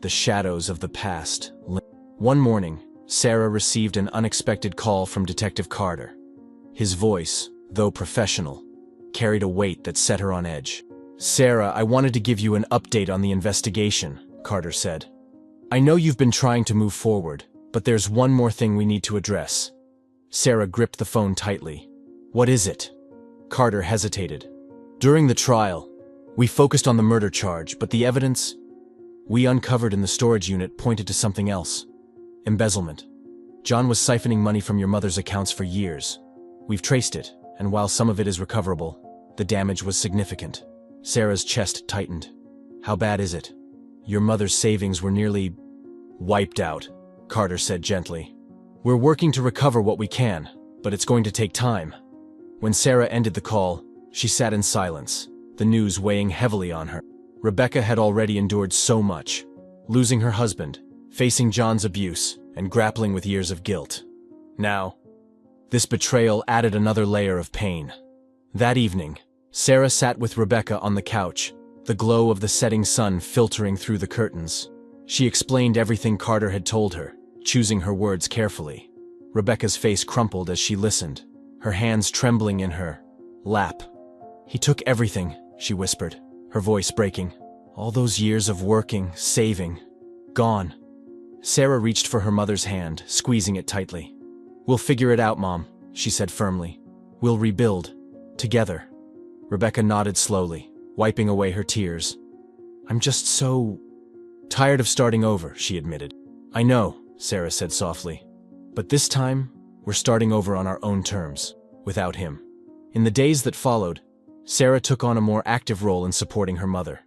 the shadows of the past lingered. One morning, Sarah received an unexpected call from Detective Carter. His voice, though professional, carried a weight that set her on edge. "Sarah, I wanted to give you an update on the investigation," Carter said. "I know you've been trying to move forward, but there's one more thing we need to address." Sarah gripped the phone tightly. "What is it?" Carter hesitated. "During the trial, we focused on the murder charge, but the evidence we uncovered in the storage unit pointed to something else. Embezzlement. John was siphoning money from your mother's accounts for years. We've traced it, and while some of it is recoverable, the damage was significant." Sarah's chest tightened. "How bad is it?" "Your mother's savings were nearly wiped out," Carter said gently. "We're working to recover what we can, but it's going to take time." When Sarah ended the call, she sat in silence, the news weighing heavily on her. Rebecca had already endured so much, losing her husband, facing John's abuse, and grappling with years of guilt. Now, this betrayal added another layer of pain. That evening, Sarah sat with Rebecca on the couch, the glow of the setting sun filtering through the curtains. She explained everything Carter had told her, choosing her words carefully. Rebecca's face crumpled as she listened, her hands trembling in her lap. "He took everything," she whispered, her voice breaking. "All those years of working, saving, gone." Sarah reached for her mother's hand, squeezing it tightly. "We'll figure it out, Mom," she said firmly. "We'll rebuild. Together." Rebecca nodded slowly, wiping away her tears. "I'm just so tired of starting over," she admitted. "I know," Sarah said softly. "But this time, we're starting over on our own terms, without him." In the days that followed, Sarah took on a more active role in supporting her mother.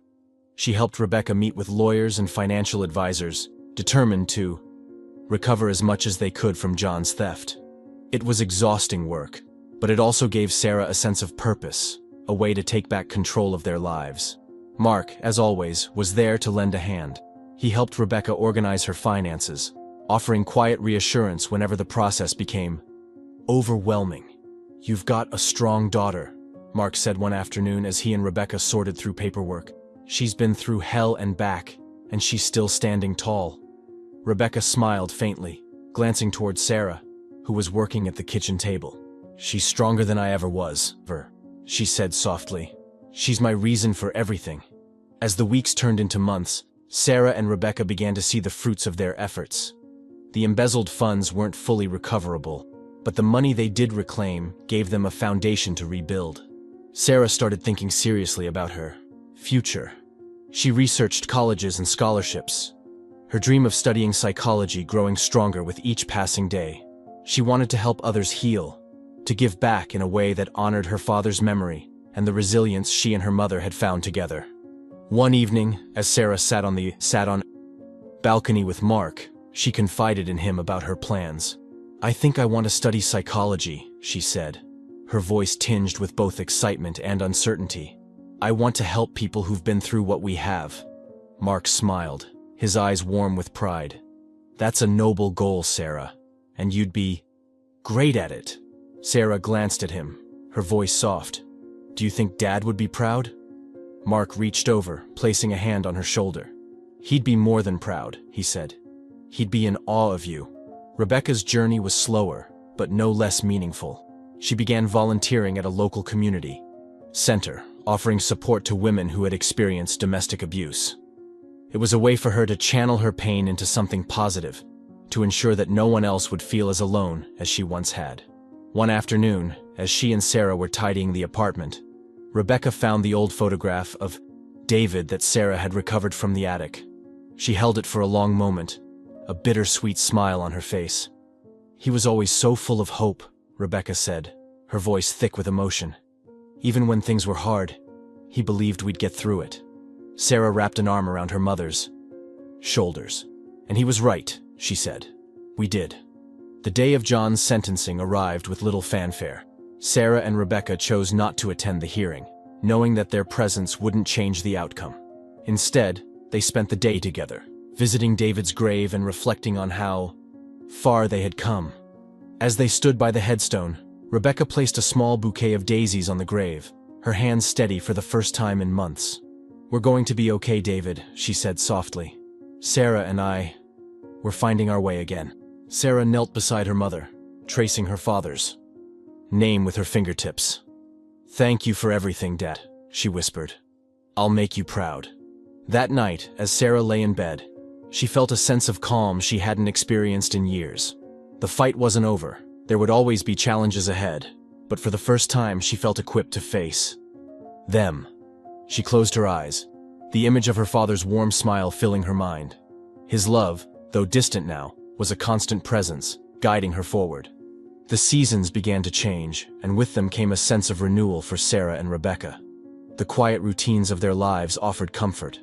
She helped Rebecca meet with lawyers and financial advisors, determined to recover as much as they could from John's theft. It was exhausting work, but it also gave Sarah a sense of purpose, a way to take back control of their lives. Mark, as always, was there to lend a hand. He helped Rebecca organize her finances, offering quiet reassurance whenever the process became overwhelming. "You've got a strong daughter," Mark said one afternoon as he and Rebecca sorted through paperwork. "She's been through hell and back, and she's still standing tall." Rebecca smiled faintly, glancing toward Sarah, who was working at the kitchen table. "She's stronger than I ever was, she said softly. "She's my reason for everything." As the weeks turned into months, Sarah and Rebecca began to see the fruits of their efforts. The embezzled funds weren't fully recoverable, but the money they did reclaim gave them a foundation to rebuild. Sarah started thinking seriously about her future. She researched colleges and scholarships, her dream of studying psychology growing stronger with each passing day. She wanted to help others heal, to give back in a way that honored her father's memory and the resilience she and her mother had found together. One evening, as Sarah sat on balcony with Mark, she confided in him about her plans. "I think I want to study psychology," she said, her voice tinged with both excitement and uncertainty. "I want to help people who've been through what we have." Mark smiled, his eyes warm with pride. "That's a noble goal, Sarah, and you'd be great at it." Sarah glanced at him, her voice soft. "Do you think Dad would be proud?" Mark reached over, placing a hand on her shoulder. "He'd be more than proud," he said. "He'd be in awe of you." Rebecca's journey was slower, but no less meaningful. She began volunteering at a local community center, offering support to women who had experienced domestic abuse. It was a way for her to channel her pain into something positive, to ensure that no one else would feel as alone as she once had. One afternoon, as she and Sarah were tidying the apartment, Rebecca found the old photograph of David that Sarah had recovered from the attic. She held it for a long moment, a bittersweet smile on her face. "He was always so full of hope," Rebecca said, her voice thick with emotion. "Even when things were hard, he believed we'd get through it." Sarah wrapped an arm around her mother's shoulders. And he was right, she said. We did. The day of John's sentencing arrived with little fanfare. Sarah and Rebecca chose not to attend the hearing, knowing that their presence wouldn't change the outcome. Instead, they spent the day together, visiting David's grave and reflecting on how far they had come. As they stood by the headstone, Rebecca placed a small bouquet of daisies on the grave, her hands steady for the first time in months. We're going to be okay, David, she said softly. Sarah and we're finding our way again. Sarah knelt beside her mother, tracing her father's name with her fingertips. Thank you for everything, Dad, she whispered. I'll make you proud. That night, as Sarah lay in bed, she felt a sense of calm she hadn't experienced in years. The fight wasn't over. There would always be challenges ahead, but for the first time she felt equipped to face them. She closed her eyes, the image of her father's warm smile filling her mind. His love, though distant now, was a constant presence, guiding her forward. The seasons began to change, and with them came a sense of renewal for Sarah and Rebecca. The quiet routines of their lives offered comfort.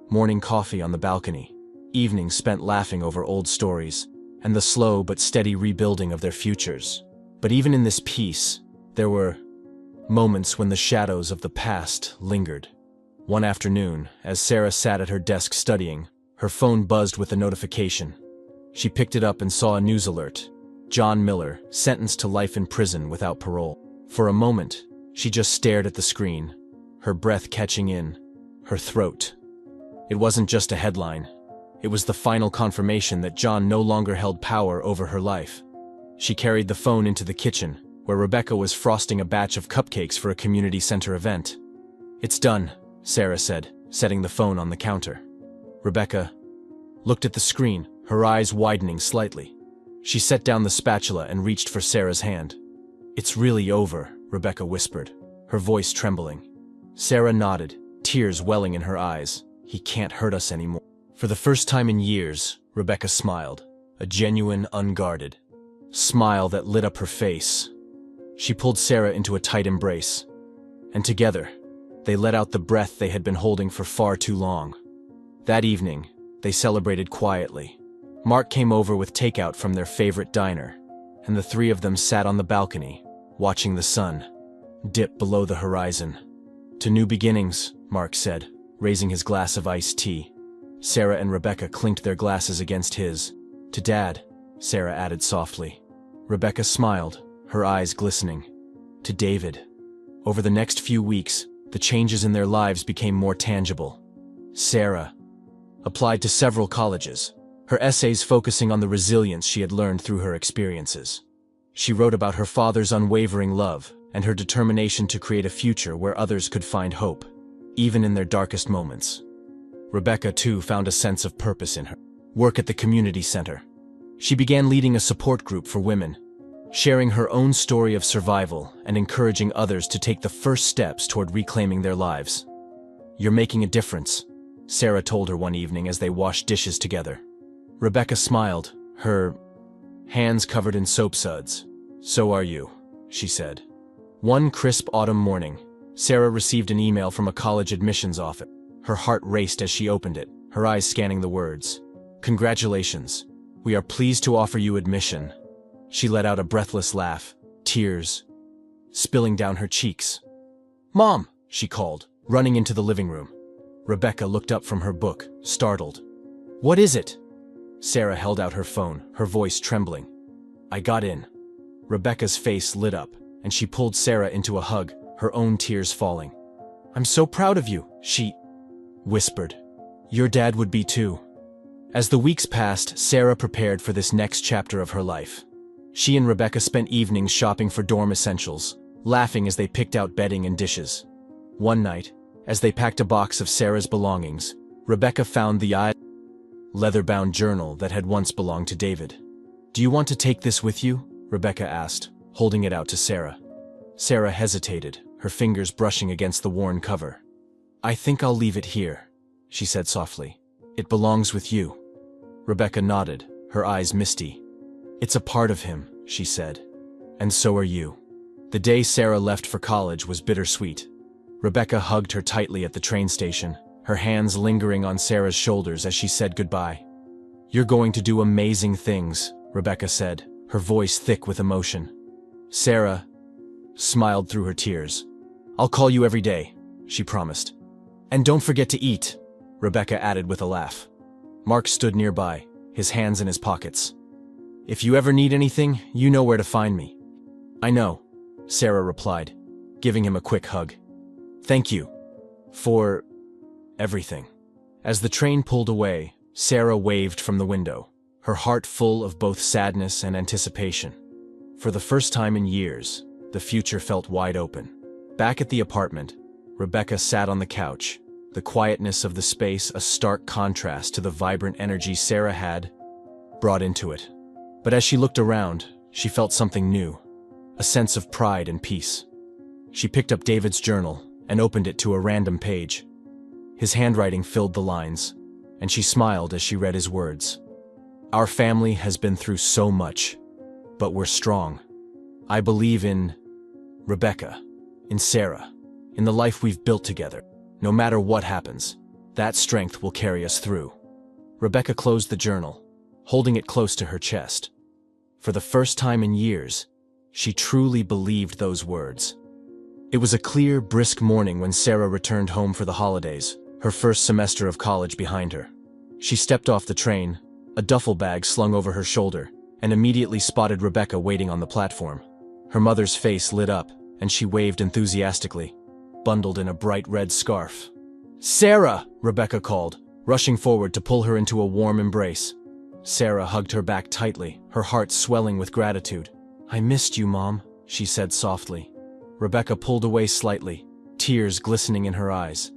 Morning coffee on the balcony, evenings spent laughing over old stories, and the slow but steady rebuilding of their futures. But even in this peace, there were moments when the shadows of the past lingered. One afternoon, as Sarah sat at her desk studying, her phone buzzed with a notification. She picked it up and saw a news alert. John Miller, sentenced to life in prison without parole. For a moment, she just stared at the screen, her breath catching in her throat. It wasn't just a headline. It was the final confirmation that John no longer held power over her life. She carried the phone into the kitchen, where Rebecca was frosting a batch of cupcakes for a community center event. It's done, Sarah said, setting the phone on the counter. Rebecca looked at the screen, her eyes widening slightly. She set down the spatula and reached for Sarah's hand. It's really over, Rebecca whispered, her voice trembling. Sarah nodded, tears welling in her eyes. He can't hurt us anymore. For the first time in years, Rebecca smiled, a genuine, unguarded smile that lit up her face. She pulled Sarah into a tight embrace, and together, they let out the breath they had been holding for far too long. That evening, they celebrated quietly. Mark came over with takeout from their favorite diner, and the three of them sat on the balcony, watching the sun dip below the horizon. To new beginnings, Mark said, raising his glass of iced tea. Sarah and Rebecca clinked their glasses against his. To Dad, Sarah added softly. Rebecca smiled, her eyes glistening. To David. Over the next few weeks, the changes in their lives became more tangible. Sarah applied to several colleges, her essays focusing on the resilience she had learned through her experiences. She wrote about her father's unwavering love and her determination to create a future where others could find hope, even in their darkest moments. Rebecca, too, found a sense of purpose in her work at the community center. She began leading a support group for women, sharing her own story of survival and encouraging others to take the first steps toward reclaiming their lives. You're making a difference, Sarah told her one evening as they washed dishes together. Rebecca smiled, her hands covered in soap suds. So are you, she said. One crisp autumn morning, Sarah received an email from a college admissions office. Her heart raced as she opened it, her eyes scanning the words. Congratulations. We are pleased to offer you admission. She let out a breathless laugh, tears spilling down her cheeks. Mom, she called, running into the living room. Rebecca looked up from her book, startled. What is it? Sarah held out her phone, her voice trembling. I got in. Rebecca's face lit up, and she pulled Sarah into a hug, her own tears falling. I'm so proud of you, she whispered. Your dad would be too. As the weeks passed, Sarah prepared for this next chapter of her life. She and Rebecca spent evenings shopping for dorm essentials, laughing as they picked out bedding and dishes. One night, as they packed a box of Sarah's belongings, Rebecca found the leather-bound journal that had once belonged to David. Do you want to take this with you? Rebecca asked, holding it out to Sarah. Sarah hesitated, her fingers brushing against the worn cover. I think I'll leave it here, she said softly. It belongs with you. Rebecca nodded, her eyes misty. It's a part of him, she said. And so are you. The day Sarah left for college was bittersweet. Rebecca hugged her tightly at the train station, her hands lingering on Sarah's shoulders as she said goodbye. "You're going to do amazing things," Rebecca said, her voice thick with emotion. Sarah smiled through her tears. "I'll call you every day," she promised. "And don't forget to eat," Rebecca added with a laugh. Mark stood nearby, his hands in his pockets. "If you ever need anything, you know where to find me." "I know," Sarah replied, giving him a quick hug. "Thank you for everything." As the train pulled away, Sarah waved from the window, her heart full of both sadness and anticipation. For the first time in years, the future felt wide open. Back at the apartment, Rebecca sat on the couch, the quietness of the space a stark contrast to the vibrant energy Sarah had brought into it. But as she looked around, she felt something new, a sense of pride and peace. She picked up David's journal and opened it to a random page. His handwriting filled the lines, and she smiled as she read his words. "Our family has been through so much, but we're strong. I believe in Rebecca, in Sarah, in the life we've built together. No matter what happens, that strength will carry us through." Rebecca closed the journal, holding it close to her chest. For the first time in years, she truly believed those words. It was a clear, brisk morning when Sarah returned home for the holidays, her first semester of college behind her. She stepped off the train, a duffel bag slung over her shoulder, and immediately spotted Rebecca waiting on the platform. Her mother's face lit up, and she waved enthusiastically, bundled in a bright red scarf. "Sarah!" Rebecca called, rushing forward to pull her into a warm embrace. Sarah hugged her back tightly, her heart swelling with gratitude. "I missed you, Mom," she said softly. Rebecca pulled away slightly, tears glistening in her eyes.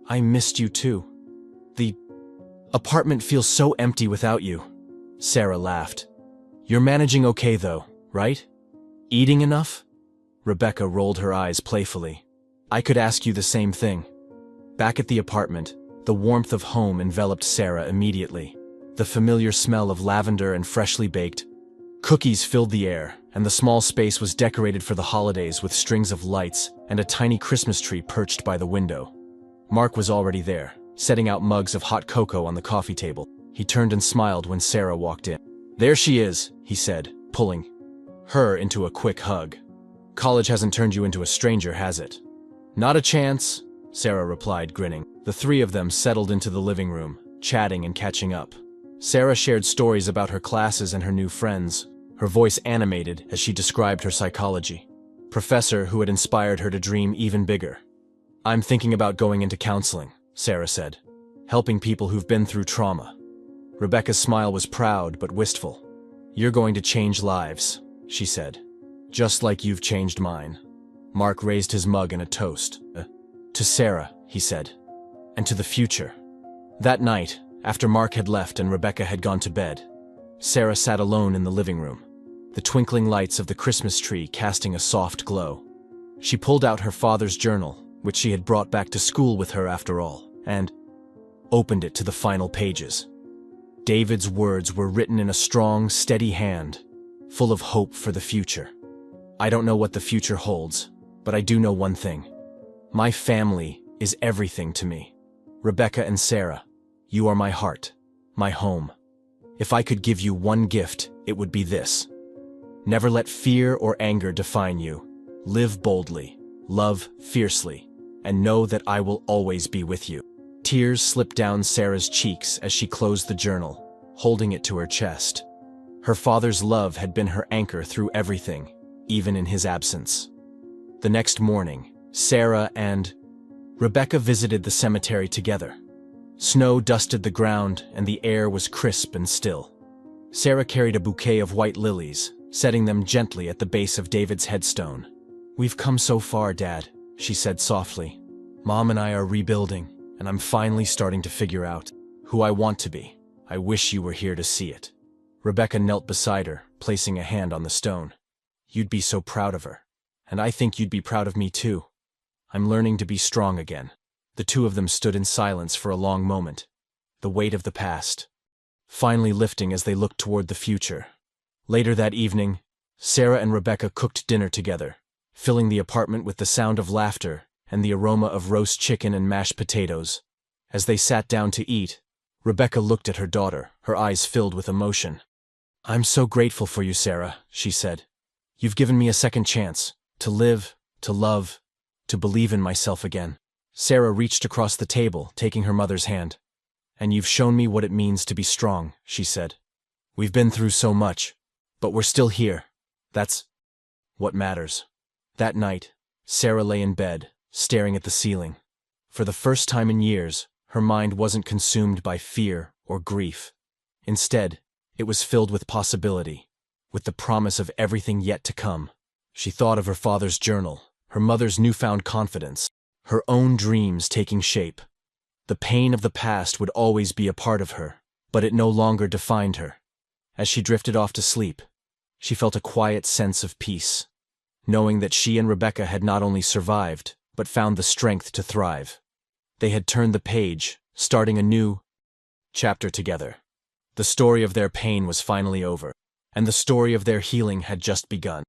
"I missed you too. The apartment feels so empty without you." Sarah laughed. "You're managing okay though, right? Eating enough?" Rebecca rolled her eyes playfully. "I could ask you the same thing." Back at the apartment, the warmth of home enveloped Sarah immediately. The familiar smell of lavender and freshly baked cookies filled the air, and the small space was decorated for the holidays with strings of lights and a tiny Christmas tree perched by the window. Mark was already there, setting out mugs of hot cocoa on the coffee table. He turned and smiled when Sarah walked in. "There she is," he said, pulling her into a quick hug. "College hasn't turned you into a stranger, has it?" "Not a chance," Sarah replied, grinning. The three of them settled into the living room, chatting and catching up. Sarah shared stories about her classes and her new friends, her voice animated as she described her psychology professor who had inspired her to dream even bigger. "I'm thinking about going into counseling," Sarah said, "helping people who've been through trauma." Rebecca's smile was proud but wistful. "You're going to change lives," she said, "just like you've changed mine." Mark raised his mug in a toast. "To Sarah," he said, "and to the future." That night, after Mark had left and Rebecca had gone to bed, Sarah sat alone in the living room, the twinkling lights of the Christmas tree casting a soft glow. She pulled out her father's journal, which she had brought back to school with her after all, and opened it to the final pages. David's words were written in a strong, steady hand, full of hope for the future. "I don't know what the future holds, but I do know one thing. My family is everything to me. Rebecca and Sarah, you are my heart, my home. If I could give you one gift, it would be this. Never let fear or anger define you. Live boldly, love fiercely, and know that I will always be with you." Tears slipped down Sarah's cheeks as she closed the journal, holding it to her chest. Her father's love had been her anchor through everything, even in his absence. The next morning, Sarah and Rebecca visited the cemetery together. Snow dusted the ground and the air was crisp and still. Sarah carried a bouquet of white lilies, setting them gently at the base of David's headstone. "We've come so far, Dad," she said softly. "Mom and I are rebuilding, and I'm finally starting to figure out who I want to be. I wish you were here to see it." Rebecca knelt beside her, placing a hand on the stone. "You'd be so proud of her, and I think you'd be proud of me too. I'm learning to be strong again." The two of them stood in silence for a long moment, the weight of the past finally lifting as they looked toward the future. Later that evening, Sarah and Rebecca cooked dinner together, filling the apartment with the sound of laughter and the aroma of roast chicken and mashed potatoes. As they sat down to eat, Rebecca looked at her daughter, her eyes filled with emotion. "I'm so grateful for you, Sarah," she said. "You've given me a second chance, to live, to love, to believe in myself again." Sarah reached across the table, taking her mother's hand. "And you've shown me what it means to be strong," she said. "We've been through so much, but we're still here. That's what matters." That night, Sarah lay in bed, staring at the ceiling. For the first time in years, her mind wasn't consumed by fear or grief. Instead, it was filled with possibility, with the promise of everything yet to come. She thought of her father's journal, her mother's newfound confidence, her own dreams taking shape. The pain of the past would always be a part of her, but it no longer defined her. As she drifted off to sleep, she felt a quiet sense of peace, knowing that she and Rebecca had not only survived, but found the strength to thrive. They had turned the page, starting a new chapter together. The story of their pain was finally over, and the story of their healing had just begun.